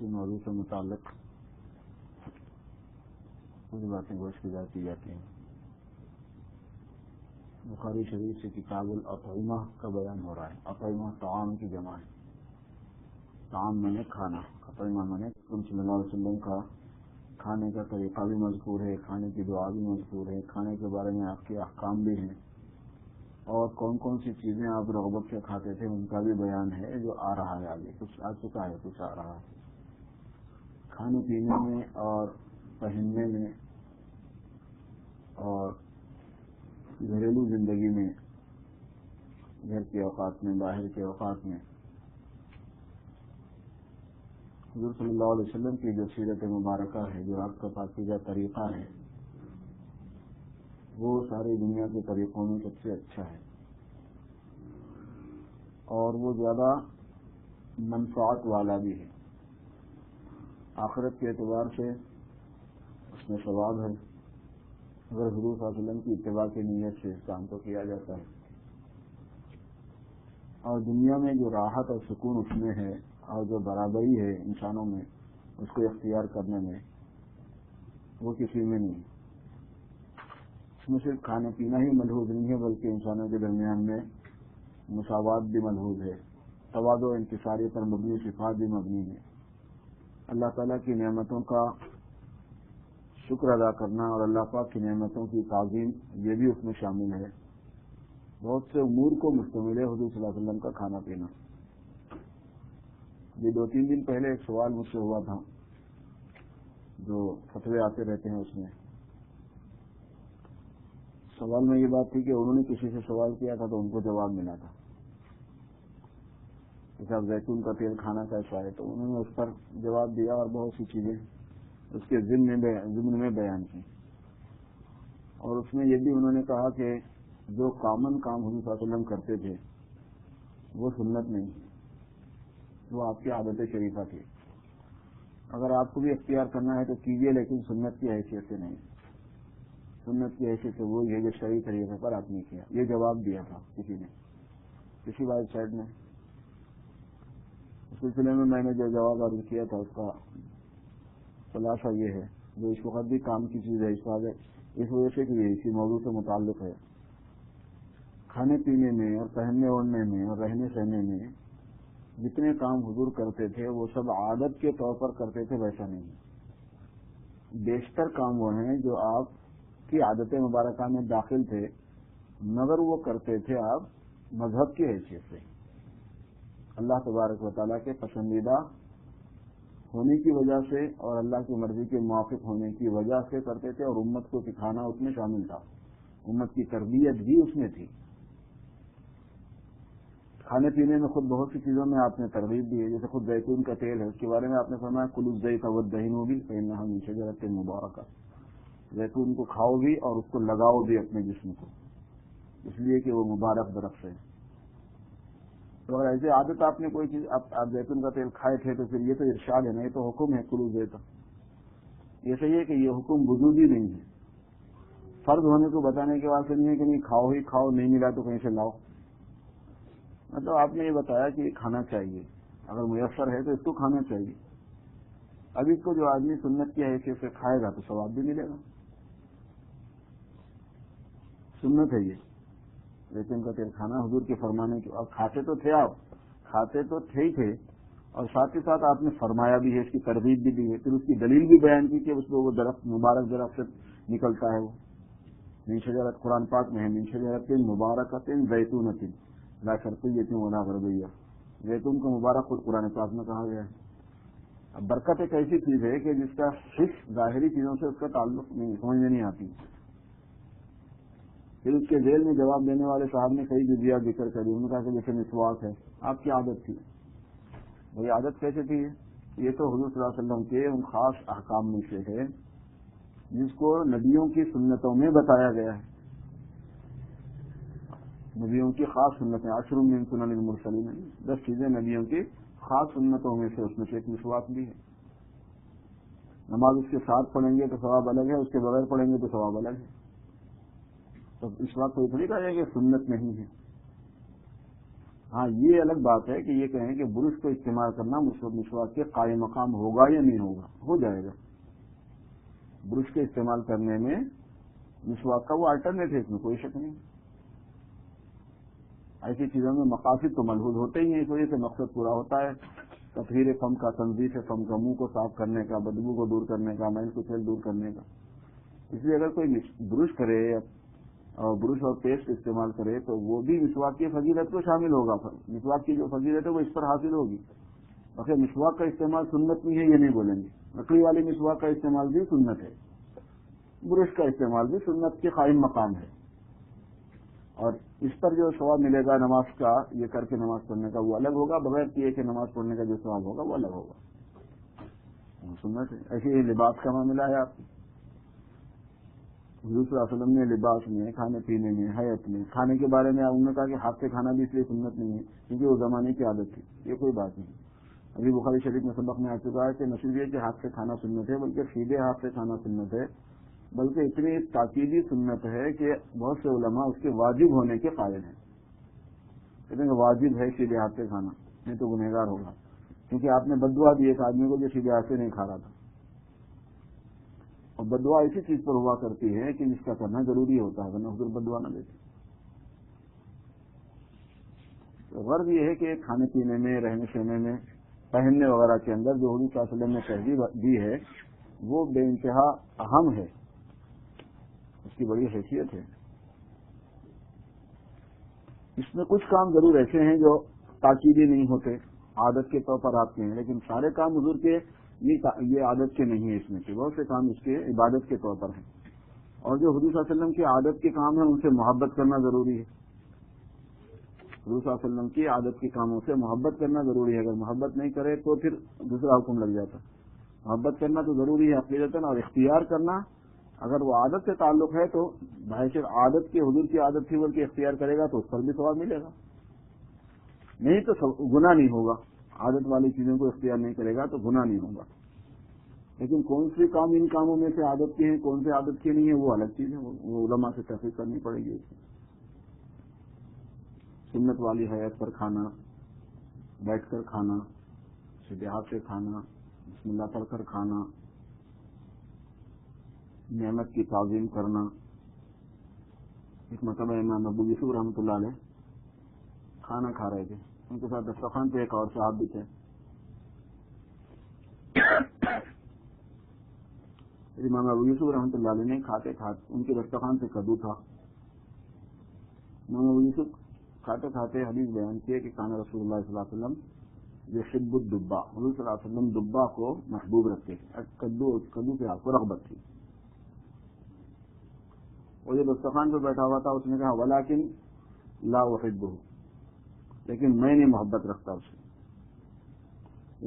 کسی موضوع سے متعلق کچھ باتیں گوش کی جاتی ہیں۔ بخاری شریف سے کتاب الاطعمہ کا بیان ہو رہا ہے۔ اطعمہ طعام کی جمع ہے، طعام میں کھانا، اطعمہ میں صلی اللہ علیہ وسلم کا کھانے کا طریقہ بھی مذکور ہے، کھانے کی دعا بھی مذکور ہے، کھانے کے بارے میں آپ کے احکام بھی ہیں، اور کون کون سی چیزیں آپ رغبت سے کھاتے تھے ان کا بھی بیان ہے، جو آ رہا ہے، آگے کچھ آ چکا ہے، کچھ آ رہا ہے۔ کھانے پینے میں اور پہننے میں اور گھریلو زندگی میں، گھر کے اوقات میں، باہر کے اوقات میں حضور صلی اللہ علیہ وسلم کی جو سیرت مبارکہ ہے، جو آپ کا پاکیزہ طریقہ ہے، وہ ساری دنیا کے طریقوں میں سب سے اچھا ہے، اور وہ زیادہ منفعت والا بھی ہے۔ آخرت کے اعتبار سے اس میں ثواب ہے، اگر حضور صلی اللہ علیہ وسلم کی اتباع کی نیت سے اس کام کو کیا جاتا ہے، اور دنیا میں جو راحت اور سکون اس میں ہے، اور جو برابری ہے انسانوں میں اس کو اختیار کرنے میں، وہ کسی میں نہیں۔ اس میں صرف کھانے پینا ہی ملحوظ نہیں ہے، بلکہ انسانوں کے درمیان میں مساوات بھی ملحوظ ہے، تواضع و انکساری پر مبنی صفات بھی مبنی ہے، اللہ تعالیٰ کی نعمتوں کا شکر ادا کرنا اور اللہ پاک کی نعمتوں کی تعظیم، یہ بھی اس میں شامل ہے۔ بہت سے امور کو مشتمل ہے حضور صلی اللہ علیہ وسلم کا کھانا پینا۔ یہ 2-3 دن پہلے ایک سوال مجھ سے ہوا تھا، جو فتوے آتے رہتے ہیں، اس میں سوال میں یہ بات تھی کہ انہوں نے کسی سے سوال کیا تھا تو ان کو جواب ملا تھا کہ صاحب زیتون کا تیل کھانا کیسا ہے، تو انہوں نے اس پر جواب دیا اور بہت سی چیزیں اس کے ضمن میں بیان کی، اور اس میں یہ بھی انہوں نے کہا کہ جو کامن کام حضور صلی اللہ علیہ وسلم کرتے تھے وہ سنت نہیں، وہ آپ کی عادت شریفہ تھی، اگر آپ کو بھی اختیار کرنا ہے تو کیجیے، لیکن سنت کی حیثیت سے نہیں، سنت کی حیثیت سے وہ یہ جو شرعی طریقے پر آپ نے کیا۔ یہ جواب دیا تھا کسی نے، کسی ویب سائٹ نے۔ اس سلسلے میں نے جو جواب عرض کیا تھا اس کا خلاصہ یہ ہے، جو اس وقت بھی کام کی چیز ہے، اس وجہ سے کہ یہ اسی موضوع سے متعلق ہے۔ کھانے پینے میں اور پہننے اوڑھنے میں اور رہنے سہنے میں جتنے کام حضور کرتے تھے وہ سب عادت کے طور پر کرتے تھے، ویسا نہیں۔ بیشتر کام وہ ہیں جو آپ کی عادت مبارکہ میں داخل تھے، مگر وہ کرتے تھے آپ مذہب کی حیثیت سے، اللہ تبارک و تعالیٰ کے پسندیدہ ہونے کی وجہ سے اور اللہ کی مرضی کے موافق ہونے کی وجہ سے کرتے تھے، اور امت کو سکھانا اس میں شامل تھا، امت کی تربیت بھی اس میں تھی۔ کھانے پینے میں خود بہت سی چیزوں میں آپ نے ترغیب دی ہے، جیسے خود زیتون کا تیل ہے، اس کے بارے میں آپ نے فرمایا کلوا الزیت والدہنوا بھی فإنہا من شجرۃ مبارکہ، زیتون کو کھاؤ بھی اور اس کو لگاؤ بھی اپنے جسم کو، اس لیے کہ وہ مبارک درخت ہے۔ تو اگر ایسے عادت آپ نے کوئی چیز، آپ زیتون کا تیل کھائے تھے تو پھر یہ تو ارشاد ہے نا، یہ تو حکم ہے کلوا الزیت۔ یہ صحیح ہے کہ یہ حکم وجوبی نہیں ہے، فرض ہونے کو بتانے کے واسطے نہیں ہے کہ نہیں کھاؤ ہی کھاؤ، نہیں ملا تو کہیں سے لاؤ، مطلب آپ نے یہ بتایا کہ یہ کھانا چاہیے، اگر میسر ہے تو اس کو کھانا چاہیے۔ اب اس کو جو آدمی سنت کی حیثیت سے کھائے گا تو ثواب بھی ملے گا، سنت ہے یہ زیتون کا تیل کھانا حضور کے فرمانے کے۔ اب کھاتے تو تھے، آپ کھاتے تو تھے ہی تھے، اور ساتھ ہی ساتھ آپ نے فرمایا بھی ہے، اس کی ترغیب بھی دی ہے، پھر اس کی دلیل بھی بیان کی کہ اس کو وہ درخت مبارک درخت سے نکلتا ہے، وہ من شجرۃ، قرآن پاک میں ہے من شجرۃ مبارکۃ زیتونۃ لا شرقیۃ ولا غربیہ، زیتون کو مبارک خود قرآن پاک میں کہا گیا ہے۔ اب برکت ایک ایسی چیز ہے کہ جس کا حص ظاہری چیزوں سے اس کا تعلق نہیں، سمجھ میں نہیں آتی۔ پھر اس کے ذیل میں جواب دینے والے صاحب نے کئی جزیات ذکر کری، انہوں نے کہا کہ جیسے مسواک ہے، آپ کی عادت تھی، وہی عادت کیسے تھی؟ یہ تو حضور صلی اللہ علیہ وسلم کے ان خاص احکام میں سے ہے جس کو نبیوں کی سنتوں میں بتایا گیا ہے، نبیوں کی خاص سنتیں، 10 من سنن المرسلین، 10 چیزیں نبیوں کی خاص سنتوں میں سے، اس میں سے ایک مسواک بھی ہے۔ نماز اس کے ساتھ پڑھیں گے تو ثواب الگ ہے، اس کے بغیر پڑھیں گے تو ثواب الگ ہے۔ تو اس بات کو یہ تھوڑی کہا جائے کہ سنت نہیں ہے، ہاں یہ الگ بات ہے کہ یہ کہیں کہ برش کو استعمال کرنا مسواک کے قائم مقام ہوگا یا نہیں ہوگا، ہو جائے گا۔ برش کے استعمال کرنے میں مسواک کا وہ الٹرنیٹ ہے، اس میں کوئی شک نہیں۔ ایسی چیزوں میں مقاصد تو ملحوظ ہوتے ہی ہیں، اس وجہ سے مقصد پورا ہوتا ہے۔ تطہیر فم کا، تنظیف فم کا، منہ کو صاف کرنے کا، بدبو کو دور کرنے کا، میل کچیل دور کرنے کا۔ اس لیے اگر کوئی برش کرے اور برش اور پیسٹ استعمال کرے تو وہ بھی مسواک کی فضیلت کو شامل ہوگا۔ مسواک کی جو فضیلت ہے وہ اس پر حاصل ہوگی۔ بلکہ مسواک کا استعمال سنت نہیں ہے یہ نہیں بولیں گے، لکڑی والی مسواک کا استعمال بھی سنت ہے، برش کا استعمال بھی سنت کے قائم مقام ہے، اور اس پر جو ثواب ملے گا نماز کا، یہ کر کے نماز پڑھنے کا وہ الگ ہوگا، بغیر کیے کہ نماز پڑھنے کا جو ثواب ہوگا وہ الگ ہوگا، سنت ہے۔ ایسے ہی لباس کا معاملہ ہے۔ آپ حضور صلی اللہ علیہ وسلم نے لباس میں، کھانے پینے میں، حیات میں، کھانے کے بارے میں انہوں نے کہا کہ ہاتھ سے کھانا بھی اس لیے سنت نہیں ہے کیونکہ وہ زمانے کی عادت تھی، یہ کوئی بات نہیں۔ ابھی بخاری شریف میں سبق میں آ چکا ہے کہ نہ صرف یہ کہ ہاتھ سے کھانا سنت ہے بلکہ سیدھے ہاتھ سے کھانا سنت ہے، بلکہ اتنی تاکیدی سنت ہے کہ بہت سے علماء اس کے واجب ہونے کے قائل ہیں، کہتے ہیں کہ واجب ہے سیدھے ہاتھ سے کھانا، نہیں تو گنہگار ہوگا، کیونکہ آپ نے بددعا دی ایک آدمی کو جو سیدھے ہاتھ سے نہیں کھا رہا تھا، اور بددعا اسی چیز پر ہوا کرتی ہے کہ جس کا کرنا ضروری ہوتا ہے، ورنہ حضور بددعا نہ دیتے۔ غرض یہ ہے کہ کھانے پینے میں، رہنے سہنے میں، پہننے وغیرہ کے اندر جو حضور صلی اللہ علیہ وسلم نے تہذیب دی ہے وہ بے انتہا اہم ہے، اس کی بڑی حیثیت ہے۔ اس میں کچھ کام ضرور ایسے ہیں جو تاکیدی نہیں ہوتے، عادت کے طور پر آتے ہیں، لیکن سارے کام حضور کے یہ عادت کے نہیں ہے، اس میں سے بہت سے کام اس کے عبادت کے طور پر ہیں، اور جو حضور صلی اللہ علیہ وسلم کی عادت کے کام ہیں ان سے محبت کرنا ضروری ہے۔ حضور صلی اللہ علیہ وسلم کی عادت کے کاموں سے محبت کرنا ضروری ہے، اگر محبت نہیں کرے تو پھر دوسرا حکم لگ جاتا۔ محبت کرنا تو ضروری ہے عقیدتاً، اور اختیار کرنا اگر وہ عادت سے تعلق ہے تو بحیثیت عادت کی، حضور کی عادت تھی بلکہ اختیار کرے گا تو اس پر بھی ثواب ملے گا، نہیں تو گناہ نہیں ہوگا۔ عادت والی چیزوں کو اختیار نہیں کرے گا تو گناہ نہیں ہوگا، لیکن کون سی کام ان کاموں میں سے عادت کے ہیں، کون سے عادت کے نہیں ہیں، وہ الگ چیز ہے، وہ علماء سے تحقیق کرنی پڑے گی۔ سنت والی حیات پر کھانا، بیٹھ کر کھانا، سیدھے ہاتھ سے کھانا، بسم اللہ پڑھ کر کھانا، نعمت کی تعظیم کرنا۔ ایک مرتبہ امام ابو یوسف رحمۃ اللہ علیہ کھانا کھا رہے تھے، ان کے ساتھ دسترخوان پہ ایک اور صاحب بھی تھے، امام ابو یوسف رحمۃ اللہ علیہ نے کھاتے کھاتے، ان کے دسترخوان سے کدو تھا، امام ابو یوسف کھاتے کھاتے حدیث بیان کیے کہ کان رسول اللہ صلی اللہ علیہ وسلم یحب الدبا، حضور صلی اللہ علیہ وسلم دبا کو محبوب رکھتے تھے، کدو سے آپ کو رغبت تھی۔ وہ جو دسترخوان پہ بیٹھا ہوا تھا اس نے کہا ولیکن لا احبہ، لیکن میں نہیں محبت رکھتا اس سے۔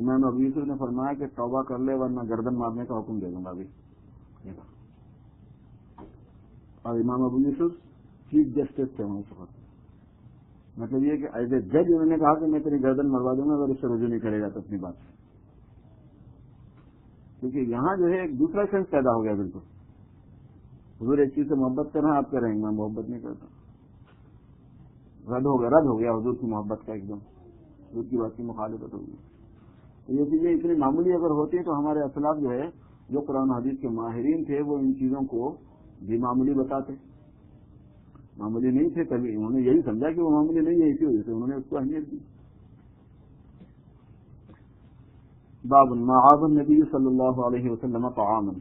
امام ابو یوسف نے فرمایا کہ توبہ کر لے ورنہ گردن مارنے کا حکم دے دوں گا ابھی۔ اور امام ابو یوسف چیف جسٹس تھے وہاں سے، مطلب یہ کہ ایز اے جج انہوں نے کہا کہ میں تیری گردن مروا دوں گا اگر اس سے رجوع نہیں کرے گا تو اپنی بات سے، کیونکہ یہاں جو ہے ایک دوسرا سینس پیدا ہو گیا بالکل۔ حضور ایک چیز سے محبت کر رہے ہیں، آپ کریں گے، میں محبت نہیں کرتا، رد ہو گیا حضور کی محبت کا، ایک دم حضور کی بات کی مخالفت ہو گئی۔ تو یہ چیزیں اتنی معمولی اگر ہوتی ہیں تو ہمارے اسلاف جو ہے، جو قرآن حدیث کے ماہرین تھے، وہ ان چیزوں کو بھی معمولی بتاتے، معمولی نہیں تھے، تبھی انہوں نے یہی سمجھا کہ وہ معمولی نہیں ہے، اسی وجہ سے انہوں نے اس کو اہمیت دی۔ باب ما عاب النبی صلی اللہ علیہ وسلم طعاما،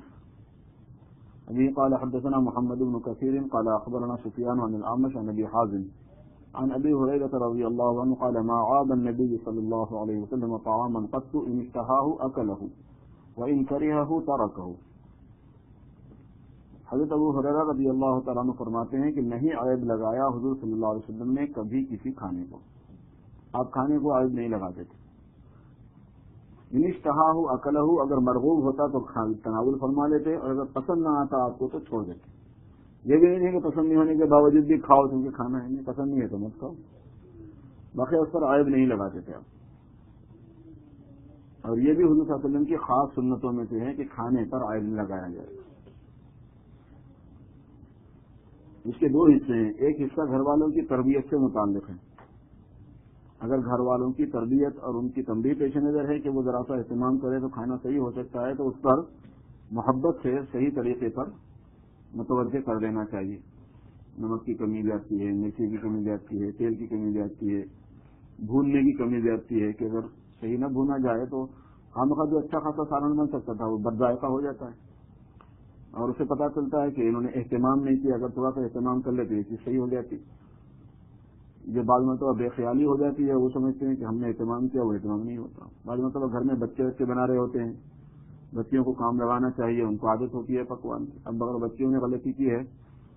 ابھی قال حدثنا محمد بن كثير قال اخبرنا سفيان عن الاعمش عن ابي حازم عن ابي هريره رضي الله عنه قال ما عاب النبي صلى الله عليه وسلم طعاما قط ان اشتهاه اكله وان كرهه تركه۔ حضرت ابو ہریرہ رضی اللہ تعالیٰ عنہ فرماتے ہیں کہ نہیں عیب لگایا حضور صلی اللہ علیہ وسلم نے کبھی کسی کھانے کو، آپ کھانے کو عیب نہیں لگاتے تھے۔ ان اشتہاہ اکلہ، اگر مرغوب ہوتا تو تناول فرما لیتے، اور اگر پسند نہ آتا آپ کو تو چھوڑ دیتے۔ یہ بھی نہیں ہے کہ پسند نہیں ہونے کے باوجود بھی کھاؤ کیونکہ کھانا ہے، نہیں پسند نہیں ہے تو مت کھاؤ، باقی اس پر عیب نہیں لگاتے تھے آپ۔ اور یہ بھی حضور صلی اللہ علیہ وسلم کی خاص سنتوں میں سے ہے کہ کھانے پر عیب لگایا جائے۔ اس کے دو حصے ہیں، ایک حصہ گھر والوں کی تربیت سے متعلق ہے، اگر گھر والوں کی تربیت اور ان کی تنبیہ پیش نظر ہے کہ وہ ذرا سا اہتمام کرے تو کھانا صحیح ہو سکتا ہے، تو اس پر محبت سے صحیح طریقے پر متوجہ کر دینا چاہیے. نمک کی کمی جاتی ہے، مرچی کی کمی جاتی ہے، تیل کی کمی جاتی ہے، بھوننے کی کمی جاتی ہے کہ اگر صحیح نہ بھونا جائے تو خامخواہ جو اچھا خاصا سالن بن سکتا تھا وہ بد ذائقہ ہو جاتا ہے. اور اسے پتہ چلتا ہے کہ انہوں نے اہتمام نہیں کیا. اگر تھوڑا سا اہتمام کر لیتے یہ چیز صحیح ہو جاتی. جو بعض مرتبہ بے خیالی ہو جاتی ہے، وہ سمجھتے ہیں کہ ہم نے اہتمام کیا، وہ اہتمام نہیں ہوتا. بعض مرتبہ گھر میں بچے بنا رہے ہوتے ہیں، بچیوں کو کام لگانا چاہیے، ان کو عادت ہوتی ہے پکوان کی. اب اگر بچیوں نے غلطی کی ہے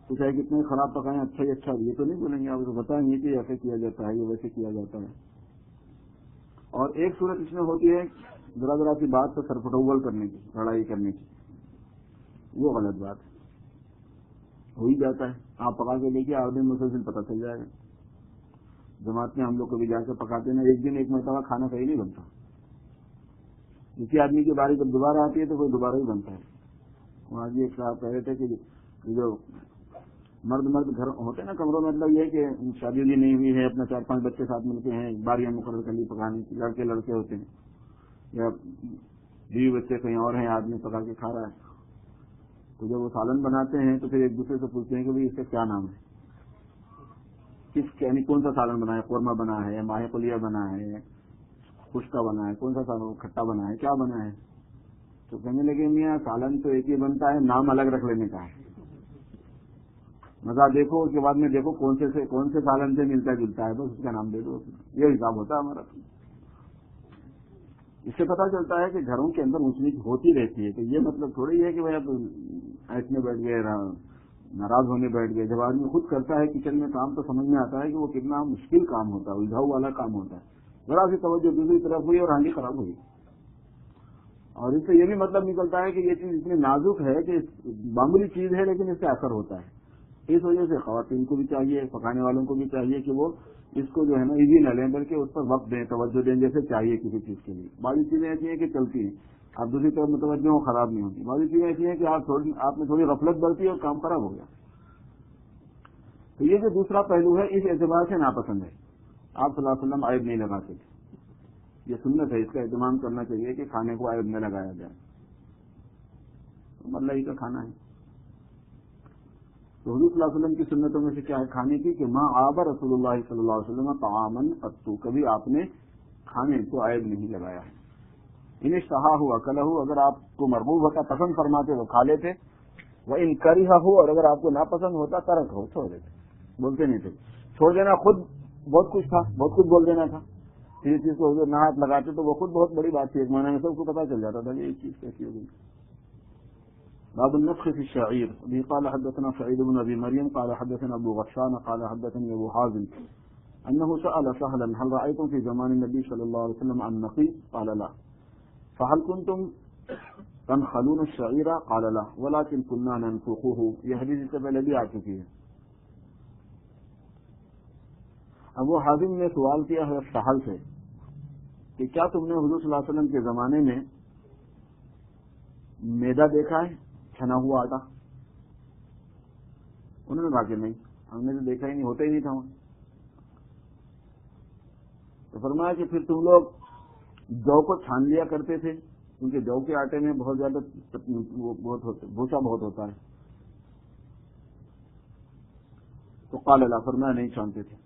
تو چاہے کتنے خراب پکائیں، اچھا ہی اچھا، یہ تو نہیں بولیں گے، آپ کو بتائیں گے کہ ایسے کیا جاتا ہے، یہ ویسے کیا جاتا ہے. اور ایک صورت اس میں ہوتی ہے ذرا ذرا سی بات سے سرپٹول کرنے کی، لڑائی کرنے کی. وہ غلط بات ہے، ہو ہی جاتا ہے. آپ پکا کے دیکھیے، آپ دن مسلسل پتہ چل جائے گا. جماعت میں ہم لوگ کبھی جا کے پکاتے نا، ایک دن ایک مرتبہ کھانا صحیح نہیں بنتا. کسی آدمی کی باری جب دوبارہ آتی ہے تو وہ دوبارہ ہی بنتا ہے. وہاں جی ایک صاحب کہہ رہے تھے کہ جو مرد گھر ہوتے ہیں نا کمروں میں، مطلب یہ کہ شادی بھی نہیں ہوئی ہے، اپنا 4-5 بچے ساتھ ملتے ہیں، باریاں مقرر کر لی پکانے کی، لڑکے ہوتے ہیں یا بیوی بچے کہیں اور ہیں، آدمی پکا کے کھا رہا ہے. تو جب وہ سالن بناتے ہیں تو پھر ایک دوسرے سے پوچھتے ہیں کہ بھائی اس کا کیا نام ہے، یعنی کون سا سالن بنا ہے، قورمہ بنا ہے، ماہ پلیا بنا ہے، خشکا بنا ہے، کون سا سالن کھٹا بنا ہے، کیا بنا ہے. تو کہنے لگے میاں سالن تو ایک ہی بنتا ہے، نام الگ رکھ لینے کا ہے. مزہ دیکھو، اس کے بعد میں دیکھو کون سے سالن سے ملتا جلتا ہے، بس اس کا نام دے دو. یہ حساب ہوتا ہے ہمارا. اس سے پتہ چلتا ہے کہ گھروں کے اندر اونچ نیچ ہوتی رہتی ہے. تو یہ مطلب تھوڑی ہے کہ بھائی اب ایسنے بیٹھ گئے، ناراض ہونے بیٹھ گئے. جب آدمی خود کرتا ہے کچن میں کام تو سمجھ میں آتا ہے کہ وہ کتنا مشکل کام ہوتا ہے، الجھاؤ والا کام ہوتا ہے. ذرا سی توجہ دوسری طرف ہوئی اور ہانڈی خراب ہوئی. اور اس سے یہ بھی مطلب نکلتا ہے کہ یہ چیز اتنی نازک ہے کہ معمولی چیز ہے لیکن اس سے اثر ہوتا ہے. اس وجہ سے خواتین کو بھی چاہیے، پکانے والوں کو بھی چاہیے کہ وہ اس کو جو ہے نا ایزی نہ لیں، بلکہ اس پر وقت دیں، توجہ دیں جیسے چاہیے کسی چیز کے لیے. بعض چیزیں ایسی ہیں کہ چلتی ہیں، آپ دوسری طرف متوجہ ہو خراب نہیں ہوتی. بعض چیزیں ایسی ہیں کہ آپ نے تھوڑی غفلت برتی اور کام خراب ہو گیا. تو یہ جو دوسرا پہلو ہے اس اعتبار سے ناپسند ہے. آپ صلی اللہ علیہ وسلم عیب نہیں لگاتے تھے. یہ سنت ہے، اس کا اہتمام کرنا چاہیے کہ کھانے کو عیب نہ لگایا جائے. اللہ ہی کا کھانا ہے. تو حضور صلی اللہ علیہ وسلم کی سنتوں میں سے کیا ہے کھانے کی کہ ما عاب رسول اللہ صلی اللہ علیہ وسلم طعاما قط، کبھی آپ نے کھانے کو عیب نہیں لگایا ہے. ان اشتہا ہوا کلہ، اگر آپ کو مرغوب ہوتا، پسند فرماتے تو کھا لیتے. وہ ان کریہ ہو، اور اگر آپ کو ناپسند ہوتا ترک ہو، چھوڑ دیتے. بولتے نہیں تھے. چھوڑ دینا خود بہت کچھ تھا، بہت کچھ بول دینا تھا. کسی چیز کو حضور نہ ہاتھ لگاتے تو وہ خود بہت بڑی بات تھی. ایک معنی میں سب کو پتا چل جاتا تھا کہ یہ چیز کیسی ہوگی. باب النفخ في الشعير. به قال حدثنا سعيد بن ابي مريم قال حدثنا ابو غسان قال حدثني ابو حازم انه سأل سهلا هل رأيتم في زمان النبي صلى الله عليه وسلم عن نقيب؟ قال لا. فهل كنتم تنخلون الشعير؟ قال لا ولكن كنا ننفخه. یہ حدیث سے پہلے بھی آ چکی ہے. ابو حازم نے سوال کیا حضرت سہل سے کہ کیا تم نے حضور صلی اللہ علیہ وسلم کے زمانے میں میدا دیکھا ہے، چھنا ہوا آٹا؟ انہوں نے کہا کہ نہیں، ہم نے تو دیکھا ہی نہیں، ہوتا ہی نہیں تھا وہاں. تو فرمایا کہ پھر تم لوگ جو کو چھان لیا کرتے تھے، کیونکہ جو کے آٹے میں بہت زیادہ بھوسا بہت ہوتا ہے. تو قال لا، فرمایا نہیں چھانتے تھے.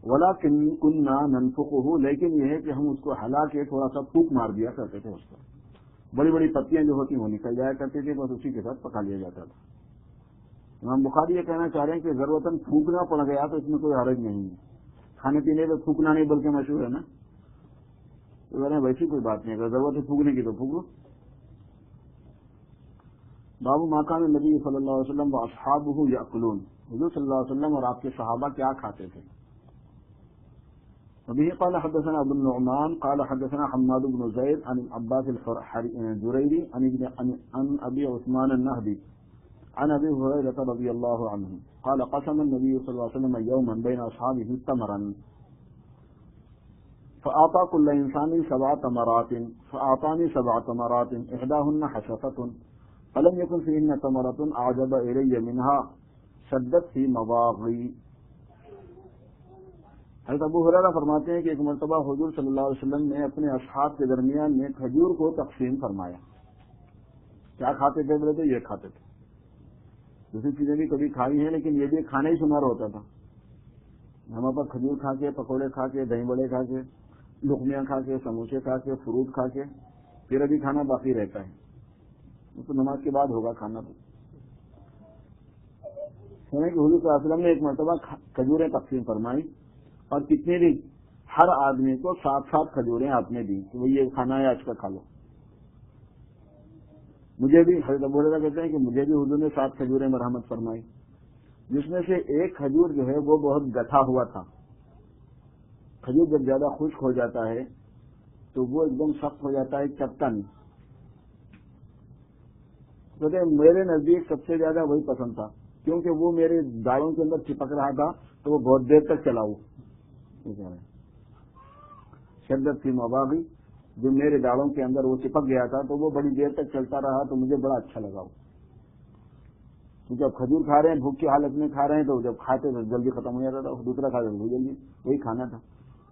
ولكن كنا ننفخه، لیکن یہ ہے کہ ہم اس کو ہلا کے تھوڑا سا پھونک مار دیا کرتے تھے. اس پر بڑی بڑی پتیاں جو ہوتی ہیں وہ نکل جایا کرتی تھی، بس اسی کے ساتھ پکا لیا جاتا تھا. امام بخاری یہ کہنا چاہ رہے ہیں کہ ضرورتاً پھونکنا پڑ گیا تو اس میں کوئی حرج نہیں ہے. کھانے پینے پہ پھونکنا نہیں بلکہ مشہور ہے نا، تو ویسی کوئی بات نہیں. اگر ضرورت ہے پھونکنے کی تو پھونک لو. باب ما کان النبی صلی اللہ علیہ وسلم واصحابہ یاکلون. حضور صلی اللہ علیہ وسلم اور آپ کے صحابہ کیا کھاتے تھے. وبه قال حدثنا ابو النعمان قال حدثنا حماد بن زيد عن عباس الجريري عن ابي عثمان النهدي عن ابي هريره رضي الله عنه قال قسم النبي صلى الله عليه وسلم يوما بين اصحابه تمرا فاعطى كل انسان 7 تمرات فاعطاني 7 تمرات احداهن حشفه فلم يكن فيهن تمره اعجب الي منها شدت في مضاغي. حضرت ابو ہریرہ فرماتے ہیں کہ ایک مرتبہ حضور صلی اللہ علیہ وسلم نے اپنے اصحاب کے درمیان میں کھجور کو تقسیم فرمایا. کیا کھاتے تھے بولے تو یہ کھاتے تھے. دوسری چیزیں بھی کبھی کھائی ہیں لیکن یہ بھی کھانا ہی شمار ہوتا تھا. ہم پر کھجور کھا کے، پکوڑے کھا کے، دہی بڑے کھا کے، لقمیاں کھا کے، سموسے کھا کے، فروٹ کھا کے پھر ابھی کھانا باقی رہتا ہے. وہ تو نماز کے بعد ہوگا کھانا. تو سمے کہ حضور صلی اللہ علیہ وسلم نے ایک مرتبہ کھجوریں تقسیم فرمائی اور کتنے بھی ہر آدمی کو 7 کھجوریں آپ نے دی کہ وہ یہ کھانا ہے آج کا کھا لو. مجھے بھی حضرت ابو ہریرہ کہتے ہیں کہ مجھے بھی حضور نے 7 کھجوریں مرحمت فرمائی، جس میں سے ایک کھجور جو ہے وہ بہت گٹھا ہوا تھا. کھجور جب زیادہ خشک ہو جاتا ہے تو وہ ایک دم سخت ہو جاتا ہے، چپتا نہیں. کہتے ہیں میرے نزدیک سب سے زیادہ وہی پسند تھا کیونکہ وہ میرے داڑھوں کے اندر چپک رہا تھا تو وہ بہت دیر تک چلا. وہ شدت تھی مباغی، جو میرے داڑھوں کے اندر وہ چپک گیا تھا تو وہ بڑی دیر تک چلتا رہا تو مجھے بڑا اچھا لگا. کیونکہ اب کھجور کھا رہے ہیں، بھوک کی حالت میں کھا رہے ہیں، تو جب کھاتے تو جلدی ختم ہو جاتا تھا. دوسرا کھا جلدی جلدی وہی کھانا تھا.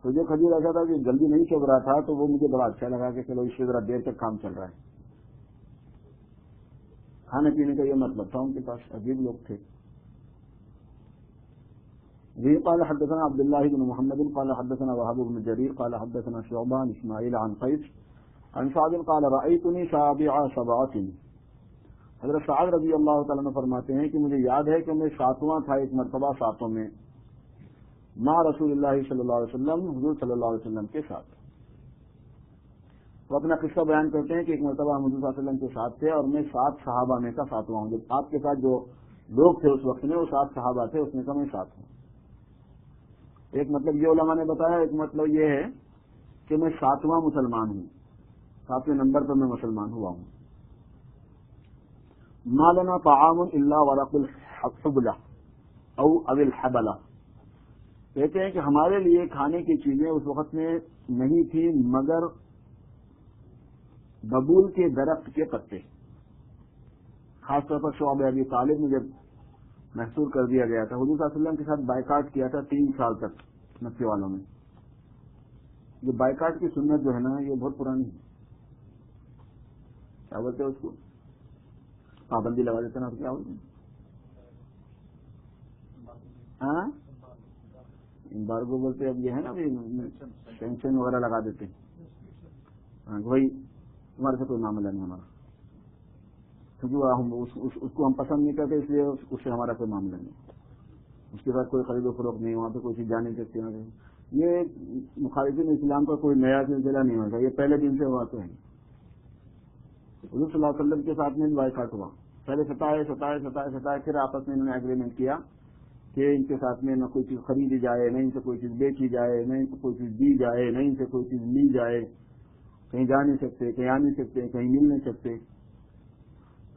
تو جو کھجور ایسا تھا کہ جلدی نہیں چل رہا تھا تو وہ مجھے بڑا اچھا لگا کہ چلو اس سے ذرا دیر تک کام چل رہا ہے. کھانے پینے کا یہ مطلب تھا ان کے پاس. عجیب لوگ تھے. قال حدثنا عبد الله بن محمد قال حدثنا وهب بن جرير قال حدثنا شعبان اسماعيل عن قيس عن سعد قال رأيتني سابع سبعة. حضرت سعد رضی اللہ تعالیٰ عنہ فرماتے ہیں کہ مجھے یاد ہے کہ میں 7واں تھا ایک مرتبہ 7 میں مع رسول اللہ صلی اللہ علیہ وسلم، حضور صلی اللہ علیہ وسلم کے ساتھ. وہ اپنا قصہ بیان کرتے ہیں کہ ایک مرتبہ ہم حضور صلی اللہ علیہ وسلم کے ساتھ تھے اور میں 7 صحابہ میں کا 7واں ہوں. جب آپ کے ساتھ جو لوگ تھے اس وقت میں وہ 7 صحابہ تھے، اس میں کا میں 7 ہوں. ایک مطلب یہ علماء نے بتایا، ایک مطلب یہ ہے کہ میں 7واں مسلمان ہوں، 7ویں نمبر پر میں مسلمان ہوا ہوں. ما لنا طعام الا ورق الحبلہ او الحبلہ. کہتے ہیں کہ ہمارے لیے کھانے کی چیزیں اس وقت میں نہیں تھی مگر ببول کے درخت کے پتے. خاص طور پر شعب ابی طالب میں جب محصور کر دیا گیا تھا، حضور صلی اللہ علیہ وسلم کے ساتھ بائیکاٹ کیا تھا 3 سال تک مکے والوں میں. یہ بائیکاٹ کی سنت جو ہے نا یہ بہت پرانی ہے. کیا بولتے ہیں اس کو؟ پابندی لگا دیتے نا، کیا بولتے ہیں؟ ہاں امبارگو بولتے. اب یہ ہے نا پینشن وغیرہ لگا دیتے ہیں. وہی ہمارے سے کوئی معاملہ نہیں ہمارا، کیونکہ اس کو ہم پسند نہیں کرتے، اس لیے اس سے ہمارا کوئی معاملہ نہیں. اس کے بعد کوئی خرید و فروخت نہیں، وہاں پہ کوئی چیز جا نہیں سکتی. یہ مخالفین اسلام کا کوئی نیا سلسلہ نہیں ہوگا، یہ پہلے دن سے ہوا تو ہے. حضور صلی اللہ علیہ وسلم کے ساتھ میں بائیکاٹ ہوا. پہلے ستائے پھر آپس میں انہوں نے ایگریمنٹ کیا کہ ان کے ساتھ میں نہ کوئی چیز خریدی جائے، نہ ان سے کوئی چیز بیچی جائے، نہ ان سے کوئی چیز دی جائے، نہ ان سے کوئی چیز لی جائے. کہیں جا نہیں سکتے، کہیں آ نہیں سکتے، کہیں مل نہیں سکتے.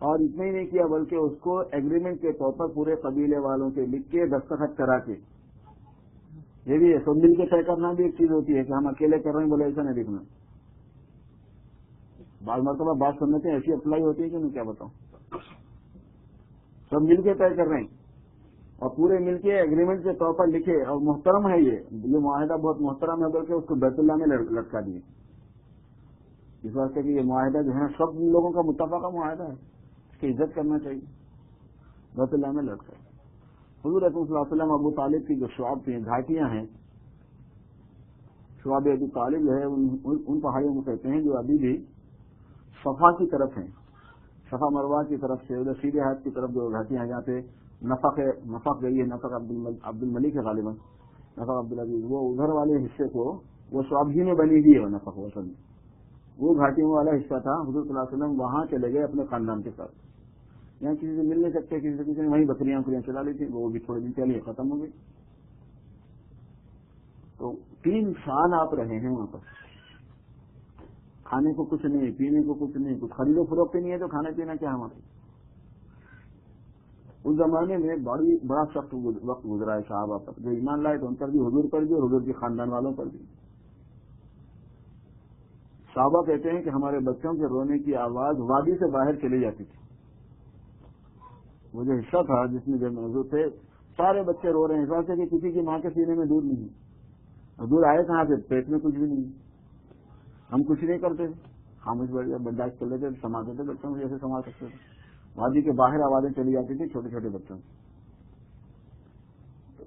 اور اتنا ہی نہیں کیا بلکہ اس کو ایگریمنٹ کے طور پر پورے قبیلے والوں سے لکھ کے دستخط کرا کے. یہ بھی ہے، سب مل کے طے کرنا بھی ایک چیز ہوتی ہے کہ ہم اکیلے کر رہے ہیں بولے ایسا نہیں لکھنا. بعض مرتبہ بات سنتیں ایسی اپلائی ہوتی ہے کہ میں کیا بتاؤں. سب مل کے طے کر رہے ہیں اور پورے مل کے ایگریمنٹ کے طور پر لکھے. اور محترم ہے یہ معاہدہ بہت محترم ہے، بلکہ اس کو بیت اللہ میں لٹکا دیے. اس واسطے کہ یہ معاہدہ جو ہے سب لوگوں کا متفقہ معاہدہ ہے، اس کی عزت کرنا چاہیے. بیت اللہ میں لٹکا. حضور صلی اللہ علیہ وسلم ابو طالب کی جو شعب کی گھاٹیاں ہیں، شعب ابو طالب جو ہے ان پہاڑیوں کو کہتے ہیں جو ابھی بھی صفا کی طرف ہیں، صفا مروہ کی طرف سے ادھر سیدھے ہاتھ کی طرف جو گھاٹیاں ہیں جہاں پہ نفق گئی ہے، نفق عبد الملک ہے غالباً، نفق عبدالعزیز، وہ ادھر والے حصے کو وہ شعب ہی میں بنی ہوئی ہے. نفق وصل وہ گھاٹیوں والا حصہ تھا. حضور صلی اللہ علیہ وسلم وہاں چلے گئے اپنے خاندان کے ساتھ. یہاں کسی سے مل نہیں سکتے، کسی سے وہیں بکریاں چلا لی تھی، وہ بھی تھوڑے دن چلی ختم ہو گئی. تو 3 سال آپ رہے ہیں وہاں پر. کھانے کو کچھ نہیں، پینے کو کچھ نہیں، کچھ خرید و فروخت نہیں ہے تو کھانا پینا کیا ہمارے. اس زمانے میں بڑا سخت وقت گزرا ہے صحابہ پر. جو ایمان لائے تو ان پر بھی، حضور پر بھی اور حضور کے خاندان والوں پر بھی. صحابہ کہتے ہیں کہ ہمارے بچوں کے رونے کی آواز وادی سے باہر چلی جاتی تھی. وہ جو حصہ تھا جس میں جب موجود تھے سارے بچے رو رہے ہیں، اس واسطے کہ کسی کی ماں کے سینے میں دودھ نہیں. حضور آئے کہاں سے؟ پیٹ میں کچھ بھی نہیں، ہم کچھ نہیں کرتے تھے، خاموش برداشت کر لیتے، سنبھالتے تھے بچوں کو جیسے سنبھال سکتے تھے. وادی کے باہر آوازیں چلی جاتی تھی چھوٹے چھوٹے بچوں کی.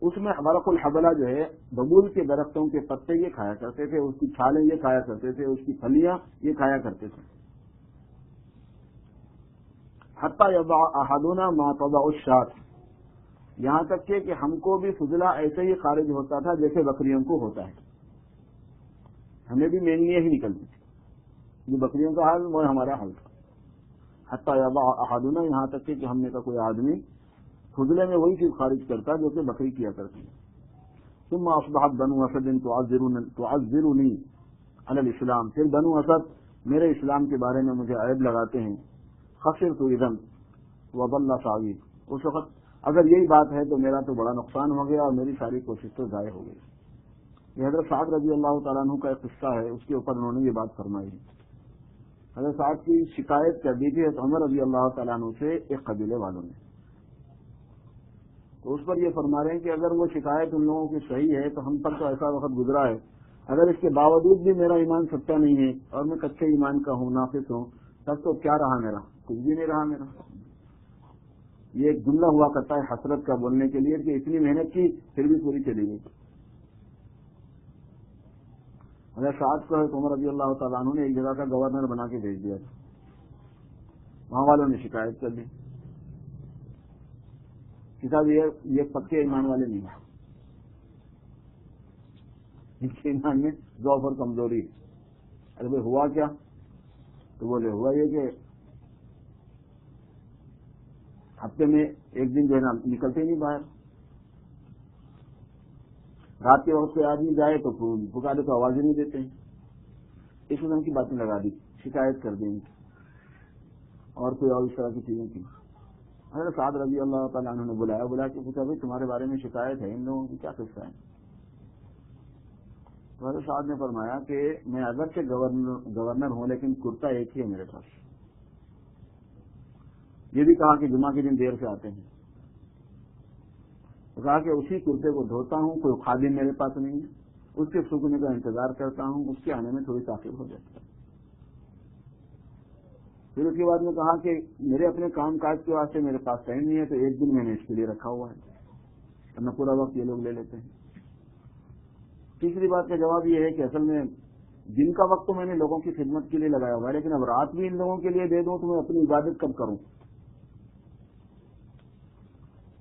اس میں ورق الحبلہ جو ہے ببول کے درختوں کے پتے یہ کھایا کرتے تھے، اس کی چھالیں یہ کھایا کرتے تھے، اس کی پھلیاں یہ کھایا کرتے تھے. حتی یضع احدنا ما تضع الشاة، یہاں تک کہ ہم کو بھی فضلہ ایسے ہی خارج ہوتا تھا جیسے بکریوں کو ہوتا ہے، ہمیں بھی مینگنیاں ہی نکلتی تھی، یہ بکریوں کا حال وہ ہمارا حال تھا. حتی یضع احدنا، یہاں تک کہ ہم نے کا کوئی آدمی فضلے میں وہی چیز خارج کرتا جو کہ بکری کیا کرتی ہے. ثم اصبحت بنو اسد تعذرنی علی الاسلام، پھر بنو اسد میرے اسلام کے بارے میں مجھے عیب لگاتے ہیں. خسرت اذا وضل سعی، اس وقت اگر یہی بات ہے تو میرا تو بڑا نقصان ہو گیا اور میری ساری کوشش تو ضائع ہو گئی. یہ حضرت سعد رضی اللہ تعالیٰ عنہ کا ایک قصہ ہے، اس کے اوپر انہوں نے یہ بات فرمائی. حضرت سعد کی شکایت کر دی تھی عمر رضی اللہ تعالیٰ عنہ سے ایک قبیلے والوں نے، تو اس پر یہ فرما رہے ہیں کہ اگر وہ شکایت ان لوگوں کی صحیح ہے تو ہم پر تو ایسا وقت گزرا ہے، اگر اس کے باوجود بھی میرا ایمان سچا نہیں ہے اور میں کچے ایمان کا ہوں، ناقص ہوں، تب تو کیا رہا میرا؟ کچھ بھی نہیں رہا میرا. یہ ایک جملہ ہوا کرتا ہے حسرت کا بولنے کے لیے کہ اتنی محنت کی پھر بھی پوری چلی گئی. حضرت سعد کو عمر رضی اللہ تعالیٰ عنہ نے ایک جگہ کا گورنر بنا کے بھیج دیا تھا، وہاں والوں نے شکایت کر دی کہ صاحب یہ پکے ایمان والے نہیں ہیں، ان کے ایمان میں ضعف اور کمزوری ہے. ارے بھائی ہوا کیا؟ تو بولے ہوا یہ کہ ہفتے میں ایک دن جو ہے نا نکلتے ہی نہیں باہر، رات کے وقت کوئی آدمی جائے تو پکارے تو آواز ہی نہیں دیتے ہیں. اس قسم کی باتیں لگا دی، شکایت کر دی ان کی اور کوئی اور اس طرح کی چیزیں کی. حضرت سعد رضی اللہ تعالیٰ عنہ نے بلا کے پوچھا بھائی تمہارے بارے میں شکایت ہے، ان لوگوں کی کیا قصہ ہے؟ تو حضرت سعد نے فرمایا کہ میں اگرچہ گورنر ہوں لیکن کرتا ایک ہی ہے میرے پاس. یہ بھی کہا کہ جمعہ کے دن دیر سے آتے ہیں، تو کہا کہ اسی کرتے کو دھوتا ہوں، کوئی خادم میرے پاس نہیں ہے، اس کے سوکھنے کا انتظار کرتا ہوں، اس کے آنے میں تھوڑی تاخیر ہو جاتی ہے. پھر اس کے بعد میں کہا کہ میرے اپنے کام کاج کے واسطے میرے پاس ٹائم نہیں ہے، تو ایک دن میں نے اس کے لیے رکھا ہوا ہے، ورنہ پورا وقت یہ لوگ لے لیتے ہیں. تیسری بات کا جواب یہ ہے کہ اصل میں دن کا وقت تو میں نے لوگوں کی خدمت کے لیے لگایا ہوا ہے، لیکن اب رات بھی ان لوگوں کے لیے دے دوں تو میں اپنی عبادت کب کروں؟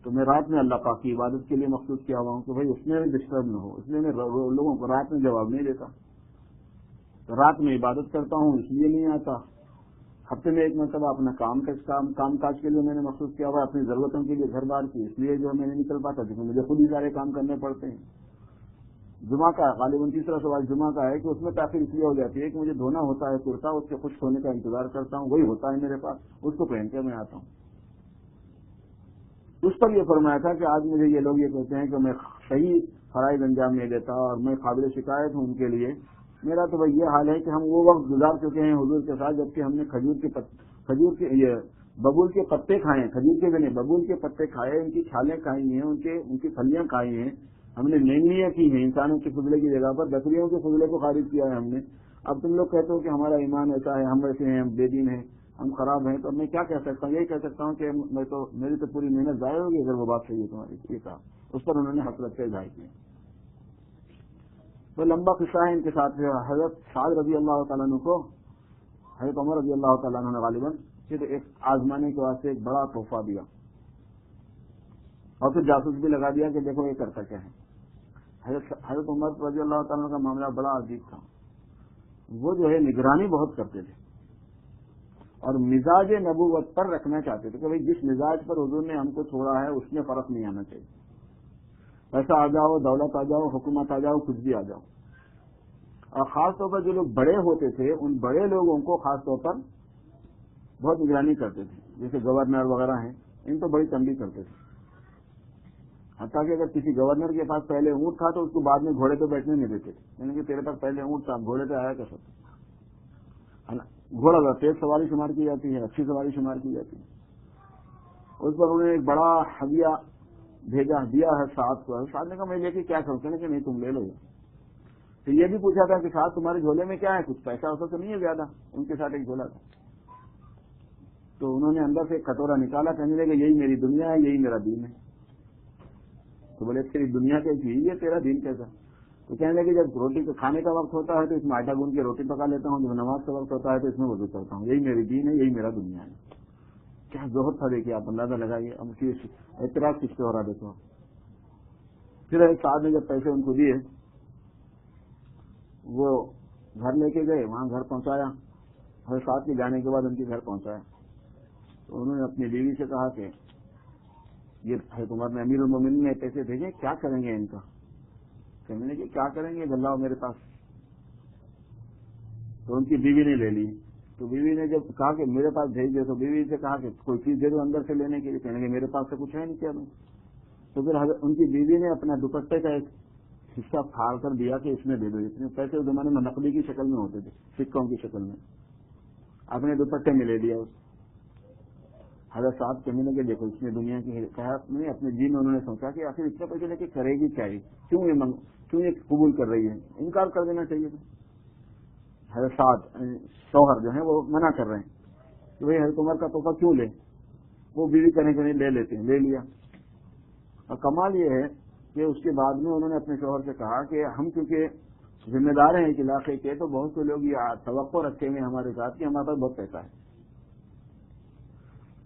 تو میں رات میں اللہ پاک کی عبادت کے لیے مخصوص کیا ہوا ہوں کہ بھائی اس میں ڈسٹرب نہ ہو، اس لیے میں لوگوں کو رات میں جواب نہیں دیتا. تو رات میں عبادت کرتا ہوں اس لیے نہیں آتا. ہفتے میں ایک مرتبہ اپنا کام کاج کے لیے میں نے مخصوص کیا ہوا، اپنی ضرورتوں کے لیے گھر بار کی، اس لیے جو میں نہیں نکل پاتا کیونکہ مجھے خود ہی سارے کام کرنے پڑتے ہیں. جمعہ کا غالباً تیسرا سوال جمعہ کا ہے کہ اس میں تاخیر اس لیے ہو جاتی ہے کہ مجھے دھونا ہوتا ہے کرتا، اس کے خشک ہونے کا انتظار کرتا ہوں، وہی ہوتا ہے میرے پاس، اس کو پہن کے میں آتا ہوں. اس پر یہ فرمایا تھا کہ آج مجھے یہ لوگ یہ کہتے ہیں کہ میں صحیح فرائض انجام نہیں دیتا اور میں قابل شکایت ہوں ان کے لیے. میرا تو بھائی یہ حال ہے کہ ہم وہ وقت گزار چکے ہیں حضور کے ساتھ جبکہ ہم نے کھجور کے یہ ببول کے پتے کھائے ہیں، کھجور کے بھی نہیں ببول کے پتے کھائے، ان کی چھالیں کھائی ہیں، ان کی پھلیاں کھائی ہیں، ہم نے مینگنیاں کی ہیں انسانوں کے فضلے کی جگہ پر، بکریوں کے فضلے کو خارج کیا ہے ہم نے. اب تم لوگ کہتے ہو کہ ہمارا ایمان ایسا ہے، ہم ویسے ہیں، ہم بے دین ہیں، ہم خراب ہیں، تو میں کیا کہہ سکتا ہوں؟ یہی کہہ سکتا ہوں کہ میری تو پوری محنت ضائع ہوگی اگر وہ بات صحیح ہے تمہاری. یہ کہا، اس پر انہوں نے حسرت کا اظہار کیا. تو لمبا قصہ ہے ان کے ساتھ. حضرت سعد رضی اللہ تعالیٰ عنہ کو حضرت عمر رضی اللہ تعالیٰ عنہ نے غالباً پھر ایک آزمانے کے واسطے ایک بڑا تحفہ دیا اور پھر جاسوس بھی لگا دیا کہ دیکھو یہ کرتا کیا ہے. حضرت عمر رضی اللہ تعالیٰ عنہ کا معاملہ بڑا عجیب تھا. وہ جو ہے نگرانی بہت کرتے تھے اور مزاج نبوت پر رکھنا چاہتے تھے کہ بھائی جس مزاج پر حضور نے ہم کو چھوڑا ہے اس میں فرق نہیں آنا چاہیے. پیسہ آ جاؤ، دولت آ جاؤ، حکومت آ جاؤ، کچھ بھی آ جاؤ. اور خاص طور پر جو لوگ بڑے ہوتے تھے ان بڑے لوگوں کو خاص طور پر بہت نگرانی کرتے تھے، جیسے گورنر وغیرہ ہیں، ان کو بڑی تنبیہ کرتے تھے. حتیٰ کہ اگر کسی گورنر کے پاس پہلے اونٹ تھا تو اس کو بعد میں گھوڑے پہ بیٹھنے نہیں دیتے تھے، یعنی کہ تیرے پاس پہلے اونٹ تھا، گھوڑے پہ آیا کیسے؟ گھوڑا تیز سواری شمار کی جاتی ہے، اچھی سواری شمار کی جاتی ہے. اس پر انہوں نے ایک بڑا ہدیہ دیا ہے سعد کو. سعد نے کہا میں لے کے کیا کروں؟ کہ نہیں تم لے لو. تو یہ بھی پوچھا تھا کہ ساتھ تمہارے جھولے میں کیا ہے، کچھ پیسہ ویسا تو نہیں ہے زیادہ؟ ان کے ساتھ ایک جھولا تھا، تو انہوں نے اندر سے ایک کٹورا نکالا، کہنے لگے یہی میری دنیا ہے، یہی میرا دین ہے۔ تو بولے تیری دنیا کیسی ہے، تیرا دین کیسا؟ تو کہنے لگے جب روٹی کھانے کا وقت ہوتا ہے تو اس میں آٹا گوندھ کے روٹی پکا لیتا ہوں، جب نماز کا وقت ہوتا ہے تو اس میں وضو کرتا ہوں، یہی میری دین ہے، یہی میرا دنیا ہے۔ کیا زہد تھا دیکھیے آپ، اندازہ لگائیے، اب اعتراض کس پہ ہو رہا دیکھو۔ پھر ایک صاحب نے جب پیسے ان کو دیے، وہ گھر لے کے گئے، وہاں گھر پہنچایا، ہر ساتھ کے جانے کے بعد ان کے گھر پہنچایا تو انہوں نے اپنی بیوی سے کہا کہ یہ حضرت عمر نے امیر المومنین نے پیسے بھیجے، کیا کریں گے ان کا؟ کہنے لگے کیا کریں گے، اللہ میرے پاس۔ تو ان کی بیوی نے لے لی، تو بیوی نے جب کہا کہ میرے پاس بھیج دے، تو بیوی سے کہا کہ کوئی چیز دے دو اندر سے لینے کے لیے، کہنے لگے میرے پاس سے کچھ ہے نہیں، کیا دوں؟ تو پھر ان کی بیوی نے اپنا دوپٹے کا ایک حصہ پھاڑ کر دیا کہ اس میں دے دو، اتنے پیسے اس زمانے میں نقدی کی شکل میں ہوتے تھے، سکوں کی شکل میں، اپنے دوپٹے میں لے لیا۔ حضرت صاحب کہنے لگے دیکھو اس نے دنیا کی کہا نہیں، اپنے جی میں انہوں نے سوچا کہ آخر اتنے پیسے لے کے کرے گی کیا، کیوں یہ قبول کر رہی ہے، انکار کر دینا چاہیے تھا۔ حضرت صاحب شوہر جو ہیں وہ منع کر رہے ہیں کہ بھائی حضرت عمر کا تحفہ کیوں لے، وہ بیوی کرنے لے لیتے ہیں، لے لیا۔ اور کمال یہ ہے کہ اس کے بعد میں انہوں نے اپنے شوہر سے کہا کہ ہم کیونکہ ذمہ دار ہیں ایک علاقے کے، تو بہت سے لوگ یہ توقع رکھتے ہیں ہمارے ساتھ کہ ہمارے پاس بہت پیسہ ہے،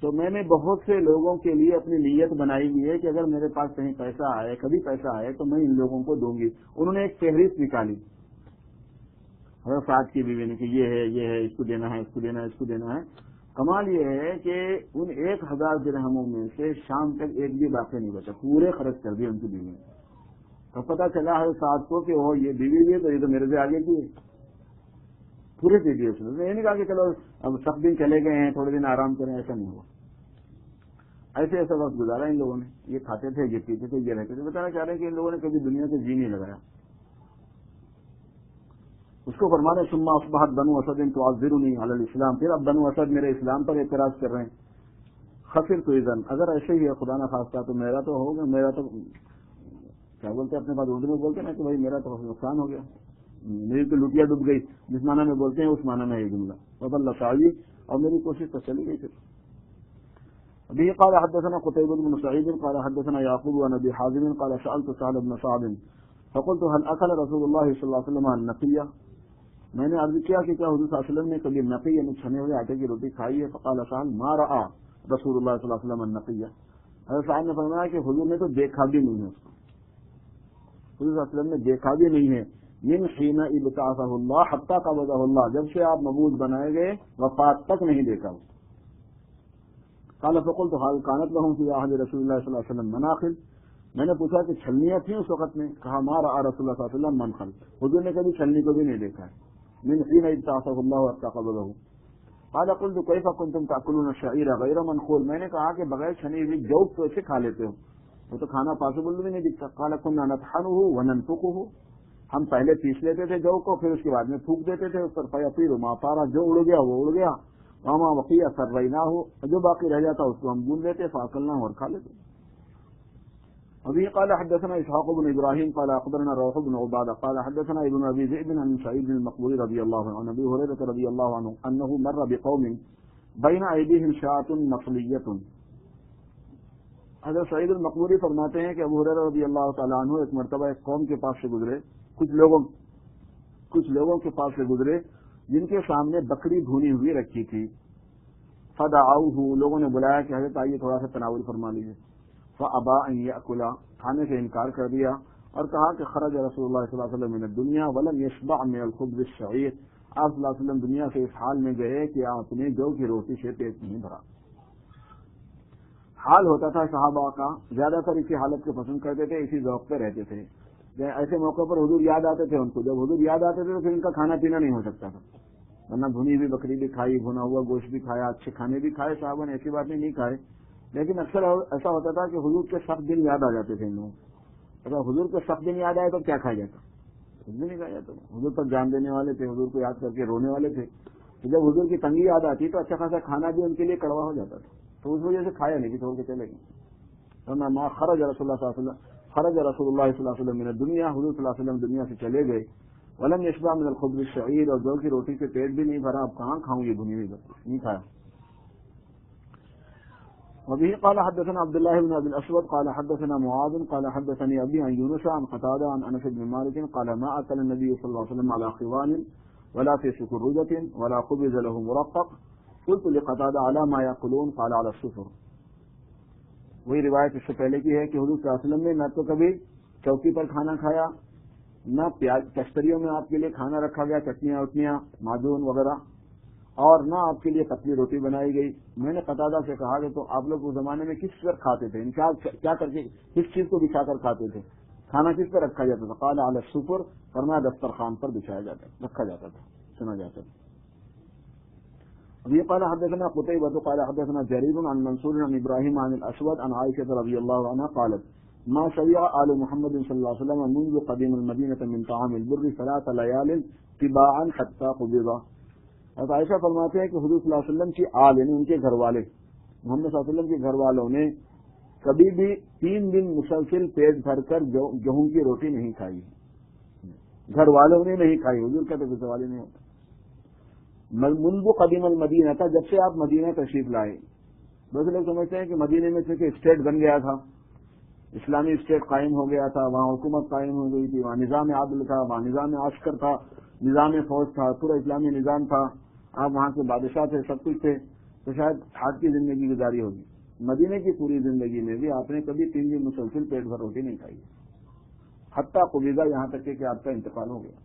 تو میں نے بہت سے لوگوں کے لیے اپنی نیت بنائی ہوئی ہے کہ اگر میرے پاس کہیں پیسہ آئے، کبھی پیسہ آئے تو میں ان لوگوں کو دوں گی۔ انہوں نے ایک فہرست نکالی حضرت صاحب کی بیوی نے کہ یہ ہے، اس کو دینا ہے، اس کو دینا ہے، اس کو دینا ہے۔ کمال یہ ہے کہ ان 1000 درہموں میں سے شام تک ایک بھی باقی نہیں بچا، پورے خرچ کر دیے ان کی بیوی نے۔ تو پتا چلا حضرت صاحب کو کہ وہ یہ بیوی بھی ہے تو یہ تو میرے سے آگے کی ہے، پورے دے دیے اس نے۔ یہ نہیں کہا کہ چلو اب سب دن چلے گئے ہیں تھوڑے دن آرام کریں، ایسا نہیں ہوا۔ ایسے ایسا وقت گزارا ان لوگوں نے، یہ کھاتے تھے، یہ پیتے تھے، یہ رہتے تھے۔ بتانا چاہ رہے ہیں کہ ان لوگوں نے کبھی دنیا سے جی نہیں لگایا۔ اس کو فرمانے ثم اصبحت بنو اسد تعذرنی علی الاسلام، پھر اب بنو اسد میرے اسلام پر اعتراض کر رہے ہیں۔ خسرت اذن، اگر ایسے ہی ہے خدا نہ خواستہ تو میرا تو ہوگا، میرا تو کیا بولتے ہیں اپنے پاس اردو میں بولتے ہیں نا کہ بھائی میرا تو نقصان ہو گیا، میری تو لٹیا ڈوب گئی، جس معنی میں بولتے ہیں اس معنی میں یہ جملہ وضل سعی، اور میری کوشش تو چلی گئی پھر۔ ابھی قال حدثنا قتيبة بن سعيد قال حدثنا يعقوب عن ابي حازم قال سألت سعد بن سعد فقلت هل اكل رسول الله صلى الله عليه وسلم النقية، میں نے عرض کیا کہ کیا حضور صلی اللہ علیہ وسلم نے کبھی نقی یعنی چھنے ہوئے آٹے کی روٹی کھائی ہے؟ فقال سعد ما رأى رسول اللہ صلی اللہ علیہ وسلم النقية، حضرت صاحب نے فرمایا کہ حضور نے تو دیکھا بھی نہیں ہے اس کو، حضور صلی اللہ علیہ وسلم نے دیکھا بھی نہیں ہے۔ من حين ابتعثه الله حتى قبضه الله، جب سے آپ مبعوث بنائے گئے وفات تک نہیں دیکھا۔ قال فقلت هل كانت لهم في عهد رسول الله صلی اللہ علیہ وسلم مناخل، میں نے پوچھا کہ چھلنیاں تھیں اس وقت میں؟ کہا ما رأى رسول اللہ صلی اللہ علیہ وسلم منخل، حضور نے کبھی چھلنی کو بھی نہیں دیکھا ہے۔ من حين ابتعثه الله حتى قبضه۔ قال قلت كيف كنتم تأكلون الشعير غير منخول، میں نے کہا کہ بغیر چھنی ہوئی جو تو ایسے کھا لیتے ہو، وہ تو کھانا پاسبل بھی نہیں دکھتا۔ قال كنا نطحنه وننفقه، ہم پہلے پیس لیتے تھے جو کو، پھر اس کے بعد میں پھونک دیتے تھے اس پر، فیطیر ما طار، جو اڑ گیا وہ اڑ گیا، وما بقي سریناه، جو باقی رہ جاتا اس کو ہم بھون لیتے، فاکلناه اور کھا لیتے۔ ابھی قال حدثنا اسحاق بن ابراہیم قال اخبرنا روح بن عبادہ قال حدثنا ابن ابي ذئب عن سعيد المقبوري رضي الله عنه عن ابي هريره رضي الله عنه انه مر بقوم بين ايديهم شاة نصلية۔ حضرت سعید المقبوری فرماتے ہیں کہ ابو ہریرہ رضی اللہ تعالیٰ عنہ ایک مرتبہ ایک قوم کے پاس سے گزرے، کچھ لوگوں کے پاس سے گزرے جن کے سامنے بکری بھونی ہوئی رکھی تھی۔ فدعوه، لوگوں نے بلایا کہ حضرت آئیے تھوڑا سا تناول فرما لیجیے۔ فابى ان ياكل، کھانے سے انکار کر دیا اور کہا کہ خرج رسول اللہ صلی اللہ علیہ وسلم من الدنیا ولم يشبع من الخبز الشعير، آپ صلی اللہ علیہ وسلم دنیا سے اس حال میں گئے کہ آپ نے جو کی روٹی سے پیٹ نہیں بھرا۔ حال ہوتا تھا صحابہ کا، زیادہ تر اسی حالت کو پسند کرتے تھے، اسی ذوق پہ رہتے تھے۔ ایسے موقع پر حضور یاد آتے تھے ان کو، جب حضور یاد آتے تھے تو پھر ان کا کھانا پینا نہیں ہو سکتا تھا، ورنہ بھنی ہوئی بکری بھی کھائی، بھنا ہوا گوشت بھی کھایا، اچھے کھانے بھی کھائے صحابہ نے، ایسی بات نہیں کھائے، لیکن اکثر ایسا ہوتا تھا کہ حضور کے سخت دن یاد آ جاتے تھے ان لوگوں۔ اگر حضور کے سخت دن یاد آئے تو کیا کھایا جاتا؟ کچھ بھی نہیں کھایا جاتا۔ حضور پر جان دینے والے تھے، حضور کو یاد کر کے رونے والے تھے، تو جب حضور کی تنگی یاد آتی تو اچھا خاصا کھانا بھی ان کے لیے کڑوا ہو جاتا تھا، تو اس وجہ سے کھایا نہیں کہ چھوڑ کے چلے گئے۔ خرج رسول اللہ صلی اللہ علیہ وسلم من الدنیا، حضور صلی اللہ علیہ وسلم دنیا سے چلے گئے۔ ولم یشبع من الخبز الشعیر، اور جو کی روٹی سے پیٹ بھی نہیں بھرا، اب کہاں کھاؤں یہ بھنی ہوئی روٹی، نہیں کھایا. وبه قال حدثنا عبد الله بن ابي الاسود قال حدثنا معاذ قال حدثني ابي عن يونس عن قتادة عن انس بن مالك قال ما اكل النبي صلى الله عليه وسلم على خوان ولا في سكرجة ولا خبز له مرقق قلت لقتادة على ما يأكلون قال على السفر. وہی روایت اس سے پہلے کی ہے کہ حضور صلی اللہ علیہ وسلم نے نہ تو کبھی چوکی پر کھانا کھایا، نہ پیاز کشتریوں میں آپ کے لیے کھانا رکھا گیا، چٹنیاں وٹنیاں معجون وغیرہ، اور نہ آپ کے لیے پتلی روٹی بنائی گئی. میں نے قتادہ سے کہا کہ تو آپ لوگ اس زمانے میں کس پر کھاتے تھے، کیا کر کے کس چیز کو بچھا کر کھاتے تھے، کھانا کس پر رکھا جاتا تھا؟ قال علی السفر، فرمایا دسترخوان پر بچھایا جاتا رکھا جاتا تھا، سنا جاتا تھا. یہ قال حدثنا قتيبة قال حدثنا جرير عن منصور عن ابراهيم عن الاسود عن عائشة رضي الله عنها قالت ما شبع آل محمد صلی اللہ علیہ وسلم منذ قدیم المدینة من طعام البر 3 ليال تباعا حتى قبض. حضرت عائشہ فرماتے ہیں کہ حضور صلی اللہ علیہ وسلم کی آل یعنی ان کے گھر والے، محمد صلی اللہ علیہ وسلم کے گھر والوں نے کبھی بھی 3 دن مسلسل پیٹ بھر کر گیہوں کی روٹی نہیں کھائی. گھر والوں نے نہیں کھائی، حضور کہتے گھر والے نہیں ہوتا. منذ قدیم المدینہ تھا، جب سے آپ مدینہ تشریف لائے. دوسرے لوگ سمجھتے ہیں کہ مدینے میں چونکہ اسٹیٹ بن گیا تھا، اسلامی اسٹیٹ قائم ہو گیا تھا، وہاں حکومت قائم ہو گئی تھی، وہاں نظام عادل تھا، وہاں نظام عسکر تھا، نظام فوج تھا، پورا اسلامی نظام تھا، آپ وہاں کے بادشاہ تھے، سب کچھ تھے، تو شاید آج کی زندگی گزاری ہوگی. مدینے کی پوری زندگی میں بھی آپ نے کبھی 3 دن مسلسل پیٹ بھر روٹی نہیں کھائی، حتیٰ قبیضہ، یہاں تک کہ آپ کا انتقال ہو گیا.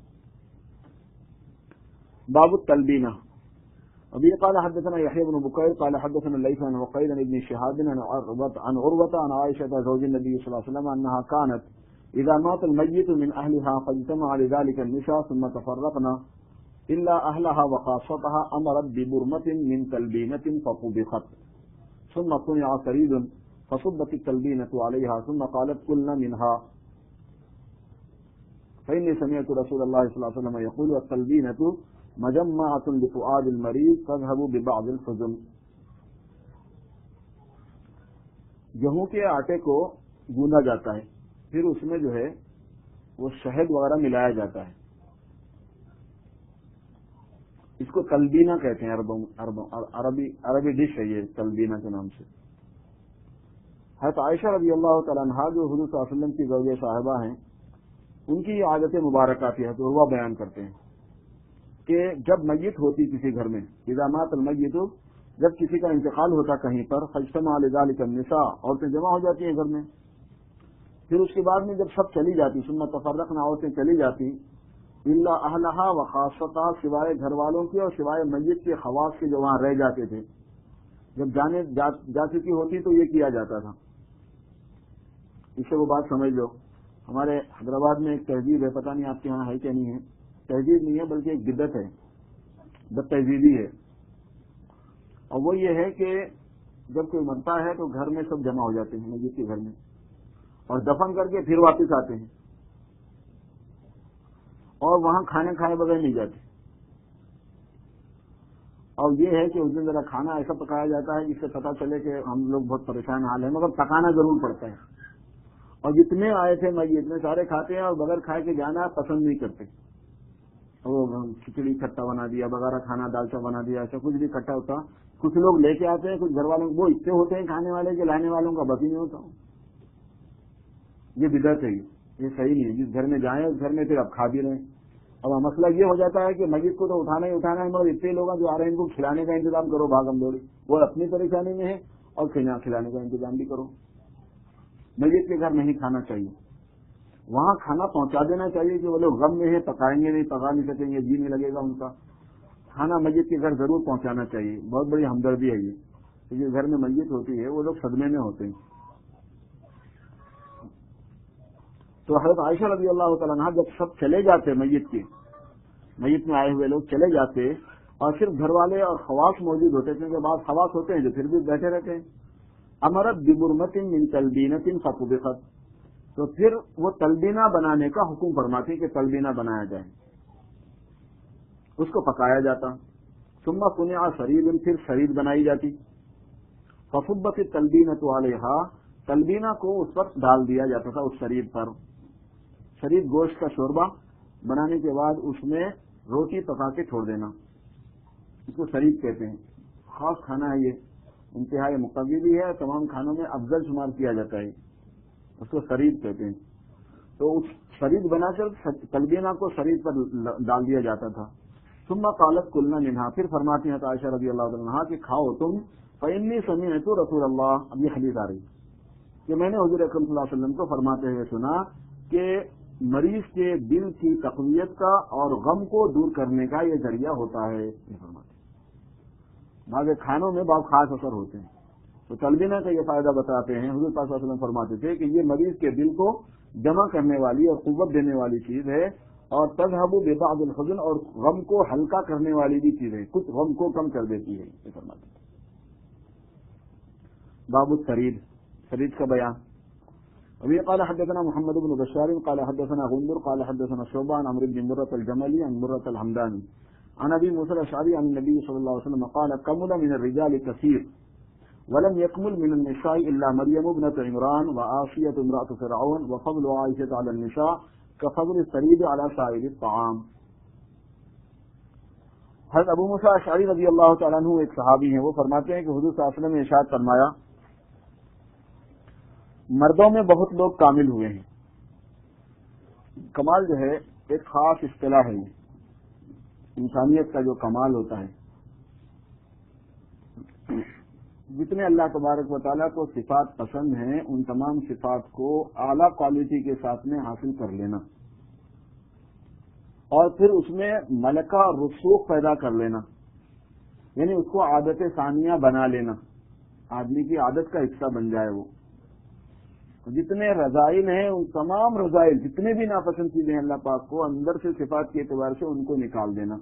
باب التلبینہ. ابھی قال حدثنا يحيى بن بكير قال حدثنا الليث عن عقيل بن شهاب عن عروة عن عائشة زوج النبي صلى الله عليه وسلم أنها كانت إذا مات الميت من أهلها فاجتمع لذلك النساء ثم تفرقنا إلا أهلها وخاصتها أمرت ببرمة من تلبينة فطبخت ثم صنع ثريد فصبت التلبينة عليها ثم قالت كلنا منها فإني سمعت رسول الله صلى الله عليه وسلم يقول التلبينة مجمعۃ لفؤاد المریض تذهب ببعض الحزن. گیہوں کے آٹے کو گوندھا جاتا ہے، پھر اس میں جو ہے وہ شہد وغیرہ ملایا جاتا ہے. اس کو تلبینہ کہتے ہیں، عربی ڈش ہے یہ تلبینہ کے نام سے. حضرت عائشہ رضی اللہ تعالیٰ عنہا جو حضور صلی اللہ علیہ وسلم کی زوجہ صاحبہ ہیں، ان کی یہ عادت مبارکہ تھی. حضرت عروہ بیان کرتے ہیں کہ جب میت ہوتی کسی گھر میں، اذا مات المیت، جب کسی کا انتقال ہوتا کہیں پر، فاجتمع لذلك النساء، عورتیں جمع ہو جاتی ہیں گھر میں. پھر اس کے بعد میں جب سب چلی جاتی، ثم تفرقنا، عورتیں چلی جاتی، الا اہلھا وخاصتھا، سوائے گھر والوں کی اور سوائے میت کے خواص کے جو وہاں رہ جاتے تھے. جب جا چکی ہوتی تو یہ کیا جاتا تھا. اس سے وہ بات سمجھ لو، ہمارے حیدرآباد میں ایک تہذیب ہے، پتہ نہیں آپ کے یہاں ہے کہ نہیں ہے، تہذیب نہیں ہے بلکہ ایک بدعت ہے، بد تہذیبی ہے. اور وہ یہ ہے کہ جب کوئی مرتا ہے تو گھر میں سب جمع ہو جاتے ہیں میت کے گھر میں، اور دفن کر کے پھر واپس آتے ہیں، اور وہاں کھانے کھائے بغیر نہیں جاتے. اور یہ ہے کہ اس دن ذرا کھانا ایسا پکایا جاتا ہے جس سے پتہ چلے کہ ہم لوگ بہت پریشان حال ہیں، مگر پکانا ضرور پڑتا ہے. اور جتنے آئے تھے میت میں سارے کھاتے ہیں، اور بغیر کھائے کے جانا پسند نہیں کرتے. وہ کھچڑی کھٹا بنا دیا، بغیرہ کھانا دالچا بنا دیا، ایسا کچھ بھی کھٹا ہوتا. کچھ لوگ لے کے آتے ہیں، کچھ گھر والوں وہ اتنے ہوتے ہیں کھانے والے کہ لانے والوں کا بس ہی نہیں ہوتا. یہ بدعت ہے، یہ صحیح نہیں ہے. جس گھر میں جائیں اس گھر میں پھر اب کھا بھی رہے ہیں. اب مسئلہ یہ ہو جاتا ہے کہ میت کو تو اٹھانا ہی اٹھانا ہے، مگر اتنے لوگ جو آ رہے ہیں ان کو کھلانے کا انتظام کرو، بھاگم دوڑی. وہ اپنی پریشانی میں ہے اور کھلانے کا انتظام بھی کرو. میت کے گھر نہیں کھانا چاہیے، وہاں کھانا پہنچا دینا چاہیے کہ وہ لوگ غم میں ہیں، پکائیں گے نہیں، پکا نہیں سکیں گے، جی نہیں لگے گا ان کا. کھانا میت کے گھر ضرور پہنچانا چاہیے، بہت بڑی ہمدردی ہے یہ. کیونکہ گھر میں میت ہوتی ہے وہ لوگ صدمے میں ہوتے ہیں. تو حضرت عائشہ رضی اللہ تعالیٰ عنہا جب سب چلے جاتے میت میں آئے ہوئے لوگ چلے جاتے اور صرف گھر والے اور خواص موجود ہوتے، کیونکہ بعض خواص ہوتے ہیں جو پھر بھی بیٹھے رہتے ہیں. امرت ببرمۃ من تلبینۃ فطبخت، تو پھر وہ تلبینہ بنانے کا حکم فرماتی کہ تلبینہ بنایا جائے، اس کو پکایا جاتا. ثم صنع ثرید، پھر ثرید بنائی جاتی. فصبت التلبینۃ علیہا، تلبینہ کو اس پر ڈال دیا جاتا تھا، اس ثرید پر. ثرید گوشت کا شوربہ بنانے کے بعد اس میں روٹی پکا کے چھوڑ دینا، اس کو سریب کہتے ہیں. خاص کھانا ہے یہ، انتہائی مقوی بھی ہے، تمام کھانوں میں افضل شمار کیا جاتا ہے، اس کو سریب کہتے ہیں. تو اس سریب بنا کر تلبینہ کو سریب پر ڈال دیا جاتا تھا. ثم قالت قلنا منها، پھر فرماتی ہیں عائشہ رضی اللہ عنہا کہ کھاؤ تم، فإني سمعت رسول اللہ، اب یہ حدیث آ رہی کہ میں نے حضور اکرم صلی اللہ علیہ وسلم کو فرماتے ہوئے سنا کہ مریض کے دل کی تقویت کا اور غم کو دور کرنے کا یہ ذریعہ ہوتا ہے. یہ فرماتے بعض کھانوں میں بعض خاص اثر ہوتے ہیں، تو تلبینہ کا یہ فائدہ بتاتے ہیں. حضور پاک صلی اللہ علیہ وسلم فرماتے تھے کہ یہ مریض کے دل کو جمع کرنے والی اور قوت دینے والی چیز ہے، اور تذهب ببعض الحزن، اور غم کو ہلکا کرنے والی بھی چیز ہے، کچھ غم کو کم کر دیتی ہے. یہ فرماتے ہیں. باب السرید، سرید کا بیان. ابھی قال حدثنا محمد بن بشار قال حدثنا غندر قال حدثنا شعبہ عن عمرو بن مرة الجملی عن مرة الحمدانی عن ابي موسى الاشعري عن النبي صلى الله عليه وسلم قال كمل من الرجال كثير ولم يكمل من النساء الا مريم ابنة عمران وعاصية امرأة فرعون وفضل عائشة على النساء كفضل السريد على سائر الطعام. حضرت ابو موسیٰ اشعری رضی اللہ تعالیٰ عنہ ایک صحابی ہیں، وہ فرماتے ہیں کہ حضور صلی اللہ علیہ وسلم نے ارشاد فرمایا مردوں میں بہت لوگ کامل ہوئے ہیں. کمال جو ہے ایک خاص اصطلاح ہے، انسانیت کا جو کمال ہوتا ہے، جتنے اللہ تبارک و تعالیٰ کو صفات پسند ہیں ان تمام صفات کو اعلیٰ کوالٹی کے ساتھ میں حاصل کر لینا، اور پھر اس میں ملکہ رسوخ پیدا کر لینا، یعنی اس کو عادت ثانیہ بنا لینا، آدمی کی عادت کا حصہ بن جائے. وہ جتنے رذائل ہیں ان تمام رذائل، جتنے بھی ناپسند چیزیں ہیں اللہ پاک کو، اندر سے صفات کے اعتبار سے ان کو نکال دینا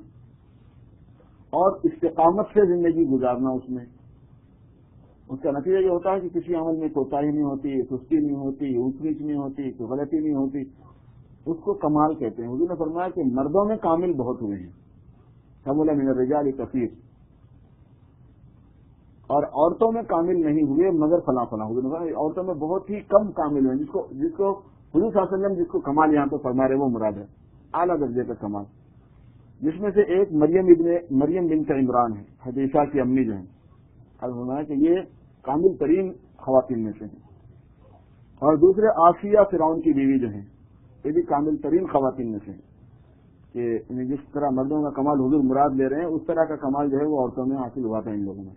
اور استقامت سے زندگی گزارنا. اس کا نتیجہ یہ ہوتا ہے کہ کسی عمل میں کوتاہی نہیں ہوتی، سستی نہیں ہوتی، اونچ نیچ نہیں ہوتی، کوئی غلطی نہیں ہوتی. اس کو کمال کہتے ہیں. حضور نے فرمایا کہ مردوں میں کامل بہت ہوئے ہیں، کمل من الرجال کثیر، اور عورتوں میں کامل نہیں ہوئے مگر فلاں فلاں. حضور نے فرمایا عورتوں میں بہت ہی کم کامل ہوئے، جس کو حضور صلی اللہ علیہ وسلم جس کو کمال یہاں پہ فرما رہے وہ مراد ہے اعلیٰ درجے کا کمال، جس میں سے ایک مریم بنت عمران ہے، حدیثہ کی امی جو ہیں. حضرت فرمایا کہ یہ کامل ترین خواتین میں سے ہیں، اور دوسرے آسیہ فرعون کی بیوی جو ہیں یہ بھی کامل ترین خواتین میں سے ہیں. کہ جس طرح مردوں کا کمال حضور مراد لے رہے ہیں اس طرح کا کمال جو ہے وہ عورتوں میں حاصل ہوا تھا ان لوگوں میں.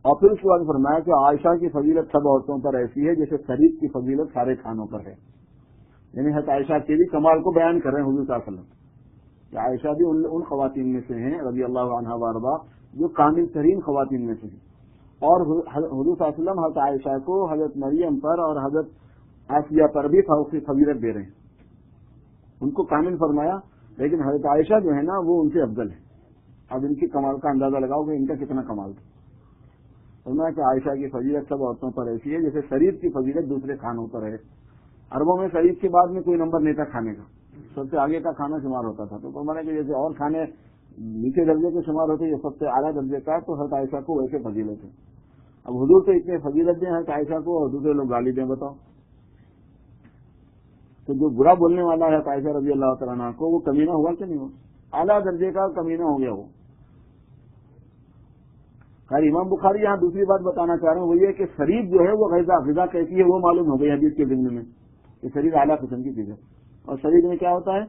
اور پھر اس کے بعد فرمایا کہ عائشہ کی فضیلت سب عورتوں پر ایسی ہے جیسے سرید کی فضیلت سارے کھانوں پر ہے. یعنی حضرت عائشہ کے بھی کمال کو بیان کر رہے ہیں حضور صلی اللہ علیہ وسلم کہ عائشہ بھی ان خواتین میں سے ہیں رضی اللہ عنہا وارضا جو کامل ترین خواتین میں سے ہیں. اور حضور صلی اللہ علیہ وسلم حضرت عائشہ کو حضرت مریم پر اور حضرت آسیہ پر بھی فضیلت دے رہے ہیں، ان کو کامل فرمایا، لیکن حضرت عائشہ جو ہے نا وہ ان سے افضل ہے. اب ان کی کمال کا اندازہ لگاؤ کہ ان کا کتنا کمال تھا. فرمایا کہ عائشہ کی فضیلت سب عورتوں پر ایسی ہے جیسے شریف کی فضیلت دوسرے کھانوں پر ہے. عربوں میں شریف کے بعد میں کوئی نمبر نہیں تھا کھانے کا، سب سے آگے کا کھانا شمار ہوتا تھا. تو فرمایا کہ جیسے اور کھانے نیچے درجے کے شمار ہوتے یہ سب سے اعلیٰ درجے کا ہے، تو حضرت عائشہ کو ویسے فضیلت ہے. اب حضور تو اتنے فضیلت دیں حضرت عائشہ کو اور دوسرے لوگ گالی دیں، بتاؤ. تو جو برا بولنے والا ہے عائشہ رضی اللہ تعالیٰ عنہ کو وہ کمینہ ہوا کہ نہیں ہوا؟ اعلیٰ درجے کا کمینہ ہو گیا وہ. خیر امام بخاری یہاں دوسری بات بتانا چاہ رہے ہیں وہ یہ کہ شریف جو ہے وہ غذا کیسی ہے وہ معلوم ہو گئی حدیث کے ضمن میں کہ شریف اعلیٰ قسم کی چیز ہے. اور شریف میں کیا ہوتا ہے؟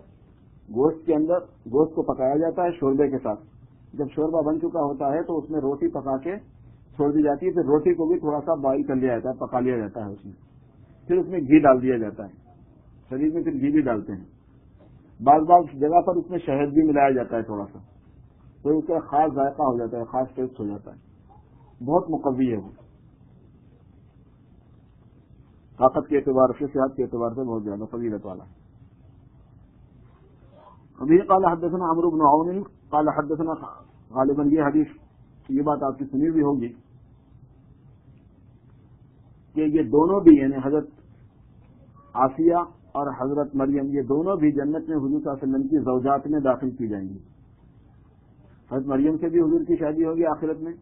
گوشت کے اندر گوشت کو پکایا جاتا ہے شوربے کے ساتھ. جب شوربہ بن چکا ہوتا ہے تو اس میں روٹی پکا کے چھوڑ دی جاتی ہے، پھر روٹی کو بھی تھوڑا سا بوائل کر لیا جاتا ہے، پکا لیا جاتا ہے اس میں، پھر اس میں گھی ڈال دیا جاتا ہے. شریف میں پھر گھی بھی ڈالتے ہیں، بعض جگہ پر اس میں شہد بھی ملایا جاتا ہے تھوڑا سا، تو اس کا خاص ذائقہ ہو جاتا ہے، خاص ٹیسٹ ہو جاتا ہے. بہت مقوی ہے وہ، طاقت کے اعتبار سے صحت کے اعتبار سے بہت زیادہ فضیلت والا ہے. ابھی قال حدثنا عمرو بن عون قال حدثنا، غالباً یہ حدیث یہ بات آپ کی سنی بھی ہوگی کہ یہ دونوں بھی یعنی حضرت آسیہ اور حضرت مریم یہ دونوں بھی جنت میں حضور صلی اللہ علیہ وسلم کی زوجات میں داخل کی جائیں گی. حضرت مریم سے بھی حضور کی شادی ہوگی آخرت میں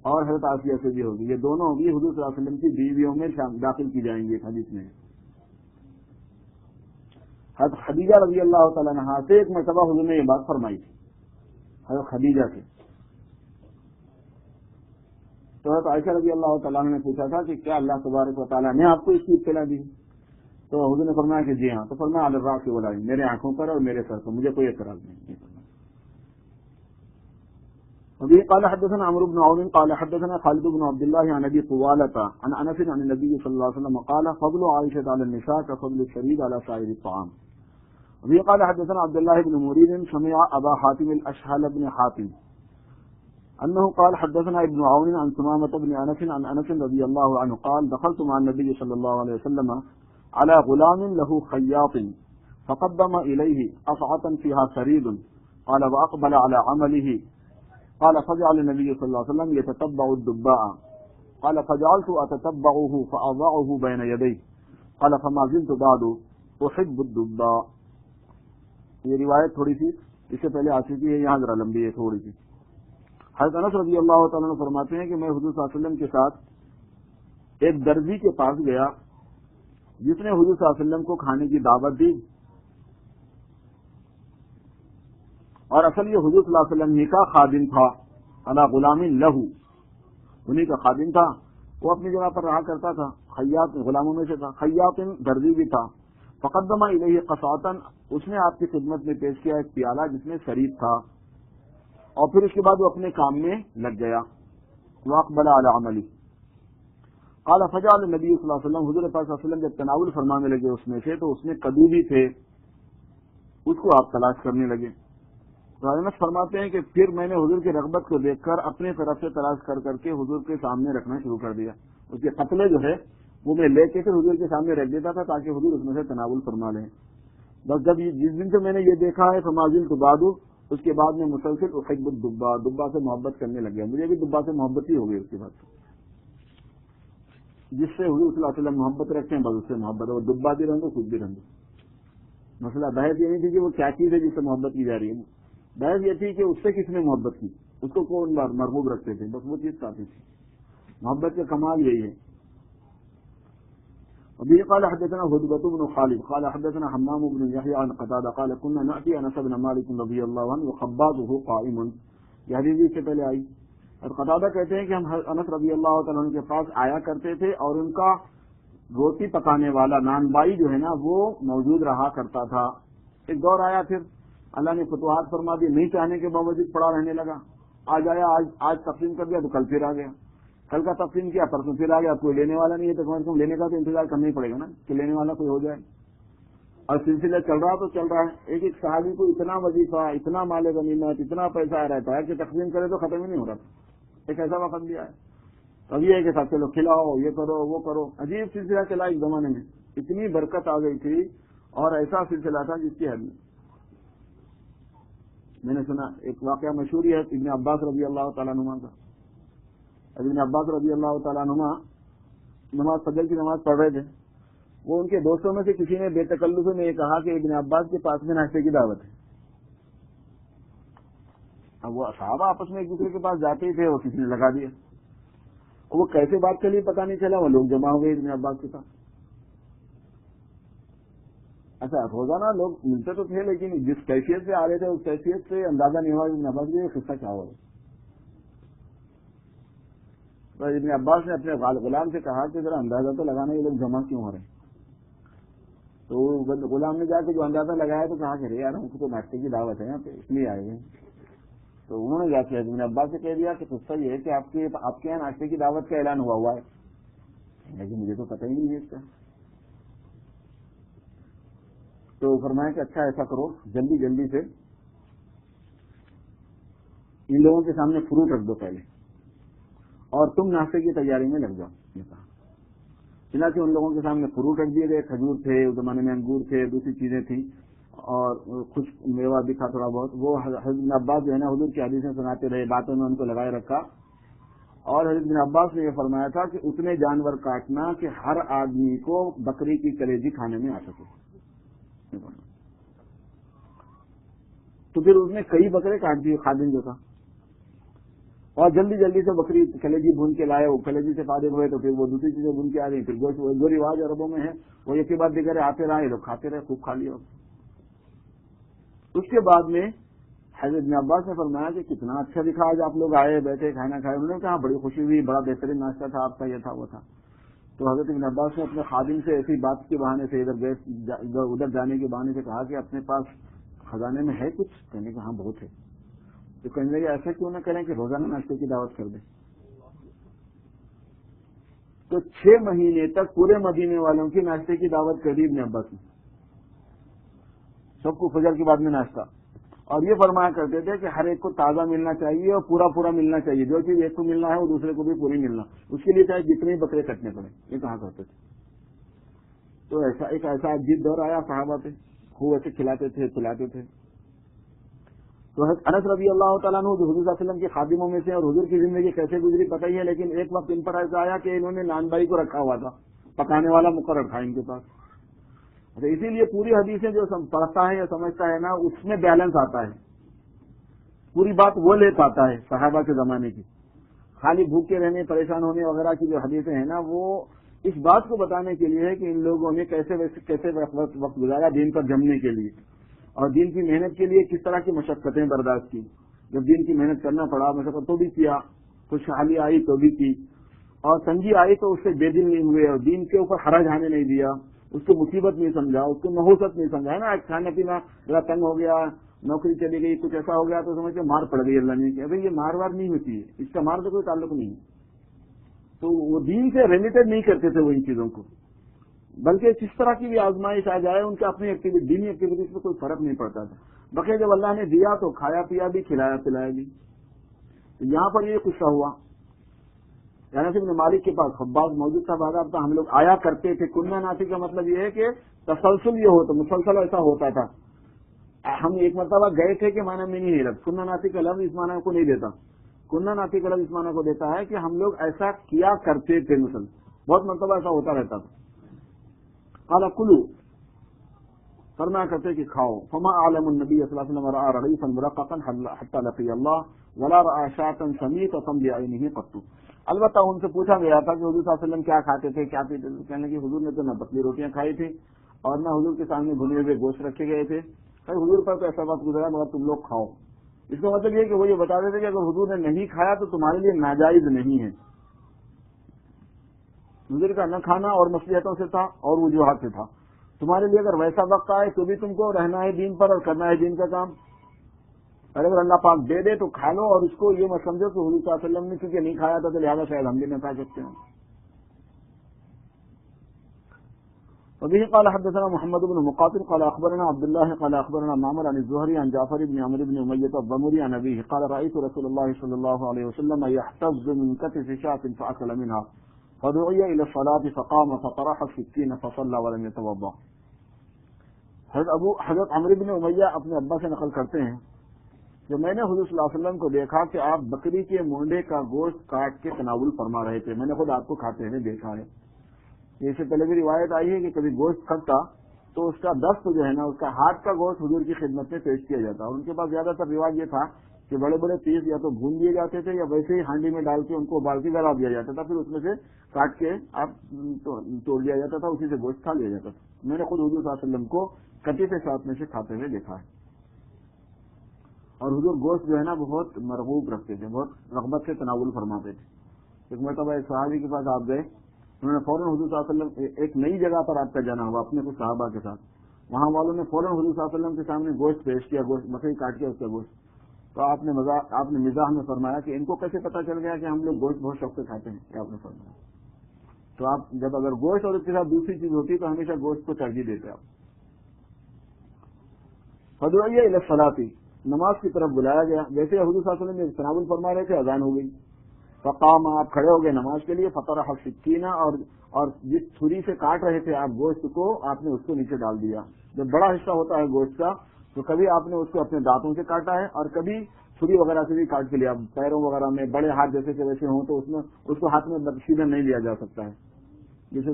اور حضرت آسیہ سے بھی ہوگی. یہ دونوں بھی حضور صلی اللہ علیہ وسلم کی بیویوں میں داخل کی جائیں گی. ایک حدیث میں حضرت خدیجہ رضی اللہ تعالیٰ عنہا سے ایک مرتبہ حضور نے یہ بات فرمائی تھی، حضرت خدیجہ سے. تو حضرت عائشہ رضی اللہ تعالیٰ عنہ نے پوچھا تھا کہ کیا اللہ تبارک و تعالیٰ نے آپ کو اس کی اطلاع دی؟ تو حضور نے فرمایا کہ جی ہاں. تو فرمایا علی الراس والعین، میرے آنکھوں پر اور میرے سر پر، مجھے کوئی اعتراض نہیں. ابھی قال حدثنا عمرو بن عون قال حدثنا خالد بن عبد الله عن ابي طوالة عن انس عن النبي صلى الله عليه وسلم قال فضل عائشة على النساء كفضل الشريد على سائر الطعام. ابھی قال حدثنا عبد الله بن مريد سمع ابا حاتم الاشهل بن حاتم انه قال حدثنا ابن عون عن ثمامة بن انس عن انس رضي الله عنه قال دخلت مع النبي صلى الله عليه وسلم على غلام له خياط فقدم اليه قصعة فيها سريد قال واقبل على عمله قال فجعل النبي صلى الله عليه وسلم يتتبع الدباء قال فجعلت اتتبعه فاضعه بين يديه قال فما زلت بعد احب الدباء. یہ روایت تھوڑی سی اس سے پہلے آ چکی ہے، یہاں ذرا لمبی ہے تھوڑی سی. حضرت انس رضی اللہ تعالیٰ عنہ فرماتے ہیں کہ میں حضور صلی اللہ علیہ وسلم کے ساتھ ایک درزی کے پاس گیا جس نے حضور صلی اللہ علیہ وسلم کو کھانے کی دعوت دی، اور اصل یہ حضور صلی اللہ علیہ وسلم ہی کا خادم تھا. علی غلام لہو، انہی کا خادم تھا، وہ اپنی جگہ پر رہا کرتا تھا. خیاط غلاموں میں سے تھا، خیاط درزی بھی تھا. فقدم الیہ قصعۃ، اس نے آپ کی خدمت میں پیش کیا ایک پیالہ جس میں شریف تھا، اور پھر اس کے بعد وہ اپنے کام میں لگ گیا. واقبل علی عملی. قال فجعل النبی صلی اللہ علیہ وسلم، حضور پاک صلی اللہ علیہ وسلم جب تناول فرمانے لگے اس میں سے، تو اس میں کدو بھی تھے، اس کو آپ تلاش کرنے لگے. انس فرماتے ہیں کہ پھر میں نے حضور کی رغبت کو دیکھ کر اپنے طرف سے تلاش کر کر کے حضور کے سامنے رکھنا شروع کر دیا. اس کے قتلے جو ہے وہ میں لے کے پھر حضور کے سامنے رکھ دیتا تھا تاکہ حضور اس میں سے تناول فرما لیں. بس جب جس دن سے میں نے یہ دیکھا ہے فمازل تو بعد، اس کے بعد میں مسلسل احب الدبا، دبا سے محبت کرنے لگ گیا. مجھے بھی دبا سے محبت ہی ہو گئی. اس کے بعد جس سے حضور صلی اللہ علیہ وسلم محبت رکھتے ہیں بس اس سے محبت ہے. وہ دبا بھی رہو خود بھی رہو. مسئلہ بحث یہ نہیں تھی کہ وہ کیا چیز ہے جس سے محبت کی جا رہی ہے، بحث یہ تھی کہ اس سے کس نے محبت کی، اس کو کون مرغوب رکھتے تھے، بس وہ چیز کافی تھی. محبت کا کمال یہی ہے. ابھی قال حدثنا هدبة بن خالد قال حدثنا حمام بن يحيى عن قتادة قال كنا نأتي انس بن مالك رضي الله عنه وخبازه قائم. یہ حدیث سے پہلے آئی. اور قتادہ کہتے ہیں کہ ہم انس رضی اللہ تعالیٰ عنہ کے پاس آیا کرتے تھے اور ان کا روٹی پکانے والا نان بائی جو ہے نا وہ موجود رہا کرتا تھا. ایک دور آیا پھر اللہ نے فتوحات فرما دی، نہیں چاہنے کے باوجود پڑا رہنے لگا. آج آیا، آج تقسیم کر دیا تو کل پھر آ گیا، کل کا تقسیم کیا پرسوں پھر آ گیا. کوئی لینے والا نہیں ہے تو کم از کم لینے کا تو انتظار کرنا ہی پڑے گا نا کہ لینے والا کوئی ہو جائے. اور سلسلہ چل رہا تو چل رہا ہے. ایک ایک صحابی کو اتنا وظیفہ، اتنا مال غنیمت، اتنا پیسہ رہتا ہے کہ تقسیم کرے تو ختم ہی نہیں ہو رہا. ایک ایسا وقت بھی آیا ابھی ہے کہ سب چلو کھلاؤ، یہ کرو وہ کرو. عجیب سلسلہ چلا ایک زمانے میں، اتنی برکت آ گئی تھی اور ایسا سلسلہ تھا جس کی حد نہیں. میں نے سنا ایک واقعہ مشہور ہے ابن عباس رضی اللہ تعالیٰ عنہ کا. ابن عباس رضی اللہ تعالیٰ عنہ نماز فجر کی نماز پڑھ رہے تھے. وہ ان کے دوستوں میں سے کسی نے بے تکلف میں یہ کہا کہ ابن عباس کے پاس میں ناشتے کی دعوت ہے. اب وہ صحابہ آپس میں ایک دوسرے کے پاس جاتے ہی تھے، وہ کسی نے لگا دیا. وہ کیسے بات کے لیے پتا نہیں چلا، وہ لوگ جمع ہو گئے ابن عباس کے پاس. اچھا روزانہ لوگ ملتے تو تھے لیکن جس کیفیت سے آ رہے تھے اس کیفیت سے اندازہ نہیں ہوا ابن عباس کا قصہ کیا ہوا. تو ابن عباس نے اپنے غلام سے کہا کہ ذرا اندازہ تو لگانا یہ لوگ جمع کیوں ہو رہے ہیں. تو غلام نے جا کے جو اندازہ لگایا تو کہا کہ یار ہم کو تو ناشتے کی دعوت ہے یہاں پہ اس لیے آئے ہوئے. تو انہوں نے جا کے ابن عباس سے کہہ دیا کہ قصہ یہ ہے کہ آپ کے یہاں ناشتے کی دعوت کا اعلان ہوا ہے. لیکن مجھے تو پتہ ہی نہیں ہے اس کا. تو فرمایا کہ اچھا ایسا کرو جلدی جلدی سے ان لوگوں کے سامنے فروٹ رکھ دو پہلے اور تم ناشتے کی تیاری میں لگ جاؤ. یہ کہا. چنانچہ ان لوگوں کے سامنے فروٹ رکھ دیے گئے. کھجور تھے اس زمانے میں، انگور تھے، دوسری چیزیں تھیں اور خشک میوہ بھی تھا تھوڑا بہت. وہ حضرت بن عباس جو ہے نا حضور کی حدیثیں سناتے رہے، باتوں میں ان کو لگائے رکھا. اور حضرت بن عباس نے یہ فرمایا تھا کہ اتنے جانور کاٹنا کہ ہر آدمی کو بکری کی کلیجی کھانے میں آ سکے. تو پھر اس نے کئی بکرے کاٹ دیے خادم جو تھا اور جلدی جلدی سے بکری کلیجی بھون کے لائے. وہ کلیجی سے فارغ ہوئے تو پھر وہ دوسری چیزیں بھون کے آ رہی. پھر گوشت جو رواج عربوں میں ہے وہ ایک کے بعد دیگر آتے رہے، لوگ کھاتے رہے، خوب کھا لیا. اس کے بعد میں حضرت ابن عباس نے فرمایا کہ کتنا اچھا دکھا آج آپ لوگ آئے بیٹھے کھانا کھائے. انہوں نے کہا بڑی خوشی ہوئی, بڑا بہترین ناشتہ تھا آپ کا, یہ تھا وہ تھا. تو حضرت ابن عباس نے اپنے خادم سے ایسی بات کے بہانے سے ادھر جانے کے بہانے سے کہا کہ اپنے پاس خزانے میں ہے کچھ؟ کہنے کا ہاں بہت ہے. تو کہنے لگے ایسا کیوں نہ کریں کہ روزانہ ناشتے کی دعوت کر دیں. تو 6 مہینے تک پورے مدینے والوں کی ناشتے کی دعوت کری ابن عباس نے, سب کو فجر کے بعد میں ناشتہ. اور یہ فرمایا کرتے تھے کہ ہر ایک کو تازہ ملنا چاہیے اور پورا پورا ملنا چاہیے. جو چیز ایک کو ملنا ہے وہ دوسرے کو بھی پوری ملنا, اس کے لیے چاہے جتنے بکرے کٹنے پڑے. یہ کہا کرتے تھے. تو ایسا عجیب دور آیا صحابہ پہ, خوب ایسے کھلاتے تھے پلاتے تھے. تو انس رضی اللہ تعالیٰ عنہ جو حضور صلی اللہ علیہ وسلم کے خادموں میں سے, اور حضور کی زندگی کیسے گزری پتہ ہی ہے, لیکن ایک وقت ان پر ایسا آیا کہ انہوں نے نان بھائی کو رکھا ہوا تھا, پکانے والا مقرر تھا ان کے پاس. تو اسی لیے پوری حدیثیں جو پڑھتا ہے یا سمجھتا ہے نا, اس میں بیلنس آتا ہے, پوری بات وہ لے پاتا ہے صحابہ کے زمانے کی. خالی بھوکے رہنے پریشان ہونے وغیرہ کی جو حدیثیں ہیں نا, وہ اس بات کو بتانے کے لیے ہے کہ ان لوگوں نے کیسے وقت گزارا دین پر جمنے کے لیے, اور دین کی محنت کے لیے کس طرح کی مشقتیں برداشت کی. جب دین کی محنت کرنا پڑا, مشقت تو بھی کیا, خوشحالی آئی تو بھی کی, اور تنگی آئی تو اس سے بے دل نہیں ہوئے, اور دین کے اوپر حرج آنے نہیں دیا, اس کو مصیبت نہیں سمجھا, اس کو نحوست نہیں سمجھا. ہے نا, کھانا پینا ذرا تنگ ہو گیا, نوکری چلی گئی, کچھ ایسا ہو گیا تو سمجھ کے مار پڑ گئی اللہ نے کہ ابھی یہ مار وار نہیں ہوتی ہے, اس کا مار سے کوئی تعلق نہیں. تو وہ دین سے ریلیٹڈ نہیں کرتے تھے وہ ان چیزوں کو, بلکہ جس طرح کی بھی آزمائش آ جائے ان کے اپنی دینی ایکٹیویٹیز پہ کوئی فرق نہیں پڑتا تھا. بقیہ جب اللہ نے دیا تو کھایا پیا بھی, کھلایا پلایا بھی. تو یہاں پر یہ قصہ ہوا, انس بن مالک کے پاس خباز موجود تھا, بازار تھا, ہم لوگ آیا کرتے تھے. کننا ناسی کا مطلب یہ ہے کہ تسلسل یہ ہوتا, مسلسل ایسا ہوتا تھا. ہم ایک مرتبہ گئے تھے کہ معنی میں نہیں لفظ کننا ناسی کا لفظ اس معنی کو نہیں دیتا. کننا ناسی کا لفظ اس معنی کو دیتا ہے کہ ہم لوگ ایسا کیا کرتے تھے, مسلم بہت مرتبہ ایسا ہوتا رہتا تھا. قال کلو, فرمایا کرتے کہ کھاؤ. فما عالم النبی صلی اللہ علیہ وسلم رأى رغيفا مرققا حتى لقي الله ولا رأى شاة سميطة بعينه قط. البتہ ان سے پوچھا گیا تھا کہ حضور صلی اللہ علیہ وسلم کیا کھاتے تھے, کیا پیتے تھے. کہنے لگے حضور نے تو نہ پتلی روٹیاں کھائی تھی اور نہ حضور کے سامنے بھنے ہوئے گوشت رکھے گئے تھے. حضور پر تو ایسا وقت گزرا مگر تم لوگ کھاؤ. اس کا مطلب یہ کہ وہ یہ بتا دیتے کہ اگر حضور نے نہیں کھایا تو تمہارے لیے ناجائز نہیں ہے. حضور کا نہ کھانا اور مصلحتوں سے تھا اور وجوہات سے تھا. تمہارے لیے اگر ویسا وقت آئے تو بھی تم کو رہنا ہے دین پر اور کرنا ہے دین کا کام. اور اگر اللہ پاک دے دے تو کھا لو, اور اس کو یہ مت سمجھو کہ حضور صلی اللہ علیہ وسلم نے کیونکہ نہیں کھایا تھا تو لہٰذا شاید ہم بھی نہ کھا سکتے ہیں. وبه قال حدثنا محمد بن مقاتل قال اخبرنا عبد الله قال اخبرنا معمر عن الزهري عن جعفر بن عمرو بن اميه الضمري عن ابيه قال رايت رسول الله صلى الله عليه وسلم يحتز من كتف شاة فاكل منها فدعي الى الصلاه فقام فطرح السكين فصلى ولم يتوضا. حضرت عمرو بن امیہ اپنے ابا سے نقل کرتے ہیں کہ میں نے حضور صلی اللہ علیہ وسلم کو دیکھا کہ آپ بکری کے مونڈے کا گوشت کاٹ کے تناول فرما رہے تھے. میں نے خود آپ کو کھاتے ہوئے دیکھا ہے. اس سے پہلے بھی روایت آئی ہے کہ کبھی گوشت کھٹتا تو اس کا دست جو ہے نا, اس کا ہاتھ کا گوشت حضور کی خدمت میں پیش کیا جاتا. اور ان کے پاس زیادہ تر رواج یہ تھا کہ بڑے بڑے پیس یا تو بھون دیے جاتے تھے یا ویسے ہی ہانڈی میں ڈال کے ان کو ابال کے گلا دیا جاتا تھا, پھر اس میں سے کاٹ کے آپ توڑ لیا جاتا تھا, اسی سے گوشت کھا لیا جاتا تھا. میں نے خود حضور صلی اللہ علیہ وسلم کو کٹی کے ساتھ میں سے کھاتے ہوئے دیکھا ہے. اور حضور گوشت جو ہے نا بہت مرغوب رکھتے تھے, بہت رغبت سے تناول فرماتے تھے. ایک مرتبہ ایک صحابی کے پاس آپ گئے, انہوں نے فوراً حضور صلی اللہ علیہ وسلم ایک نئی جگہ پر آپ کا جانا ہوا اپنے کچھ صحابہ کے ساتھ, وہاں والوں نے فوراً حضور صلی اللہ علیہ وسلم کے سامنے گوشت پیش کیا, گوشت بکری کاٹ کے اس کا گوشت. تو آپ نے مزاح میں فرمایا کہ ان کو کیسے پتا چل گیا کہ ہم لوگ گوشت بہت شوق سے کھاتے ہیں, کیا آپ نے فرمایا. تو آپ جب اگر گوشت اور اس کے ساتھ دوسری چیز ہوتی تو ہمیشہ گوشت کو ترجیح دیتے آپ. فدعی الی الصلاۃ, نماز کی طرف بلایا گیا. جیسے حضور صلی اللہ علیہ وسلم نے تناول فرما رہے تھے اذان ہو گئی. فقام, آپ کھڑے ہو گئے نماز کے لیے. فطرح السکینہ, اور جس چھری سے کاٹ رہے تھے آپ گوشت کو, آپ نے اس کو نیچے ڈال دیا. جب بڑا حصہ ہوتا ہے گوشت کا تو کبھی آپ نے اس کو اپنے دانتوں سے کاٹا ہے اور کبھی چھری وغیرہ سے بھی کاٹ کے لیا. پیروں وغیرہ میں بڑے ہاتھ جیسے کہ ویسے ہوں تو اس میں اس کو ہاتھ میں سیدھا نہیں لیا جا سکتا ہے. جیسے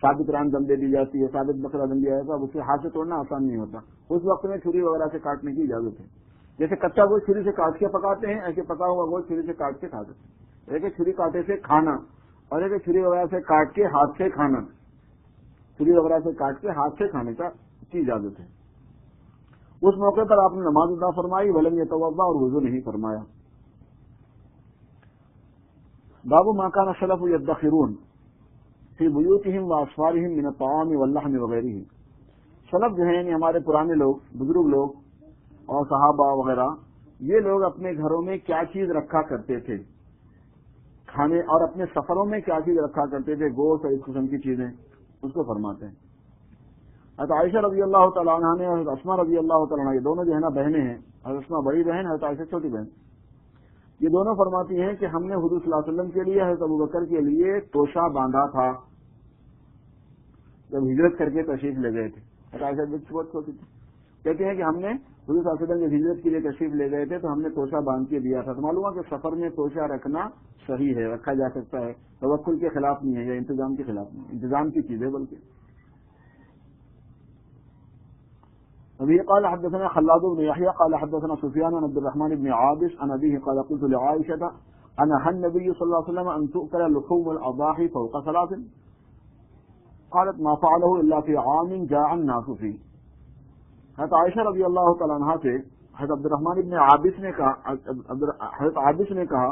ثابت ران دم دے دی جاتی ہے, ثابت بکرا دم دیا جاتا ہے, اسے ہاتھ سے توڑنا آسان نہیں ہوتا. اس وقت میں چھری وغیرہ سے کاٹنے کی اجازت ہے. جیسے کچا گوشت چھری سے کاٹ کے پکاتے ہیں, ایسے پکا ہوا گوشت چھری سے کاٹ کے کھا سکتے ہیں. ایک چھری کاٹے سے کھانا اور ایک چھری وغیرہ سے کاٹ کے ہاتھ سے کھانا. چھری وغیرہ سے کاٹ کے ہاتھ سے کھانے کی اجازت ہے. اس موقع پر آپ نے نماز ادا فرمائی، ولم یتوضا، اور وضو نہیں فرمایا۔ باب ما كان السلف يدخرون في بيوتهم واسفارهم من الطعام واللحم وغيره۔ سلف جو ہیں یعنی ہمارے پرانے لوگ، بزرگ لوگ اور صحابہ وغیرہ، یہ لوگ اپنے گھروں میں کیا چیز رکھا کرتے تھے کھانے، اور اپنے سفروں میں کیا چیز رکھا کرتے تھے، گوشت اور اس قسم کی چیزیں، اس کو فرماتے ہیں۔ حضرت عائشہ رضی اللہ تعالیٰ عنہ نے، حضرت اسماء رضی اللہ تعالیٰ عنہ، یہ دونوں جو ہے نا بہنیں ہیں، حضرت اسماء بڑی بہن، حضرت عائشہ چھوٹی بہن، یہ دونوں فرماتی ہیں کہ ہم نے حضور صلی اللہ علیہ وسلم کے لیے، حضرت ابوبکر کے لیے توشہ باندھا تھا جب ہجرت کر کے تشریف لے گئے تھے۔ حضرت عائشہ بہت چھوٹی تھی، کہتے ہیں کہ ہم نے حضور صلی اللہ علیہ وسلم جب ہجرت کے لیے تشریف لے گئے تھے تو ہم نے توشہ باندھ کے دیا تھا۔ تو معلوم ہے کہ سفر میں توشہ رکھنا صحیح ہے، رکھا جا سکتا ہے، توکل کے خلاف نہیں ہے یا انتظام کے خلاف نہیں، انتظام کی چیز ہے بلکہ۔ ابھی قال حدثنا خلاد بن يحيى قال حدثنا سفيان عن عبد الرحمن بن عابس عن ابيه قال قلت لعائشة انهى النبي صلى الله عليه وسلم ان تؤكل لحوم الاضاحي فوق ثلاث قالت ما فعله الا في عام جاء الناس فيه۔ حضرت عائشہ رضی اللہ تعالیٰ عنہ سے حضرت عبد الرحمن بن عابس نے کہا، حضرت عابس نے کہا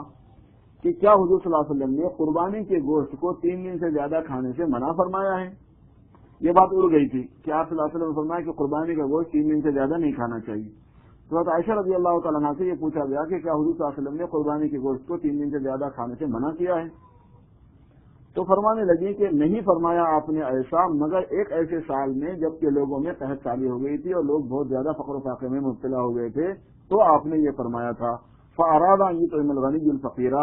کہ کیا حضور صلی اللہ علیہ وسلم نے قربانی کے گوشت کو 3 دن سے زیادہ کھانے سے منع فرمایا ہے؟ یہ بات اڑ گئی تھی کہ آپ صلی اللہ علیہ وسلم نے فرمایا کہ قربانی کا گوشت 3 دن سے زیادہ نہیں کھانا چاہیے۔ تو حضرت عائشہ رضی اللہ تعالیٰ عنہ سے یہ پوچھا گیا کہ کیا حضور صلی اللہ علیہ وسلم نے قربانی کے گوشت کو 3 دن سے زیادہ کھانے سے منع کیا ہے؟ تو فرمانے لگی کہ نہیں فرمایا آپ نے ایسا، مگر ایک ایسے سال میں جب کہ لوگوں میں قحط سالی ہو گئی تھی اور لوگ بہت زیادہ فقر و فاقے میں مبتلا ہو گئے تھے، تو آپ نے یہ فرمایا تھا۔ فَأَرَادَ أَن يُطْعِمَ الْغَنِيُّ الْفَقِيرَ،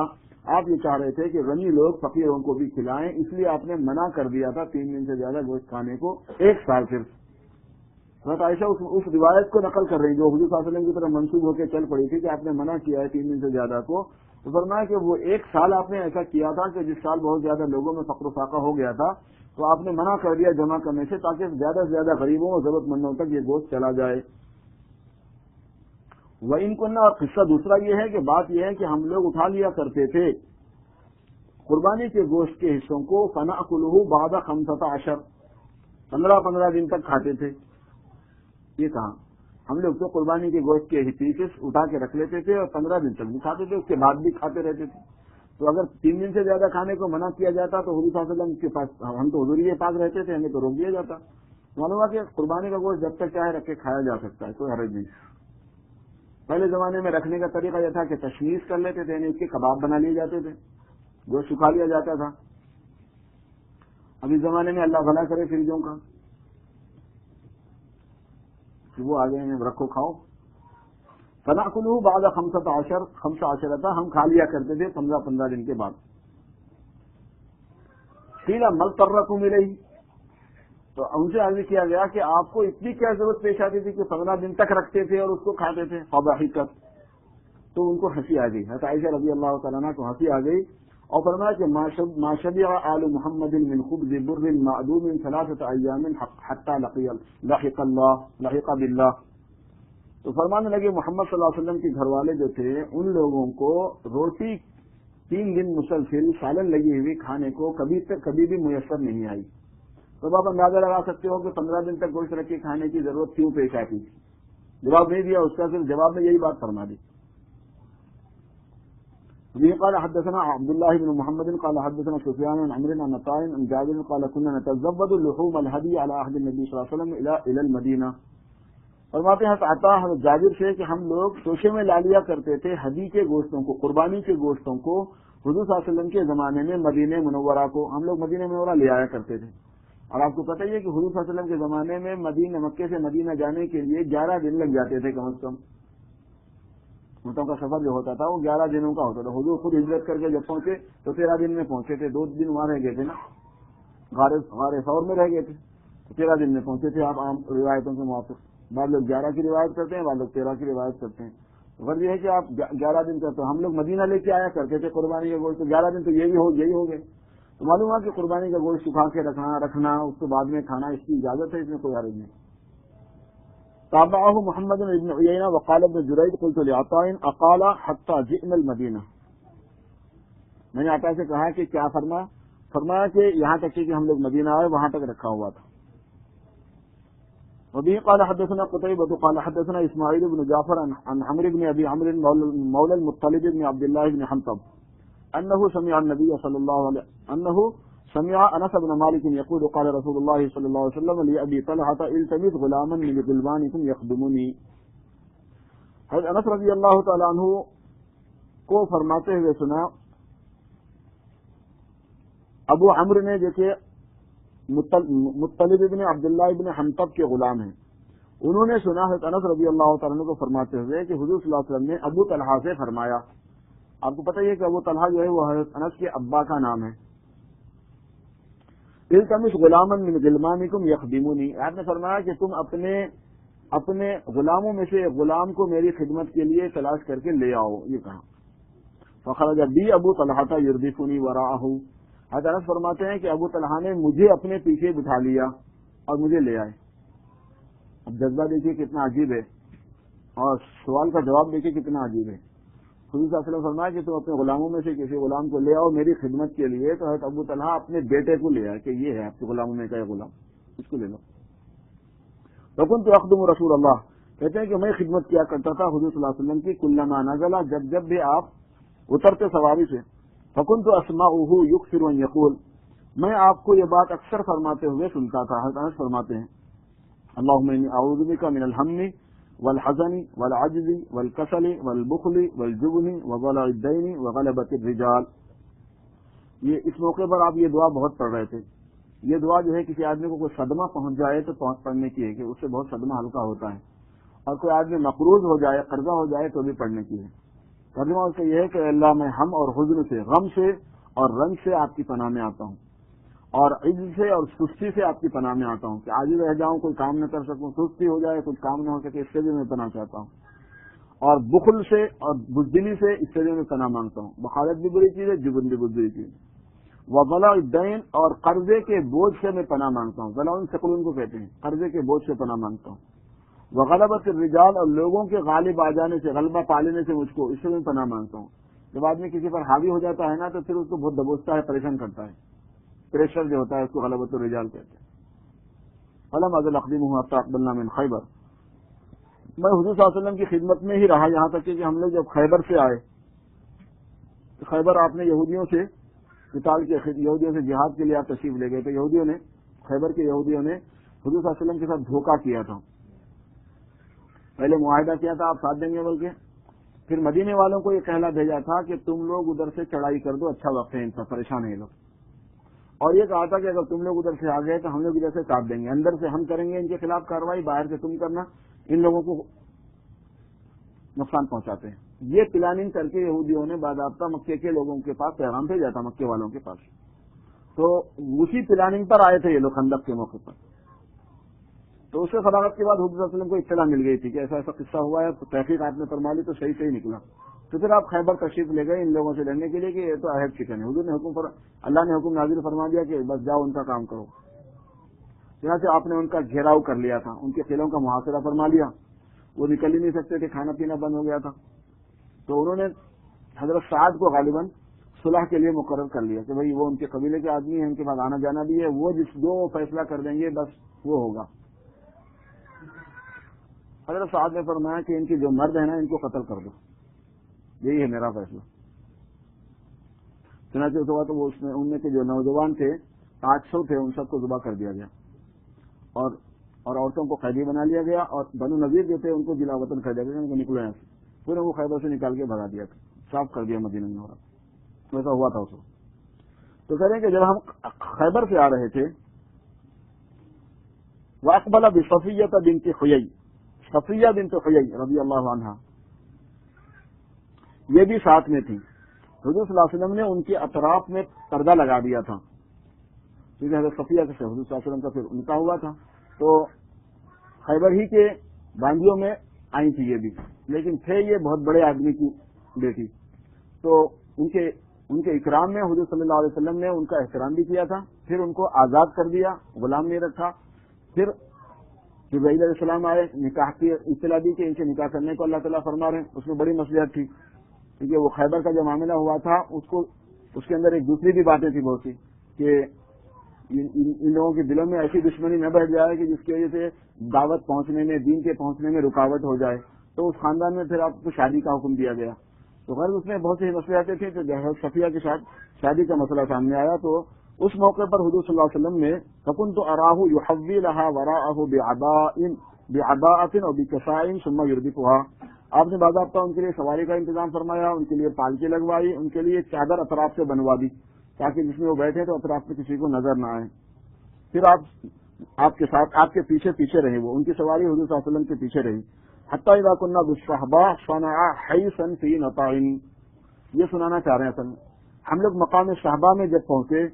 آپ یہ چاہ رہے تھے کہ غنی لوگ فقیروں کو بھی کھلائیں، اس لیے آپ نے منع کر دیا تھا 3 دن سے زیادہ گوشت کھانے کو، ایک سال صرف۔ حضرت عائشہ اس روایت کو نقل کر رہی جو حضور صلی اللہ علیہ وسلم کی طرف منسوب ہو کے چل پڑی تھی کہ آپ نے منع کیا ہے 3 دن سے زیادہ کو، تو فرمایا کہ وہ ایک سال آپ نے ایسا کیا تھا کہ جس سال بہت زیادہ لوگوں میں فقر و فاقہ ہو گیا تھا، تو آپ نے منع کر دیا جمع کرنے سے تاکہ زیادہ سے زیادہ غریبوں اور ضرورت مندوں تک یہ گوشت چلا جائے۔ وَإِن كُنَّا، اور قصہ دوسرا یہ ہے کہ بات یہ ہے کہ ہم لوگ اٹھا لیا کرتے تھے قربانی کے گوشت کے حصوں کو، فَنَأْكُلُهُ بَعْدَ 15، 15 دن تک کھاتے تھے۔ یہ کہا ہم لوگ تو قربانی کے گوشت کے پیسز اٹھا کے رکھ لیتے تھے اور 15 دن تک بھی کھاتے تھے، اس کے بعد بھی کھاتے رہتے تھے۔ تو اگر 3 دن سے زیادہ کھانے کو منع کیا جاتا تو حضور صلی اللہ علیہ وسلم کے پاس، ہم تو حضور پاک رہتے تھے، ہمیں تو روک دیا جاتا۔ معلوم ہے کہ قربانی کا گوشت جب تک چاہے رکھ کے کھایا جا سکتا ہے، کوئی حرج نہیں۔ پہلے زمانے میں رکھنے کا طریقہ یہ تھا کہ تشمیز کر لیتے تھے، یعنی اس کے کباب بنا لیے جاتے تھے، گوشت سکھا لیا جاتا تھا۔ اب اس زمانے میں اللہ بھلا کرے فریجوں کا کہ وہ آگے ہیں رکھو کھاؤ۔ فَنَأْكُلُهُ بَعْدَ 15 تھا، ہم کھا لیا کرتے تھے 15 دن کے بعد۔ قِيلَ مَا اضْطَرَّكُمْ إِلَيْهِ، تو ان سے عرض کیا گیا کہ آپ کو اتنی کیا ضرورت پیش آتی تھی کہ 15 دن تک رکھتے تھے اور اس کو کھاتے تھے؟ فَضَحِكَتْ، تو ان کو ہنسی آ گئی، حضرت عائشہ رضی اللہ تعالیٰ عنہ کو ہنسی آ گئی، اور فرمایا کہ ما شبع آل محمد من خبز بر معدوم 3 ایام حتى لحق باللہ۔ تو فرمانے لگے محمد صلی اللہ علیہ وسلم کے گھر والے جو تھے ان لوگوں کو روٹی 3 دن مسلسل سالن لگی ہوئی کھانے کو کبھی بھی میسر نہیں آئی۔ تو آپ اندازہ لگا سکتے ہو کہ 15 دن تک گوشت رکھ کے کھانے کی ضرورت کیوں پیش آتی تھی۔ جواب نہیں دیا اس کا، صرف جواب میں یہی بات فرما دی۔ قال حدثنا عبد الله بن محمد قال حدثنا سفيان عن عمرو عن عطاء عن جابر قال كنا نتزود اللحوم الهدي على عهد النبي صلى الله عليه وسلم الى المدينه۔ فرماتے ہیں عطا حضرت جابر سے کہ ہم لوگ توشے میں لا لیا کرتے تھے ہدی کے گوشتوں کو، قربانی کے گوشتوں کو حضور صلی اللہ علیہ وسلم کے زمانے میں مدینہ منورہ کو، ہم لوگ مدینہ منورہ لے آیا کرتے تھے۔ اور آپ کو پتہ ہی ہے کہ حضور صلی اللہ علیہ وسلم کے زمانے میں مکے سے مدینہ جانے کے لیے 11 دن لگ جاتے تھے کم از کم۔ اونٹوں کا سفر جو ہوتا تھا وہ 11 دنوں کا ہوتا تھا۔ حضور خود ہجرت کر کے جب پہنچے تو 13 دن میں پہنچے تھے، 2 دن وہاں رہ گئے تھے نا، غار ثور میں رہ گئے تھے، تو 13 دن میں پہنچے تھے آپ عام روایتوں کے موافق۔ بعض لوگ 11 کی روایت کرتے ہیں، بعض لوگ 13 کی روایت کرتے ہیں۔ غرض یہ ہے کہ آپ 11 دن کرتے ہم لوگ مدینہ لے کے آیا کرتے تھے قربانی کا گوشت، تو 11 دن تو یہی ہو گئے۔ تو معلوم ہے کہ قربانی کا گوشت سکھا کے رکھنا اس کے بعد میں کھانا، اس کی اجازت ہے، اس میں کوئی حرج نہیں۔ تابعه محمد بن عيينة وقال ابن جريج قلت لعطاء اقال حتى جئنا المدينة، میں نے عطا سے کہا کہ کیا فرمایا کہ یہاں تک کہ ہم لوگ مدینہ آئے، وہاں تک رکھا ہوا تھا۔ وبه قال حدثنا قتيبة قال حدثنا اسماعيل بن جعفر عن عمرو بن ابي عمرو مولى المطلب بن عبد الله بن حنطب انه سمع النبي صلى الله عليه انه سمع انس بن مالك يقول قال رسول الله صلى الله عليه وسلم لابي طلحة التمس غلاما من غلمانكم يخدمني. حضرت انس رضی اللہ تعالی عنہ کو فرماتے ہوئے سنا ابو عمرو نے جو کہ مطلب ابن عبداللہ ابن حنطب کے غلام ہیں، انہوں نے سنا حضرت انس رضی اللہ تعالیٰ عنہ کو فرماتے ہوئے کہ حضور صلی اللہ علیہ وسلم نے ابو طلحہ سے فرمایا. آپ کو پتہ ہی ہے کہ ابو طلحہ جو ہے وہ حضرت انس کے ابا کا نام ہے. التمس غلاما من غلمانکم یخدمونی، آپ نے فرمایا کہ تم اپنے غلاموں میں سے ایک غلام کو میری خدمت کے لیے تلاش کر کے لے آؤ، یہ کہا. فخرج بی ابو طلحہ یردفنی وراءہ، حضرت انس فرماتے ہیں کہ ابو طلحہ نے مجھے اپنے پیچھے بٹھا لیا اور مجھے لے آئے. اب جذبہ دیکھیے کتنا عجیب ہے اور سوال کا جواب دیکھیے کتنا عجیب ہے. حضور صلی اللہ علیہ وسلم فرمایا کہ تم اپنے غلاموں میں سے کسی غلام کو لے آؤ میری خدمت کے لیے، تو حضرت ابو طلحہ اپنے بیٹے کو لے آئے کہ یہ ہے آپ کے غلاموں میں کا یہ غلام، اس کو لے لو. فكنت اخدم رسول اللہ، کہتے ہیں کہ میں خدمت کیا کرتا تھا حضور صلی اللہ علیہ وسلم کی کلما نزل، جب بھی آپ اترتے سواری سے. فكنت اسمعه يكثر ان يقول، میں آپ کو یہ بات اکثر فرماتے ہوئے سنتا تھا. حضرت انس فرماتے ہیں اللهم اني اعوذ بك من الهم والحزن والعجز والكسل والبخل والجبن وضلع الدين وغلبة الرجال. یہ اس موقع پر آپ یہ دعا بہت پڑھ رہے تھے. یہ دعا جو ہے کسی آدمی کو کوئی صدمہ پہنچ جائے تو پڑھنے کی ہے کہ اس سے بہت صدمہ ہلکا ہوتا ہے، اور کوئی آدمی مقروض ہو جائے قرضہ ہو جائے تو بھی پڑھنے کی ہے. ترجمہ اس کا یہ ہے کہ اللہ میں ہم اور حزن سے، غم سے اور رنج سے آپ کی پناہ میں آتا ہوں، اور عجز سے اور سستی سے آپ کی پناہ میں آتا ہوں کہ عاجز رہ جاؤں، کوئی کام نہ کر سکوں، سستی ہو جائے، کچھ کام نہ ہو سکے، اس سے بھی میں پناہ چاہتا ہوں. اور بخل سے اور بزدلی سے اس سے بھی میں پناہ مانگتا ہوں. بخالت بھی بری چیز ہے، جبن بھی بری چیز ہے. وضلع الدین، اور قرضے کے بوجھ سے میں پناہ مانگتا ہوں. ضلع سکون کو کہتے ہیں، قرضے کے بوجھ سے پناہ مانگتا ہوں. وغلبۃ الرجال، اور لوگوں کے غالب آ جانے سے، غلبہ پا لینے سے مجھ کو، اس سے میں پناہ مانگتا ہوں. جب آدمی کسی پر حاوی ہو جاتا ہے نا تو پھر اس کو بہت دبوچتا ہے، پریشان کرتا ہے. پریشر جو ہوتا ہے اس کو غلبۃ الرجال کہتے ہیں. فلم ازل اقدمہ حتی اقبلنا من خیبر، میں حضور صلی اللہ علیہ وسلم کی خدمت میں ہی رہا یہاں تک کہ ہم لوگ جب خیبر سے آئے. خیبر آپ نے یہودیوں سے قتال کے، یہودیوں سے جہاد کے لیے آپ تشریف لے گئے. تو یہودیوں نے، خیبر کے یہودیوں نے حضور صلی اللہ علیہ وسلم کے ساتھ دھوکہ کیا تھا. پہلے معاہدہ کیا تھا آپ ساتھ دیں گے، بلکہ پھر مدینے والوں کو یہ کہلا بھیجا تھا کہ تم لوگ ادھر سے چڑھائی کر دو، اچھا وقت ہے ان کا، پریشان ہے لوگ. اور یہ کہا تھا کہ اگر تم لوگ ادھر سے آ گئے تو ہم لوگ ادھر سے کاٹ دیں گے، اندر سے ہم کریں گے ان کے خلاف کارروائی، باہر سے تم کرنا، ان لوگوں کو نقصان پہنچاتے ہیں. یہ پلاننگ کر کے یہودیوں نے باضابطہ مکے کے لوگوں کے پاس پیغام بھیجا تھا، مکے والوں کے پاس. تو اسی پلاننگ پر آئے تھے یہ لوگ خندق کے موقع پر. تو اس سے خلافت کے بعد حضور صلی اللہ علیہ وسلم کو اطلاع مل گئی تھی کہ ایسا ایسا قصہ ہوا ہے. تو تحقیق آپ نے فرما لی تو صحیح صحیح نکلا. تو پھر آپ خیبر تشریف لے گئے ان لوگوں سے لڑنے کے لیے کہ یہ تو عہد چکن ہے. حضور نے اللہ نے حکم نازل فرما دیا کہ بس جاؤ ان کا کام کرو. چنانچہ آپ نے ان کا گھیراؤ کر لیا تھا، ان کے قلعوں کا محاصرہ فرما لیا. وہ نکل ہی نہیں سکتے تھے، کھانا پینا بند ہو گیا تھا. تو انہوں نے حضرت سعد کو غالباً صلح کے لیے مقرر کر لیا کہ بھئی وہ ان کے قبیلے کے آدمی ہیں، ان کے پاس آنا جانا بھی ہے، وہ جو فیصلہ کر دیں گے بس وہ ہوگا. حضرت سعد نے فرمایا کہ ان کے جو مرد ہیں نا ان کو قتل کر دو، یہی ہے میرا فیصلہ. چنانچہ اس وقت وہ ان میں کے جو نوجوان تھے 800 تھے، ان سب کو ذبح کر دیا گیا اور عورتوں کو قیدی بنا لیا گیا. اور بنو نذیر جو تھے ان کو جلا وطن کر دیا گیا، ان کو نکلو یہاں سے. پورے وہ خیبر سے نکال کے بھگا دیا تھا، صاف کر دیا مدینہ منورہ. ویسا ہوا تھا اس وقت. تو کہہ رہے ہیں کہ جب ہم خیبر سے آ رہے تھے واقبل بصفیہ بنت حیی، صفیہ بنت حیی رضی اللہ عنہا یہ بھی ساتھ میں تھی. حضور صلی اللہ علیہ وسلم نے ان کے اطراف میں پردہ لگا دیا تھا کیونکہ حضرت صفیہ سے حضور صلی اللہ علیہ وسلم کا پھر نکاح ہوا تھا. تو خیبر ہی کے باندیوں میں آئی تھی یہ بھی، لیکن تھے یہ بہت بڑے آدمی کی بیٹی. تو ان کے اکرام میں حضور صلی اللہ علیہ وسلم نے ان کا احترام بھی کیا تھا. پھر ان کو آزاد کر دیا، غلام نہیں رکھا. پھر جبرائیل علیہ السلام آئے، نکاح کی اطلاع دی کہ ان سے نکاح کرنے کو اللہ تعالیٰ فرما رہے ہیں. اس میں بڑی مصلحت تھی کیونکہ وہ خیبر کا جو معاملہ ہوا تھا اس کے اندر ایک دوسری بھی باتیں تھی بہت سی کہ ان لوگوں کے دلوں میں ایسی دشمنی نہ بیٹھ جائے کہ جس کی وجہ سے دعوت پہنچنے میں، دین کے پہنچنے میں رکاوٹ ہو جائے، تو اس خاندان میں پھر آپ کو شادی کا حکم دیا گیا۔ تو غرض اس میں بہت سے مسئلے آتے تھے، تو حضرت صفیہ کے ساتھ شادی کا مسئلہ سامنے آیا، تو اس موقع پر حضور صلی اللہ علیہ وسلم نے فَكُنْتُ أَرَاهُ يُحَوِّلَهَا وَرَاءَهُ بِعَبَاءَةٍ أَوْ بِكَسَاءٍ ثُمَّ يُرْبِطُهَا۔ آپ نے باضابطہ ان کے لیے سواری کا انتظام فرمایا، ان کے لیے پالکی لگوائی، ان کے لیے چادر اطراف سے بنوا دی تاکہ جس میں وہ بیٹھے تو اطراف میں کسی کو نظر نہ آئے۔ پھر آپ کے ساتھ، آپ کے پیچھے پیچھے رہے، وہ ان کی سواری حضور صلی اللہ علیہ وسلم کے پیچھے رہی۔ حتی اذا كنا بالصحباء صنع حیثا فی نطاع، یہ سنانا چاہ رہے ہیں اصل میں، ہم لوگ مقام صحبہ میں جب پہنچے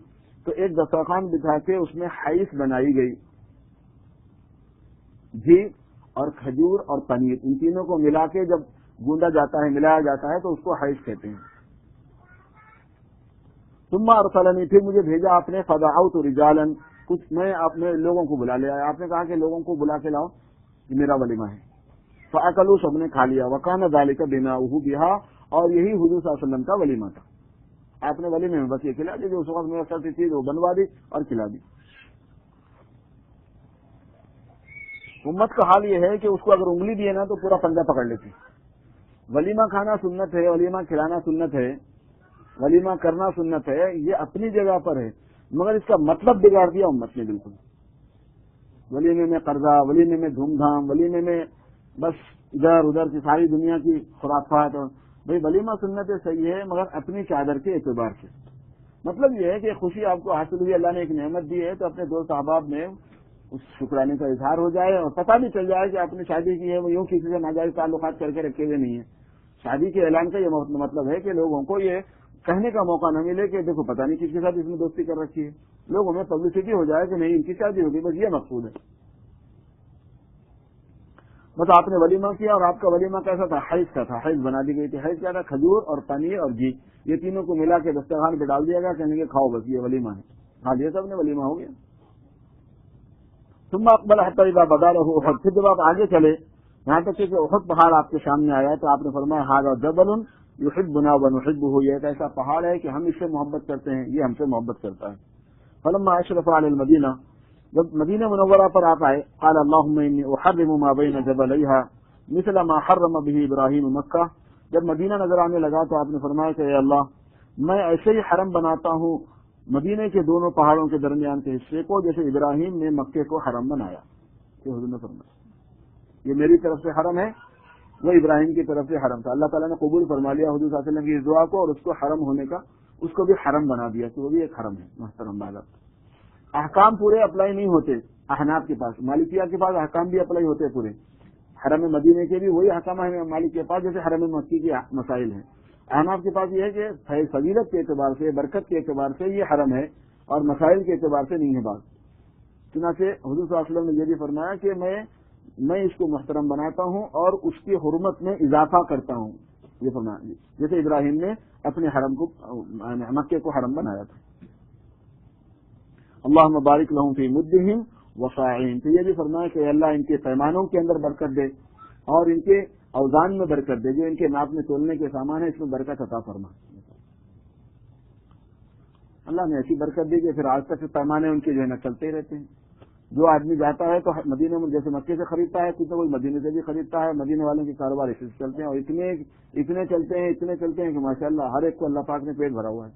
تو ایک دسترخوان بچھا کے اس میں حیث بنائی گئی، گھی اور کھجور اور پنیر، ان تینوں کو ملا کے جب گوندا جاتا ہے، ملایا جاتا ہے تو اس کو حیث کہتے ہیں۔ ثم ارسلنی، پھر مجھے بھیجا آپ نے، فدعوت رجالا، کچھ میں اپنے لوگوں کو بلا لے آیا، آپ نے کہا کہ لوگوں کو بلا کے لاؤ، یہ میرا ولیمہ ہے۔ فاکلوا، سب نے کھا لیا، وکان ذلک بناؤہ بہا، اور یہی حضور صلی اللہ علیہ وسلم کا ولیمہ تھا۔ آپ نے ولیمے میں بس یہ کھلا دی جو اس وقت میسر تھی چیز وہ بنوا دی اور کھلا دی۔ امت کا حال یہ ہے کہ اس کو اگر انگلی دیے نا تو پورا پنجہ پکڑ لیتی۔ ولیمہ کھانا سنت ہے، ولیمہ کھلانا سنت ہے، ولیمہ کرنا سنت ہے، یہ اپنی جگہ پر ہے، مگر اس کا مطلب بگاڑ دیا امت نے بالکل۔ ولیمے میں قرضہ، ولیمے میں دھوم دھام، ولیمے میں بس ادھر ادھر کی ساری دنیا کی خرافات۔ اور بھائی ولیمہ سنت صحیح ہے مگر اپنی چادر کے اعتبار سے، مطلب یہ ہے کہ خوشی آپ کو حاصل ہوئی، اللہ نے ایک نعمت دی ہے تو اپنے دوست احباب میں اس شکرانے کا اظہار ہو جائے اور پتہ بھی چل جائے کہ آپ نے شادی کی ہے، وہ یوں کسی سے ناجائز تعلقات کر کے رکھے ہوئے نہیں ہیں۔ شادی کے اعلان کا یہ مطلب ہے کہ لوگوں کو یہ کہنے کا موقع نہ ملے کہ دیکھو پتہ نہیں کس کے ساتھ اس نے دوستی کر رکھی ہے، لوگوں میں پبلسٹی ہو جائے کہ نہیں ان کی شادی ہوگی، بس یہ مقصود ہے۔ بس آپ نے ولیمہ کیا، اور آپ کا ولیمہ کیسا تھا؟ حیض کا تھا، حیض بنا دی گئی تھی۔ حیض کیا تھا؟ کھجور اور پنیر اور گھی، یہ تینوں کو ملا کے دسترخوان پہ ڈال دیا گیا، کہنے کے کھاؤ بس یہ ولیمہ ہے۔ ہاں یہ سب نے ولیمہ ہو گیا۔ ثم اقبل حتى اذا بدا له احد، پھر جب آپ آگے چلے یہاں تک کہ احد پہاڑ آپ کے سامنے آیا تو آپ نے فرمایا هذا جبل يحبنا ونحبه، یہ ایک ایسا پہاڑ ہے کہ ہم اس سے محبت کرتے ہیں، یہ ہم سے محبت کرتا ہے۔ فلما اشرف على المدینہ، جب مدینہ منورہ پر آپ آئے، قال اللهم اني احرم ما بين جبليها مثل ما حرم به ابراہیم مکہ، جب مدینہ نظر آنے لگا تو آپ نے فرمایا کہ اے اللہ میں ایسے ہی حرم بناتا ہوں مدینے کے دونوں پہاڑوں کے درمیان کے حصے کو جیسے ابراہیم نے مکے کو حرم بنایا۔ کہ حضور نے فرمایا یہ میری طرف سے حرم ہے، وہ ابراہیم کی طرف سے حرم تھا، اللہ تعالیٰ نے قبول فرما لیا حضور صلی اللہ علیہ وسلم کی اس دعا کو، اور اس کو حرم ہونے کا، اس کو بھی حرم بنا دیا کہ وہ بھی ایک حرم ہے۔ محترم بھائی، احکام پورے اپلائی نہیں ہوتے احناف کے پاس، مالکیہ کے پاس احکام بھی اپلائی ہوتے پورے، حرم مدینے کے بھی وہی احکام ہیں مالک کے پاس جیسے حرم مکی کے مسائل ہیں۔ احناف کے پاس یہ ہے کہ فضیلت کے اعتبار سے، برکت کے اعتبار سے یہ حرم ہے اور مسائل کے اعتبار سے نہیں ہے بات۔ چنانچہ حضور صلی اللہ علیہ وسلم نے یہ بھی فرمایا کہ میں اس کو محترم بناتا ہوں اور اس کی حرمت میں اضافہ کرتا ہوں، یہ فرمایا جیسے ابراہیم نے اپنے حرم کو، مکے کو حرم بنایا تھا۔ اللہم بارک لہم فی مدہم وصاعہم، تو یہ بھی فرمایا کہ اللہ ان کے پیمانوں کے اندر برکت دے اور ان کے اوزان میں برکت دے، جو ان کے ناپ میں تولنے کے سامان ہے اس میں برکت عطا فرما۔ اللہ نے ایسی برکت دی کہ پھر آج تک پیمانے ان کے جو ہے نا چلتے رہتے ہیں۔ جو آدمی جاتا ہے تو مدینے میں جیسے مکے سے خریدتا ہے تو وہی مدینے سے بھی خریدتا ہے، مدینے والوں کے کاروبار اسی سے چلتے ہیں، اور اتنے چلتے ہیں کہ ماشاءاللہ ہر ایک کو اللہ پاک نے پیٹ بھرا ہوا ہے۔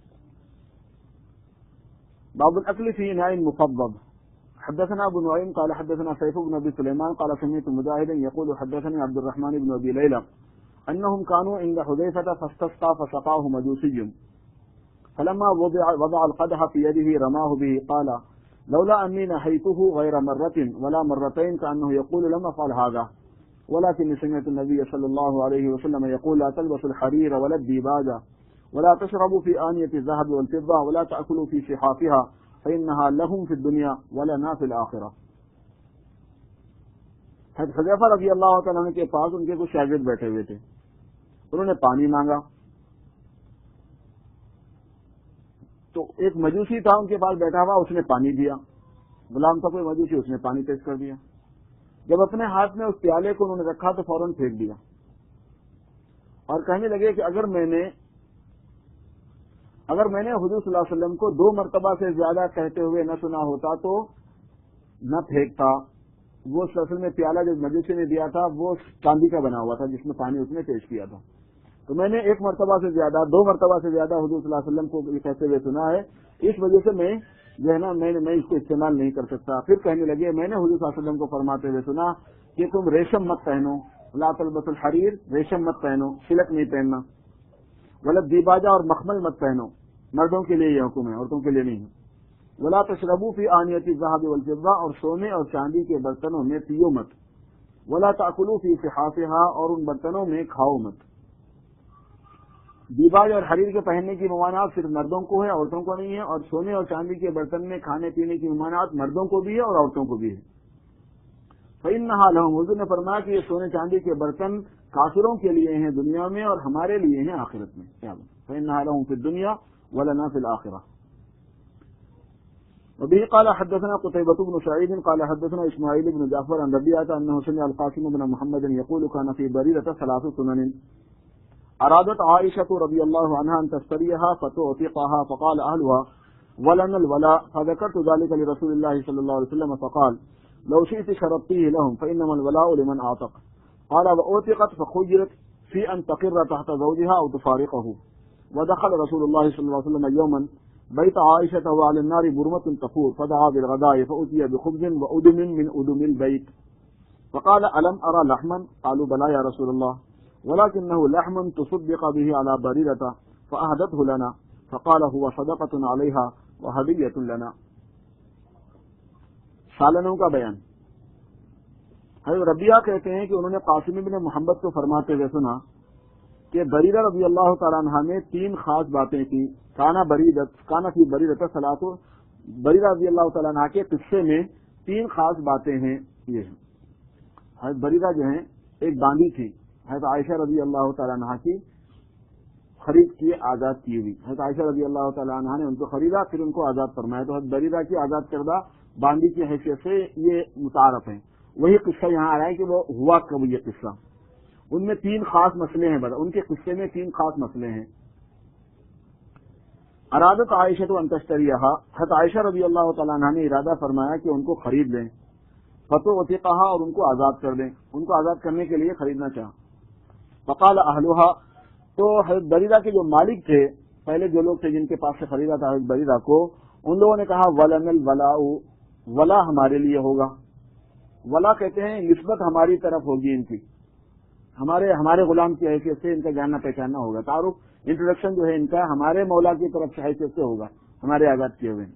باب الاكل في اناء مفضل، حدثنا ابو نعيم قال حدثنا سيف بن ابي سليمان قال سمعت مجاهدا يقول حدثني عبد الرحمن بن ابي ليلى انهم كانوا عند حذيفه فاستسقى فسقاه مجوسي فلما وضع القدح في يده رماه به قال لولا اني نهيته غير مره ولا مرتين كانه يقول لم افعل هذا ولكن سمعت النبي صلى الله عليه وسلم يقول لا تلبسوا الحرير ولا الديباج ولا تشربوا في آنية الذهب والفضة ولا تأكلوا في صحافها فإنها لهم في الدنيا ولنا في الآخرة۔ حضرت حذیفہ رضی اللہ تعالیٰ عنہ کے پاس ان کے کچھ شاگرد بیٹھے ہوئے تھے، انہوں نے پانی مانگا تو ایک مجوسی تھا ان کے پاس بیٹھا ہوا، اس نے پانی دیا، غلام تھا کوئی مجوسی، اس نے پانی پیش کر دیا۔ جب اپنے ہاتھ میں اس پیالے کو انہوں نے رکھا تو فوراً پھینک دیا اور کہنے لگے کہ اگر میں نے حضور صلی اللہ علیہ وسلم کو 2 مرتبہ سے زیادہ کہتے ہوئے نہ سنا ہوتا تو نہ پھینکتا۔ وہ اصل میں پیالہ جو مجوسی نے دیا تھا وہ چاندی کا بنا ہوا تھا جس میں پانی اس نے پیش کیا تھا، تو میں نے 1 مرتبہ سے زیادہ 2 مرتبہ سے زیادہ حضور صلی اللہ علیہ وسلم کو یہ کہتے ہوئے سنا ہے، اس وجہ سے میں جو ہے نا میں اس کو استعمال نہیں کر سکتا۔ پھر کہنے لگے میں نے حضور صلی اللہ علیہ وسلم کو فرماتے ہوئے سنا کہ تم ریشم مت پہنو، لا تلبس الحریر، ریشم مت پہنو، سلک نہیں پہننا، ولد دیباجہ اور مخمل مت پہنو، مردوں کے لیے یہ حکم ہے، عورتوں کے لیے نہیں ہے۔ ولا تشربوا فی آنیۃ الذھب والفضہ، اور سونے اور چاندی کے برتنوں میں پیو مت۔ ولا تأکلوا فی صحافھا، اور ان برتنوں میں کھاؤ مت۔ دیباج اور حریر کے پہننے کی ممانعت صرف مردوں کو ہے، عورتوں کو نہیں ہے، اور سونے اور چاندی کے برتن میں کھانے پینے کی ممانعت مردوں کو بھی ہے اور عورتوں کو بھی ہے۔ فإنھا لھم، حضور نے فرمایا کہ یہ سونے چاندی کے برتن کافروں کے لیے ہیں دنیا میں اور ہمارے لیے ہیں آخرت میں۔ فإنھا لھم فی الدنیا ولنا فی الآخرہ۔ وبه قال حدثنا قتيبة بن سعيد قال حدثنا اسماعيل بن جعفر عن ربيعة أنه سمع القاسم بن محمد يقول كان في بريرة 3 سنن أرادت عائشة رضي الله عنها أن تشتريها فتعتقها فقال أهلها ولنا الولاء، فذكرت ذلك لرسول الله صلى الله عليه وسلم فقال لو شئت شرطيه لهم فإنما الولاء لمن أعتق، قال وأعتقت فخيرت في أن تقر تحت زوجها أو تفارقه، ودخل رسول الله صلى الله عليه وسلم يوما بيت عائشة وعلى النار برمة تفور فدعا بالغداء فأتي بخبز وأدم من أدم البيت فقال ألم أرى لحما؟ قالوا بلى يا رسول الله ولكنه لحم تصدق به على بريرة فأهدته لنا، فقال هو صدقة عليها وهدية لنا۔ سالنوں کا بیان۔ حضرت ربیعہ کہتے ہیں کہ انہوں نے قاسم بن محمد کو فرماتے ہوئے سنا کہ بریرہ رضی اللہ تعالیٰ عنہ نے 3 خاص باتیں کی۔ کانا فی بریرہ صلاۃ، بریرہ رضی اللہ تعالیٰ عنہ کے قصے میں 3 خاص باتیں ہیں۔ یہ حضرت بریرہ جو ہیں ایک باندی تھی، حضرت عائشہ رضی اللہ تعالیٰ عنہ کی خرید کی آزاد کی ہوئی، حضرت عائشہ رضی اللہ تعالیٰ عنہ نے ان کو خریدا پھر ان کو آزاد فرمایا، تو حضرت بریرہ کی آزاد کردہ باندی کی حیثیت سے یہ متعارف ہیں۔ وہی قصہ یہاں آ رہا ہے کہ وہ ہوا کب یہ قصہ، ان میں 3 خاص مسئلے ہیں، ان کے قصے میں 3 خاص مسئلے ہیں۔ ارادت عائشہ ان تشتریھا، حضرت عائشہ رضی اللہ تعالیٰ عنہ نے ارادہ فرمایا کہ ان کو خرید لیں، فتعتقھا، اور ان کو آزاد کر دیں، ان کو آزاد کرنے کے لیے خریدنا چاہا۔ فقال اہلھا، تو حضرت بریرہ کے جو مالک تھے، پہلے جو لوگ تھے جن کے پاس سے خریدا تھا حضرت بریرہ کو، ان لوگوں نے کہا ولنا الولاء، ولا ہمارے لیے ہوگا۔ ولا کہتے ہیں نسبت ہماری طرف ہوگی، ان کی ہمارے غلام کی حیثیت سے ان کا جاننا پہچاننا ہوگا، تعارف انٹروڈکشن جو ہے ان کا ہمارے مولا کی طرف سے حیثیت سے ہوگا، ہمارے آزاد کیے ہوئے۔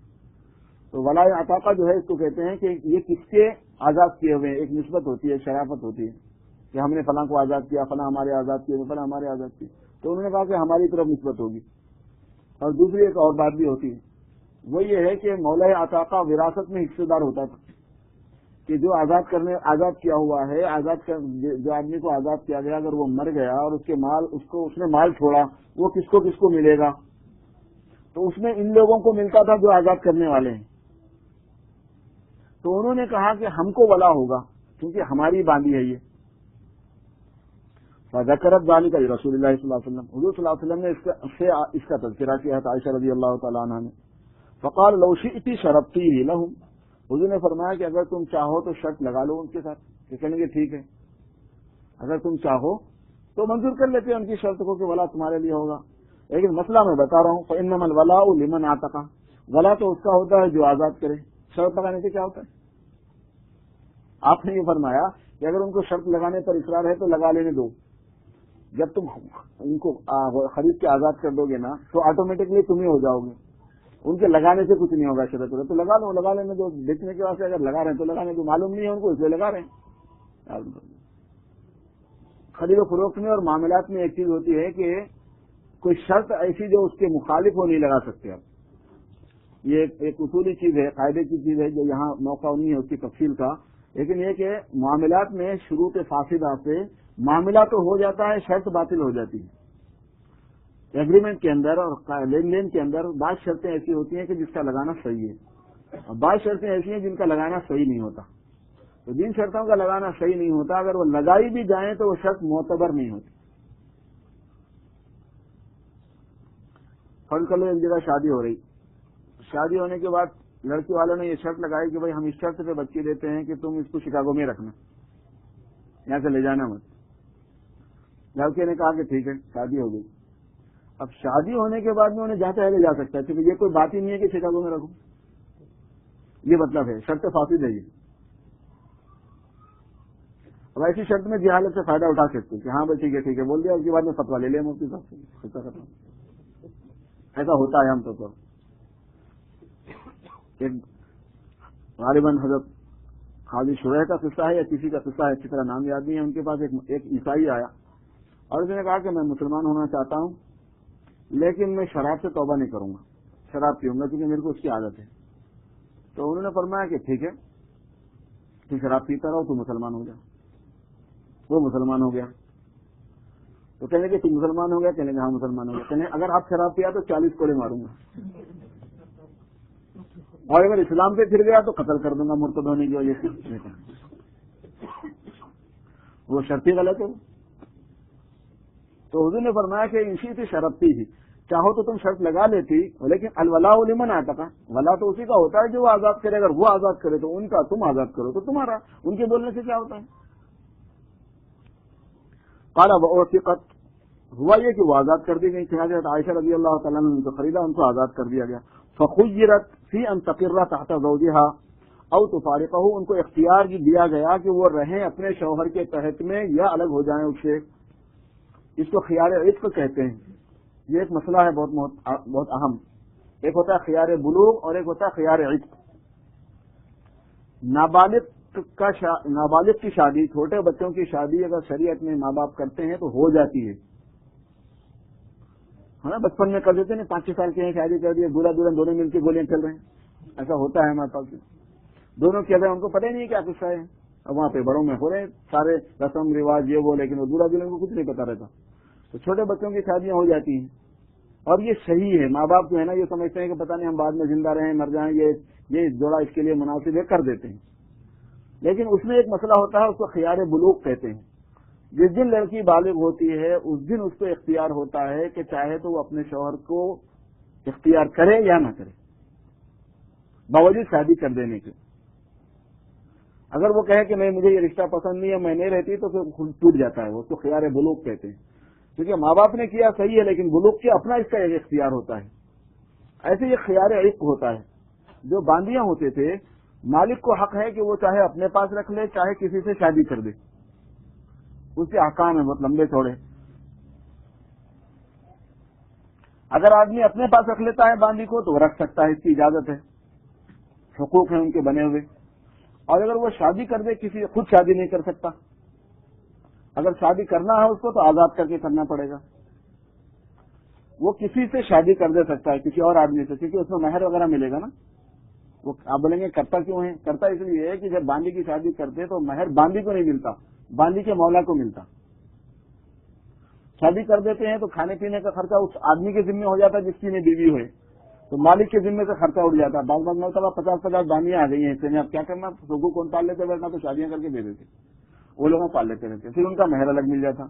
تو ولا عتاقہ جو ہے اس کو کہتے ہیں کہ یہ کس کے آزاد کیے ہوئے، ایک نسبت ہوتی ہے، شرافت ہوتی ہے کہ ہم نے فلاں کو آزاد کیا، فلاں ہمارے آزاد کیے، فلاں ہمارے آزاد کیے، تو انہوں نے کہا کہ ہماری طرف نسبت ہوگی۔ اور دوسری ایک اور بات بھی ہوتی ہے، وہ یہ ہے کہ مولا عتاقہ وراثت میں حصے دار ہوتا تھا، کہ جو آزاد کیا ہوا ہے، جو آدمی کو آزاد کیا گیا، اگر وہ مر گیا اور اس نے مال چھوڑا، وہ کس کو ملے گا؟ تو اس میں ان لوگوں کو ملتا تھا جو آزاد کرنے والے ہیں۔ تو انہوں نے کہا کہ ہم کو ولا ہوگا کیونکہ ہماری باندھی ہے یہ۔ فذکرت ذلک رسول اللہ صلی اللہ علیہ وسلم، حضور صلی اللہ علیہ وسلم نے اس کا تذکرہ کیا ہے عائشہ رضی اللہ تعالیٰ عنہ نے۔ فقال لو شئت شرطتیہ لہم، حضور نے فرمایا کہ اگر تم چاہو تو شرط لگا لو ان کے ساتھ، کہ کہیں گے ٹھیک ہے، اگر تم چاہو تو منظور کر لیتے ہیں ان کی شرط کو کہ ولا تمہارے لیے ہوگا۔ لیکن مسئلہ میں بتا رہا ہوں، فإنما الولاء لمن اعتق، ولا تو اس کا ہوتا ہے جو آزاد کرے۔ شرط لگانے سے کیا ہوتا ہے؟ آپ نے یہ فرمایا کہ اگر ان کو شرط لگانے پر اصرار ہے تو لگا لینے دو، جب تم ان کو خرید کے آزاد کر دو گے نا تو آٹومیٹکلی تم ہی ہو جاؤ گے، ان کے لگانے سے کچھ نہیں ہوگا، شرط ہوگا تو لگا لینے دو، بیچنے کے واسطے اگر لگا رہے ہیں تو لگانے دو، معلوم نہیں ہے ان کو اس لیے لگا رہے ہیں۔ خرید و فروخت میں اور معاملات میں ایک چیز ہوتی ہے کہ کوئی شرط ایسی جو اس کے مخالف ہو نہیں لگا سکتے آپ، یہ ایک اصولی چیز ہے، قاعدے کی چیز ہے جو یہاں موقع نہیں ہے اس کی تفصیل کا، لیکن یہ کہ معاملات میں شروط فاسدہ سے معاملہ تو ہو جاتا ہے، شرط باطل ہو جاتی ہے۔ ایگریمنٹ کے اندر اور لین دین کے اندر بعض شرطیں ایسی ہوتی ہیں کہ جس کا لگانا صحیح ہے، اور بعض شرطیں ایسی ہیں جن کا لگانا صحیح نہیں ہوتا۔ تو جن شرطوں کا لگانا صحیح نہیں ہوتا اگر وہ لگائی بھی جائیں تو وہ شرط معتبر نہیں ہوتی۔ فرض کر لو ایک جگہ شادی ہو رہی، شادی ہونے کے بعد لڑکی والوں نے یہ شرط لگائی کہ بھائی ہم اس شرط پہ بچی دیتے ہیں کہ تم اس کو شکاگو میں رکھنا، یہاں سے لے جانا مت۔ لڑکے نے کہا کہ ٹھیک ہے، شادی ہو گئی۔ اب شادی ہونے کے بعد میں انہیں جہاں چاہے لے جا سکتا ہے، کیونکہ یہ کوئی بات ہی نہیں ہے کہ شکاگو میں رکھوں، یہ مطلب ہے شرط فاسد ہے یہ۔ اب ایسی شرط میں جہالت سے فائدہ اٹھا سکتے کہ ہاں بھائی ٹھیک ہے بول دیا، اس کے بعد میں فتویٰ لے لیا مفتی صاحب سے۔ ایسا ہوتا ہے عام طور پر۔ ایک غالباً حضرت قاضی شریح کا قصہ ہے یا کسی کا قصہ ہے، اچھی طرح نام یاد نہیں ہے، ان کے پاس ایک عیسائی آیا اور اس نے کہا کہ میں مسلمان ہونا چاہتا ہوں لیکن میں شراب سے توبہ نہیں کروں گا، شراب پیوں گا کیونکہ میرے کو اس کی عادت ہے۔ تو انہوں نے فرمایا کہ ٹھیک ہے، تو شراب پیتا رہو، تو مسلمان ہو جا۔ وہ مسلمان ہو گیا۔ تو کہنے کہ تو مسلمان ہو گیا؟ کہنے کہ ہاں مسلمان ہو گیا۔ کہنے اگر آپ شراب پیا تو 40 کوڑے ماروں گا، اور اگر اسلام پہ پھر گیا تو قتل کر دوں گا مرتد ہونے کی وجہ سے۔ وہ شرطی غلط ہے۔ تو حضور نے فرمایا کہ اسی سے شرط تھی، چاہو تو تم شرط لگا لیتی، لیکن الولاء لمن اعتقى، ولا تو اسی کا ہوتا ہے جو وہ آزاد کرے، اگر وہ آزاد کرے تو ان کا، تم آزاد کرو تو تمہارا، ان کے بولنے سے کیا ہوتا ہے؟ قال وأعتقت، ہوا یہ کہ وہ آزاد کر دی گئی، چنانچہ عائشہ رضی اللہ تعالیٰ عنہ نے ان کو خریدا، ان کو آزاد کر دیا گیا۔ فخيرت في ان تقر تحت زوجها او تفارقه، ان کو اختیار دیا گیا کہ وہ رہیں اپنے شوہر کے تحت میں یا الگ ہو جائیں اس سے۔ اس کو خیار عتق کہتے ہیں۔ یہ ایک مسئلہ ہے بہت اہم، ایک ہوتا ہے خیار بلوغ اور ایک ہوتا ہے خیار عتق۔ نابالغ کی شادی، چھوٹے بچوں کی شادی اگر شریعت میں ماں باپ کرتے ہیں تو ہو جاتی ہے، ہاں بچپن میں کر دیتے ہیں، 5-6 سال کے ہیں شادی کر دی، دولہا دلہن دونوں مل کے گولیاں چل رہے ہیں، ایسا ہوتا ہے ہمارے پاس، دونوں کیا رہے ہیں، ان کو پتہ ہی نہیں کیا قصہ ہے، اب وہاں پہ بڑوں میں ہو رہے ہیں سارے رسم رواج یہ وہ، لیکن وہ دولہا دلہن کو کچھ نہیں پتا رہتا۔ تو چھوٹے بچوں کی شادیاں ہو جاتی ہیں، اور یہ صحیح ہے، ماں باپ جو ہے نا یہ سمجھتے ہیں کہ پتہ نہیں ہم بعد میں زندہ رہیں مر جائیں، یہ جوڑا اس کے لیے مناسب ہے، کر دیتے ہیں۔ لیکن اس میں ایک مسئلہ ہوتا ہے، اس کو خیار بلوغ کہتے ہیں۔ جس دن لڑکی بالغ ہوتی ہے اس دن اس کو اختیار ہوتا ہے کہ چاہے تو وہ اپنے شوہر کو اختیار کرے یا نہ کرے، باوجود شادی کر دینے کے۔ اگر وہ کہے کہ مجھے یہ رشتہ پسند نہیں ہے، میں نہیں رہتی، تو پھر ٹوٹ جاتا ہے، وہ اس کو خیار بلوغ کہتے ہیں، کیونکہ ماں باپ نے کیا صحیح ہے لیکن بلوغ کے اپنا اس کا ایک اختیار ہوتا ہے۔ ایسے یہ خیار عتق ہوتا ہے۔ جو باندیاں ہوتے تھے، مالک کو حق ہے کہ وہ چاہے اپنے پاس رکھ لے چاہے کسی سے شادی کر دے، اس کے احکام ہیں بہت لمبے چوڑے۔ اگر آدمی اپنے پاس رکھ لیتا ہے باندی کو تو وہ رکھ سکتا ہے، اس کی اجازت ہے، حقوق ہیں ان کے بنے ہوئے۔ اور اگر وہ شادی کر دے، کسی خود شادی نہیں کر سکتا، اگر شادی کرنا ہے اس کو تو آزاد کر کے کرنا پڑے گا۔ وہ کسی سے شادی کر دے سکتا ہے، کسی اور آدمی سے، کیونکہ اس میں مہر وغیرہ ملے گا نا۔ وہ آپ بولیں گے کرتا کیوں ہے؟ کرتا اس لیے ہے کہ جب باندی کی شادی کرتے تو مہر باندی کو نہیں ملتا، باندی کے مولا کو ملتا۔ شادی کر دیتے ہیں تو کھانے پینے کا خرچہ اس آدمی کے ذمہ ہو جاتا ہے جس کی نہیں بیوی ہوئے، تو مالک کے ذمے سے خرچہ اٹھ جاتا ہے۔ بعض بعض مرتبہ 50-50 باندیاں آ گئی ہیں، اس سے اب کیا کرنا، سوگو کون پال لیتے، ورنہ تو شادیاں کر کے دے دیتے، وہ لوگ پال لیتے رہتے، پھر ان کا مہر الگ مل جاتا۔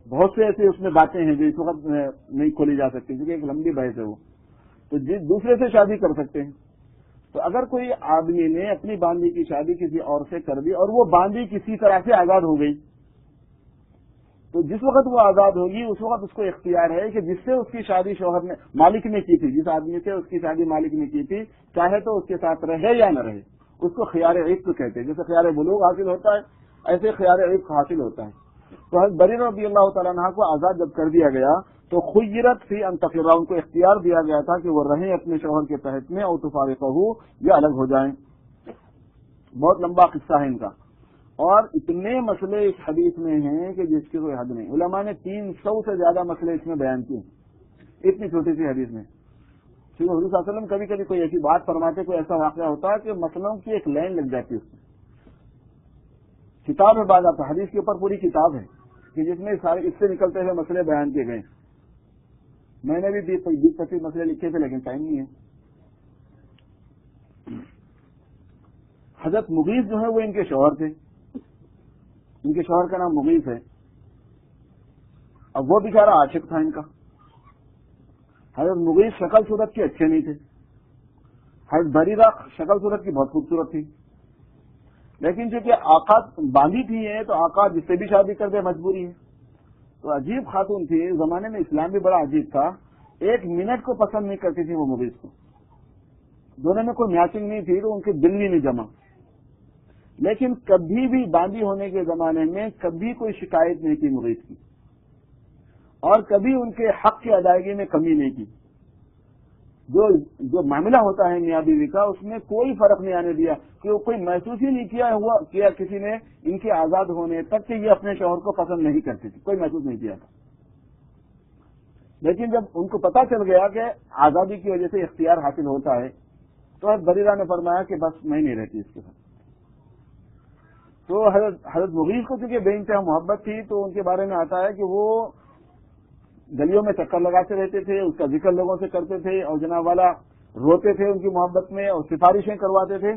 بہت سے ایسے اس میں باتیں ہیں جو اس وقت نہیں کھولی جا سکتی کیونکہ ایک لمبی بحث ہے وہ، تو دوسرے سے شادی کر سکتے ہیں۔ تو اگر کوئی آدمی نے اپنی باندی کی شادی کسی اور سے کر دی اور وہ باندی کسی طرح سے آزاد ہو گئی، تو جس وقت وہ آزاد ہوگی اس وقت اس کو اختیار ہے کہ جس سے اس کی شادی شوہر نے مالک نے کی تھی، جس آدمی سے اس کی شادی مالک نے کی تھی، چاہے تو اس کے ساتھ رہے یا نہ رہے، اس کو خیار عتق کہتے ہیں۔ جیسے خیار بلوغ حاصل ہوتا ہے ایسے خیار عتق حاصل ہوتا ہے۔ تو حضرت بریر رضی اللہ تعالیٰ عنہ کو آزاد جب کر دیا گیا تو خیرت فی ان تقر، ان کو اختیار دیا گیا تھا کہ وہ رہیں اپنے شوہر کے تحت میں، اور تفارقہ یا الگ ہو جائیں۔ بہت لمبا قصہ ہے ان کا، اور اتنے مسئلے اس حدیث میں ہیں کہ جس کی کوئی حد نہیں۔ علماء نے 300 سے زیادہ مسئلے اس میں بیان کیے اتنی چھوٹی سی حدیث میں۔ حضور صلی اللہ علیہ وسلم کبھی کبھی کوئی ایسی بات فرماتے، کوئی ایسا واقعہ ہوتا ہے کہ مسئلوں کی ایک لائن لگ جاتی ہے، اس میں کتاب ہے، بعد آتا حدیث کے اوپر پوری کتاب ہے کہ جس میں سارے اس سے نکلتے ہوئے مسئلے بیان کیے گئے۔ میں نے بھی 20-25 مسئلے لکھے تھے لیکن ٹائم نہیں ہے۔ حضرت مغیث جو ہے وہ ان کے شوہر تھے، ان کے شوہر کا نام مغیث ہے، اب وہ بیچارہ عاشق تھا ان کا۔ حضرت مغیث شکل صورت کی اچھے نہیں تھے، حضرت بریرہ شکل صورت کی بہت خوبصورت تھی، لیکن چونکہ آقا باندھی تھی ہیں تو آقا جس سے بھی شادی کر دے مجبوری ہے. تو عجیب خاتون تھی، اس زمانے میں اسلام بھی بڑا عجیب تھا، ایک منٹ کو پسند نہیں کرتی تھی وہ مغیث کو، دونوں میں کوئی میچنگ نہیں تھی تو ان کے دل بھی نہیں جمع. لیکن کبھی بھی باندھی ہونے کے زمانے میں کبھی کوئی شکایت نہیں کی مغیث کی، اور کبھی ان کے حق کی ادائیگی میں کمی نہیں کی. جو معاملہ ہوتا ہے میاں بیوی کا اس میں کوئی فرق نہیں آنے دیا کہ وہ کوئی محسوس ہی نہیں کیا کسی نے ان کے آزاد ہونے تک کہ یہ اپنے شوہر کو پسند نہیں کرتی تھی، کوئی محسوس نہیں کیا تھا. لیکن جب ان کو پتا چل گیا کہ آزادی کی وجہ سے اختیار حاصل ہوتا ہے تو حضرت بریرہ نے فرمایا کہ بس میں نہیں رہتی اس کے ساتھ. تو حضرت مغیث کو چونکہ بے انتہا محبت تھی تو ان کے بارے میں آتا ہے کہ وہ گلیوں میں چکر لگاتے رہتے تھے، اس کا ذکر لوگوں سے کرتے تھے، اور جناب والا روتے تھے ان کی محبت میں اور سفارشیں کرواتے تھے.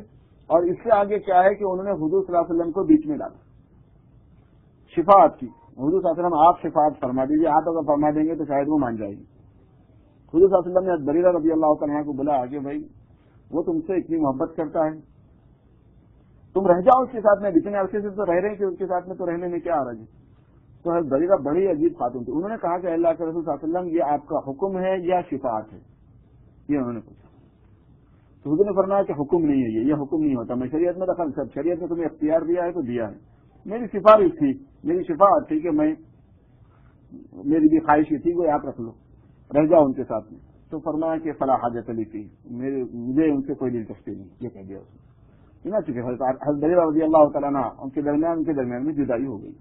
اور اس سے آگے کیا ہے کہ انہوں نے حضور صلی اللہ علیہ وسلم کو بیچ میں ڈالا، شفاعت کی. حضور صلی اللہ علیہ وسلم آپ شفاعت فرما دیجیے، آپ اگر فرما دیں گے تو شاید وہ مان جائے گی. حضور صلی اللہ علیہ وسلم نے بریرہ رضی اللہ تعالیٰ کو بولا کہ بھائی وہ تم سے اتنی محبت کرتا ہے، تم رہ جاؤ اس کے ساتھ میں، جتنے عرصے سے تو رہ رہے ہیں کہ اس کے ساتھ میں تو رہنے میں کیا حرج ہے. تو حضرت بریرہ بڑی عجیب خاتون تھی. انہوں نے کہا کہ اللہ کے رسول صلی اللہ علیہ وسلم یہ آپ کا حکم ہے یا شفاعت ہے؟ یہ انہوں نے پوچھا. تو حضور نے فرمایا کہ حکم نہیں ہے، یہ حکم نہیں ہوتا، میں شریعت میں دخل سب شریعت میں تمہیں اختیار دیا ہے تو دیا ہے. میری سفارش تھی، میری شفاعت تھی کہ میری بھی خواہش یہ تھی کہ آپ رکھ لو، رہ جاؤ ان کے ساتھ میں. تو فرمایا کہ فلا حاجت لی تھی، مجھے ان سے کوئی دلچسپی نہیں، یہ کہہ دیا اس نے. نہ چکے حضرت بریرہ رضی اللہ تعالیٰ عنہ ان کے درمیان میں جدائی ہو گئی.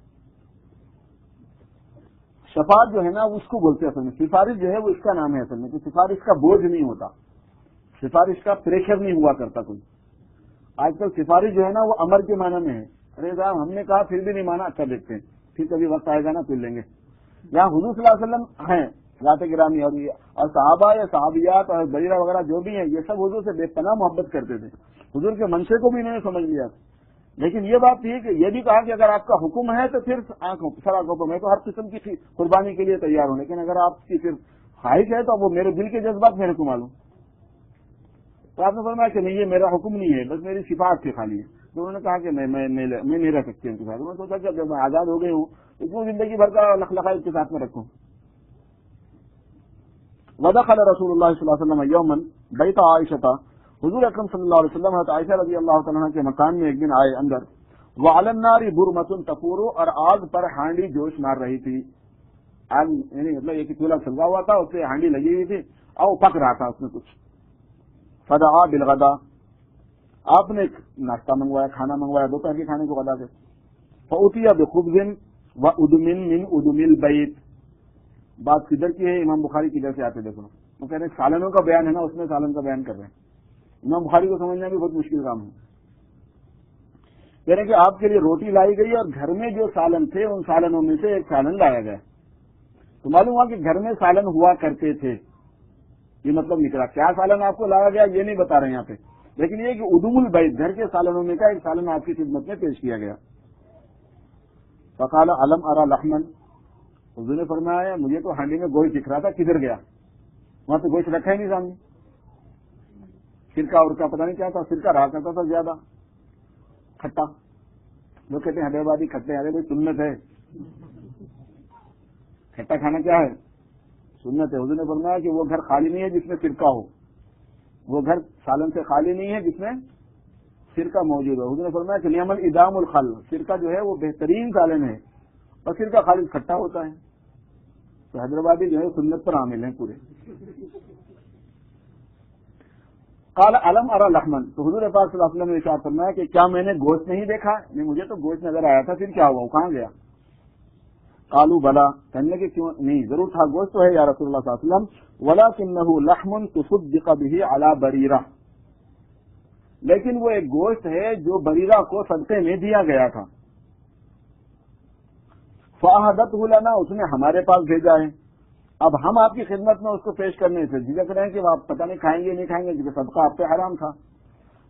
شفاعت جو ہے نا اس کو بولتے ہیں اصل میں، سفارش جو ہے وہ اس کا نام ہے اصل میں، کہ سفارش کا بوجھ نہیں ہوتا، سفارش کا پریشر نہیں ہوا کرتا کوئی. آج کل سفارش جو ہے نا وہ امر کے معنی میں ہے، ارے صاحب ہم نے کہا پھر بھی نہیں مانا، اچھا دیکھتے ہیں پھر کبھی وقت آئے گا نا پھر لیں گے. یہاں حضور صلی اللہ علیہ وسلم ہیں ذات گرامی اور صحابہ یا صحابیات اور بریرہ وغیرہ جو بھی ہیں یہ سب حضور سے بے پناہ محبت کرتے تھے، حضور کے منشے کو بھی انہوں نے سمجھ لیا. لیکن یہ بات تھی کہ یہ بھی کہا کہ اگر آپ کا حکم ہے تو پھر سر آنکھوں پر میں تو ہر قسم کی قربانی کے لیے تیار ہوں، لیکن اگر آپ کی صرف خواہش ہے تو وہ میرے دل کے جذبات میرے کو معلوم. تو آپ نے فرمایا کہ نہیں یہ میرا حکم نہیں ہے، بس میری صفات سے خالی ہے. تو انہوں نے کہا کہ میں نہیں رہ سکتی ان کے ساتھ. میں سوچا کہ جب میں آزاد ہو گئی ہوں اتنی زندگی بھر کا لخلخائی کے ساتھ میں رکھوں. ودخل رسول اللہ صلی اللہ علیہ وسلم یوما بیت عائشہ، حضور اکرم صلی اللہ علیہ وسلم حضرت عائشہ رضی اللہ تعالیٰ عنہ کے مکان میں ایک دن آئے اندر. وعلی النار برمۃ تفور، اور آگ پر ہانڈی جوش مار رہی تھی. آگ یعنی مطلب ایک چولہا سلگا ہوا تھا، اس پہ ہانڈی لگی ہوئی تھی اور پک رہا تھا اس میں کچھ. فدعا بالغدا، آپ نے ایک ناشتہ منگوایا، کھانا منگوایا دوپہر کے کھانے کو غدا سے. فأتی بخبز وادم من ادم البیت. بات کدھر کی ہے؟ امام بخاری کدھر سے آتے دیکھو، وہ کہہ رہے ہیں سالنوں کا بیان ہے نا، اس میں سالن کا بیان کر رہے ہیں. امام بخاری کو سمجھنا بھی بہت مشکل کام ہے. کہہ رہے ہیں کہ آپ کے لیے روٹی لائی گئی اور گھر میں جو سالن تھے ان سالنوں میں سے ایک سالن لایا گیا. تو معلوم ہوا کہ گھر میں سالن ہوا کرتے تھے، یہ مطلب نکلا. کیا سالن آپ کو لایا گیا یہ نہیں بتا رہے یہاں پہ، لیکن یہ کہ ادم البیت گھر کے سالنوں میں کا ایک سالن آپ کی خدمت میں پیش کیا گیا. فقال الم ارى لحما، حضور نے فرمایا مجھے تو ہانڈی میں گوشت دکھ رہا تھا، کدھر گیا؟ وہاں تو گوشت رکھا ہی نہیں سامنے. سرکہ اور کا پتہ نہیں کیا تھا، سرکہ رہا کرتا تھا زیادہ کھٹا. لوگ کہتے ہیں حیدرآبادی کھٹے، ارے بھائی سنت ہے، کھٹا کھانا کیا ہے؟ سنت ہے. حضور نے فرمایا کہ وہ گھر خالی نہیں ہے جس میں سرکہ ہو، وہ گھر سالن سے خالی نہیں ہے جس میں سرکہ موجود ہے. حضور نے فرمایا کہ نعم الادام الخل، سرکہ جو ہے وہ بہترین سالن ہے اور سرکہ خالص کھٹا ہوتا ہے. تو حیدرآبادی جو ہے سنت پر عامل ہیں پورے. قال الم ارى لحما، تو حضور پاک صلی اللہ علیہ وسلم نے ارشاد فرمایا کہ کیا میں نے گوشت نہیں دیکھا؟ نہیں مجھے تو گوشت نظر آیا تھا، پھر کیا ہوا، وہ کہاں گیا؟ قالوا بلا، کہنے کہ کیوں نہیں، ضرور تھا، گوشت تو ہے یا رسول اللہ صلی اللہ علیہ وسلم. ولكنه لحم تصدق به على بریرہ، لیکن وہ ایک گوشت ہے جو بریرہ کو صدقے میں دیا گیا تھا. فاہدته لنا، اس نے ہمارے پاس بھیجا ہے. اب ہم آپ کی خدمت میں اس کو پیش کرنے سے جھجک رہے ہیں کہ آپ پتہ نہیں کھائیں گے نہیں کھائیں گے کیونکہ صدقہ آپ پہ حرام تھا.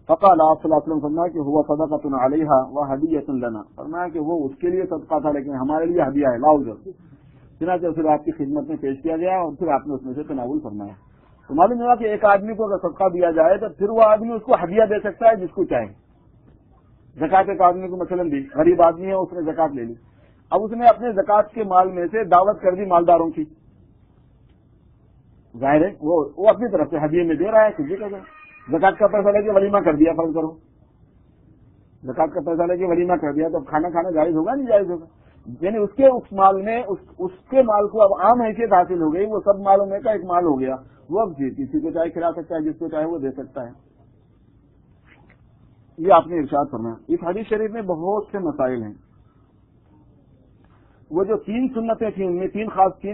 فقال آپ صلی اللہ علیہ وسلم فرمایا کہ هو صدقۃ علیہا وہدیۃ لنا، فرمایا کہ وہ اس کے لیے صدقہ تھا لیکن ہمارے لیے ہدیہ ہے، لاؤ ادھر. چنانچہ پھر آپ کی خدمت میں پیش کیا گیا اور پھر آپ نے اس میں سے تناول فرمایا. تو معلوم ہوا کہ ایک آدمی کو اگر صدقہ دیا جائے تو پھر وہ آدمی اس کو ہدیہ دے سکتا ہے جس کو چاہے. زکات ایک آدمی کو مثلاً دی، غریب آدمی ہے، اس نے زکات لے لی، اب اس نے اپنے زکات کے مال میں سے دعوت کر دی مالداروں کی، ظاہر ہے وہ اپنی طرف سے ہدیے میں دے رہا ہے. کسی کا زکات کا پیسہ لے کے ولیمہ کر دیا، فرض کرو زکات کا پیسہ لے کے ولیمہ کر دیا تو کھانا کھانا جائز ہوگا نہیں جائز ہوگا؟ یعنی اس کے اس مال میں اس کے مال کو اب عام حیثیت حاصل ہو گئی، وہ سب مالوں میں کا ایک مال ہو گیا، وہ اب کسی کو چاہے کھلا سکتا ہے، جس کو چاہے وہ دے سکتا ہے. یہ آپ نے ارشاد فرمایا. اس حدیث شریف میں بہت سے مسائل ہیں. وہ جو 3 سنتیں تھیں ان میں 3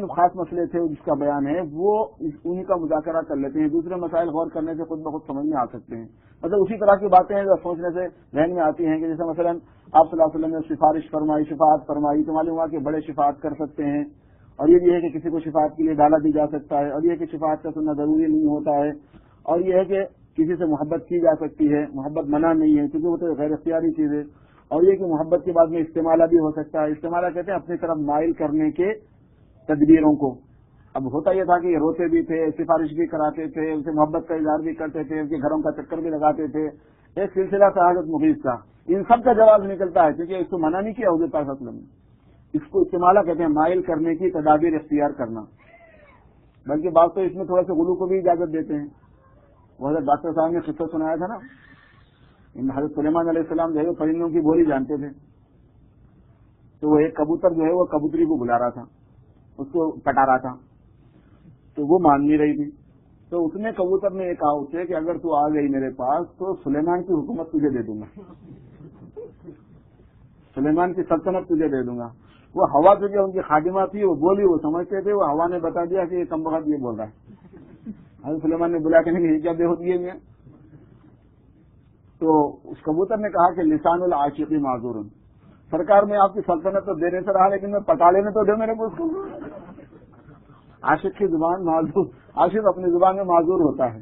خاص مسئلے تھے جس کا بیان ہے، وہ انہی کا مذاکرہ کر لیتے ہیں. دوسرے مسائل غور کرنے سے خود بخود سمجھ میں آ سکتے ہیں. مطلب اسی طرح کی باتیں ہیں جو سوچنے سے ذہن میں آتی ہیں کہ جیسے مثلا آپ صلی اللہ علیہ وسلم نے سفارش فرمائی، شفاعت فرمائی، تو معلوم ہوا کہ بڑے شفاعت کر سکتے ہیں، اور یہ بھی ہے کہ کسی کو شفاعت کے لیے ڈالا بھی جا سکتا ہے، اور یہ کہ شفاعت کا سننا ضروری نہیں ہوتا ہے، اور یہ ہے کہ کسی سے محبت کی جا سکتی ہے، محبت منع نہیں ہے کیونکہ وہ تو غیر اختیاری چیز ہے، اور یہ کہ محبت کے بعد میں استعمالہ بھی ہو سکتا ہے. استعمالہ کہتے ہیں اپنی طرف مائل کرنے کے تدبیروں کو. اب ہوتا یہ تھا کہ یہ روتے بھی تھے، سفارش بھی کراتے تھے، ان سے محبت کا اظہار بھی کرتے تھے، ان کے گھروں کا چکر بھی لگاتے تھے، ایک سلسلہ تھا حضرت مغیث کا. ان سب کا جواب نکلتا ہے کیونکہ اس کو منع نہیں کیا حضور پاک صلی اللہ علیہ وسلم نے. اس کو استعمالہ کہتے ہیں مائل کرنے کی تدابیر اختیار کرنا. بلکہ بعض تو اس میں تھوڑا سا غلو کو بھی اجازت دیتے ہیں. وہ حضرت ڈاکٹر صاحب نے قصہ سنایا تھا نا، حضرت سلیمان علیہ السلام جو ہے وہ پرندوں کی بولی جانتے تھے، تو وہ ایک کبوتر جو ہے وہ کبوتری کو بلا رہا تھا، اس کو پٹا رہا تھا، تو وہ مان نہیں رہی تھی. تو اس نے کبوتر نے یہ کہا اسے کہ اگر تو آ گئی میرے پاس تو سلیمان کی حکومت تجھے دے دوں گا، سلیمان کی سلطنت تجھے دے دوں گا. وہ ہوا سے جو ان کی خادمہ تھی وہ بولی، وہ سمجھتے تھے، وہ ہوا نے بتا دیا کہ یہ کم وقت یہ بول رہا ہے. حضرت سلیمان نے بلا کے نہیں یہ کیا بے ہوتی ہے. تو اس کبوتر نے کہا کہ لسان العاشقی معذور، سرکار میں آپ کی سلطنت تو دینے سے رہا لیکن میں پٹا لینے تو دے میرے کو. اس کو عاشق کی زبان معذور، عاشق اپنی زبان میں معذور ہوتا ہے.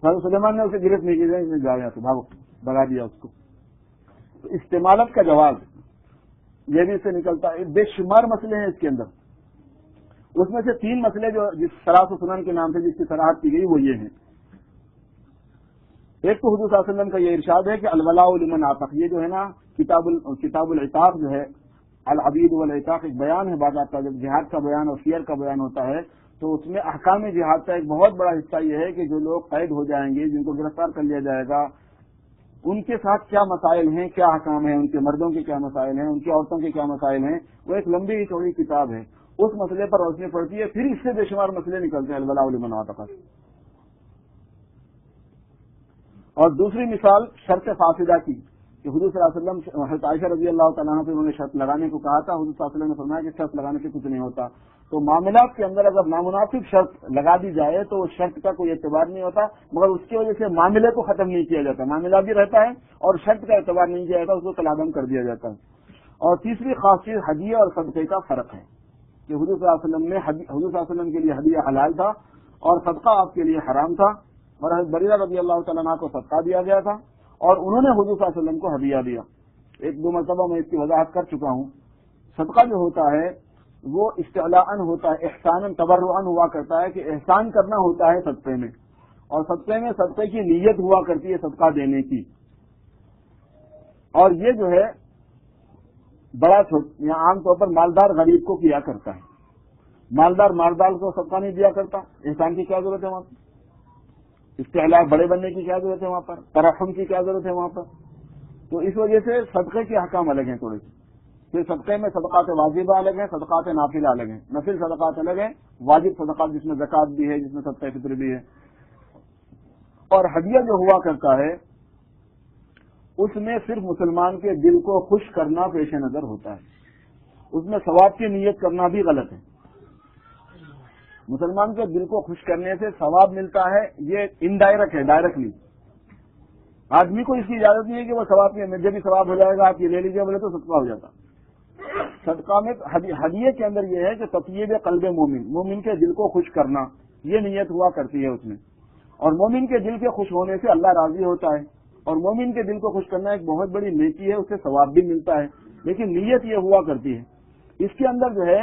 حضرت سلیمان نے اسے گرفت نہیں کی، جایا تو بھاگو بھگا دیا اس کو. تو استعمالت کا جواز یہ بھی اس سے نکلتا ہے. بے شمار مسئلے ہیں اس کے اندر. اس میں سے 3 مسئلے جو جس صلاح و سنن کے نام سے جس کی صلاحت کی گئی وہ یہ ہیں. ایک تو حضور صلی اللہ علیہ وسلم کا یہ ارشاد ہے کہ الولاء لمن عتق، یہ جو ہے نا کتاب العتاق جو ہے، العبید والعتاق ایک بیان ہے بعض کا، جب جہاد کا بیان اور سیر کا بیان ہوتا ہے تو اس میں احکام جہاد کا ایک بہت بڑا حصہ یہ ہے کہ جو لوگ قید ہو جائیں گے، جن کو گرفتار کر لیا جائے گا، ان کے ساتھ کیا مسائل ہیں، کیا احکام ہیں، ان کے مردوں کے کیا مسائل ہیں، ان کی عورتوں کے کیا مسائل ہیں. وہ ایک لمبی چوڑی کتاب ہے. اس مسئلے پر روشنی پڑتی ہے. پھر اس سے بے شمار مسئلے نکلتے ہیں الولاء لمن عتق. اور دوسری مثال شرط فاسدہ کی کہ حضور صلی اللہ علیہ وسلم حضرت عائشہ رضی اللہ تعالیٰ عنہ سے انہوں نے شرط لگانے کو کہا تھا. حضور صلی اللہ علیہ وسلم نے فرمایا کہ شرط لگانے سے کچھ نہیں ہوتا. تو معاملات کے اندر اگر نامناسب شرط لگا دی جائے تو اس شرط کا کوئی اعتبار نہیں ہوتا، مگر اس کی وجہ سے معاملے کو ختم نہیں کیا جاتا. معاملہ بھی رہتا ہے اور شرط کا اعتبار نہیں کیا جاتا، اس کو کلعدم کر دیا جاتا ہے. اور تیسری خاص چیز ہدیہ اور صدقے کا فرق ہے کہ حضور صلی اللہ علیہ وسلم نے حضور صلی اللہ علیہ وسلم کے لیے ہدیہ حلال تھا اور صدقہ آپ کے لیے حرام تھا. اور حضرت بریرہ رضی اللہ تعالیٰ عنہ کو صدقہ دیا گیا تھا اور انہوں نے حضور صلی اللہ علیہ وسلم کو ہدیہ دیا. 1-2 مرتبہ میں اس کی وضاحت کر چکا ہوں. صدقہ جو ہوتا ہے وہ استعلاءً ہوتا ہے، احساناً تبرعاً ہوا کرتا ہے کہ احسان کرنا ہوتا ہے صدقے میں، اور صدقے میں صدقے کی نیت ہوا کرتی ہے صدقہ دینے کی. اور یہ جو ہے بڑا یا عام طور پر مالدار غریب کو کیا کرتا ہے. مالدار مالدار کو صدقہ نہیں دیا کرتا. احسان کی کیا ضرورت ہے وہاں پر؟ استعلاء بڑے بننے کی کیا ضرورت ہے وہاں پر؟ ترحم کی کیا ضرورت ہے وہاں پر؟ تو اس وجہ سے صدقے کے احکام الگ ہیں تھوڑے سے. پھر صدقے میں صدقات واجبہ الگ ہیں، صدقات نافلہ الگ ہیں. نفل صدقات الگ ہیں، واجب صدقات جس میں زکوٰۃ بھی ہے، جس میں صدقہ فطر بھی ہے. اور ہدیہ جو ہوا کرتا ہے اس میں صرف مسلمان کے دل کو خوش کرنا پیش نظر ہوتا ہے. اس میں ثواب کی نیت کرنا بھی غلط ہے. مسلمان کے دل کو خوش کرنے سے ثواب ملتا ہے، یہ انڈائریکٹ ہے، ڈائریکٹلی. آدمی کو اس کی اجازت نہیں ہے کہ وہ ثواب کی، جب بھی ثواب ہو جائے گا آپ یہ لے لیجیے بولے تو صدقہ ہو جاتا. صدقہ میں ہدیے کے اندر یہ ہے کہ تطیب قلب مومن کے دل کو خوش کرنا، یہ نیت ہوا کرتی ہے اس میں. اور مومن کے دل کے خوش ہونے سے اللہ راضی ہوتا ہے، اور مومن کے دل کو خوش کرنا ایک بہت بڑی نیکی ہے، اس سے ثواب بھی ملتا ہے. لیکن نیت یہ ہوا کرتی ہے. اس کے اندر جو ہے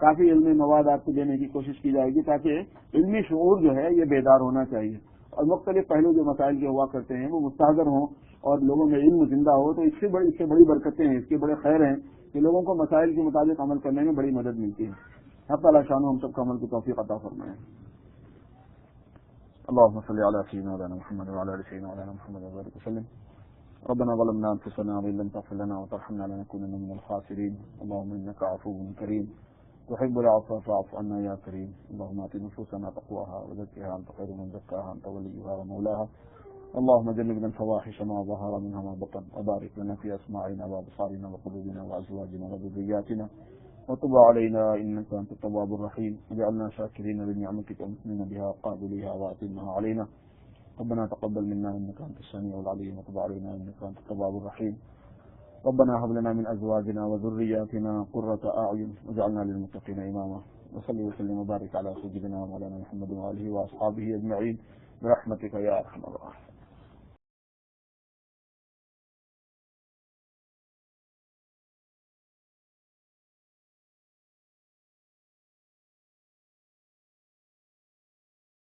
کافی علمی مواد آپ کو دینے کی کوشش کی جائے گی تاکہ علمی شعور جو ہے یہ بیدار ہونا چاہیے، اور مختلف پہلو جو مسائل کے ہوا کرتے ہیں وہ مستحضر ہوں اور لوگوں میں علم زندہ ہو، تو اس سے بڑی برکتیں ہیں، اس کے بڑے خیر ہیں کہ لوگوں کو مسائل کے مطابق عمل کرنے میں بڑی مدد ملتی ہے۔ حق تعالیٰ شان ہم سب کو عمل کی توفیق عطا فرمائے۔ اللهم صل على سيدنا محمد وعلى ال سيدنا محمد وبارك وسلم۔ ربنا ظلمنا انفسنا وان لم تغفر لنا وترحمنا لنكونن من الخاسرين، اللهم انك عفو كريم تحب العفو فاعف عنا يا كريم، اللهم آت نفوسنا تقواها وزكها انت خير من زكاها انت وليها ومولاها، اللهم جنبنا الفواحش ما ظهر منها ما بطن، وبارك لنا في اسماعنا وابصارنا وقلوبنا وازواجنا وذرياتنا، وتب علينا انك انت التواب الرحيم، واجعلنا شاكرين لنعمتك ومثنين بها قابليها واتمها علينا، ربنا تقبل منا انك انت السميع العليم، وتب علينا انك انت التواب الرحيم، ربنا هب لنا من ازواجنا وذرياتنا قرة اعين واجعلنا للمتقين اماما، وصلي وسلم وبارك على سيدنا مولانا محمد وآله واصحابه اجمعين برحمتك يا ارحم الراحمين۔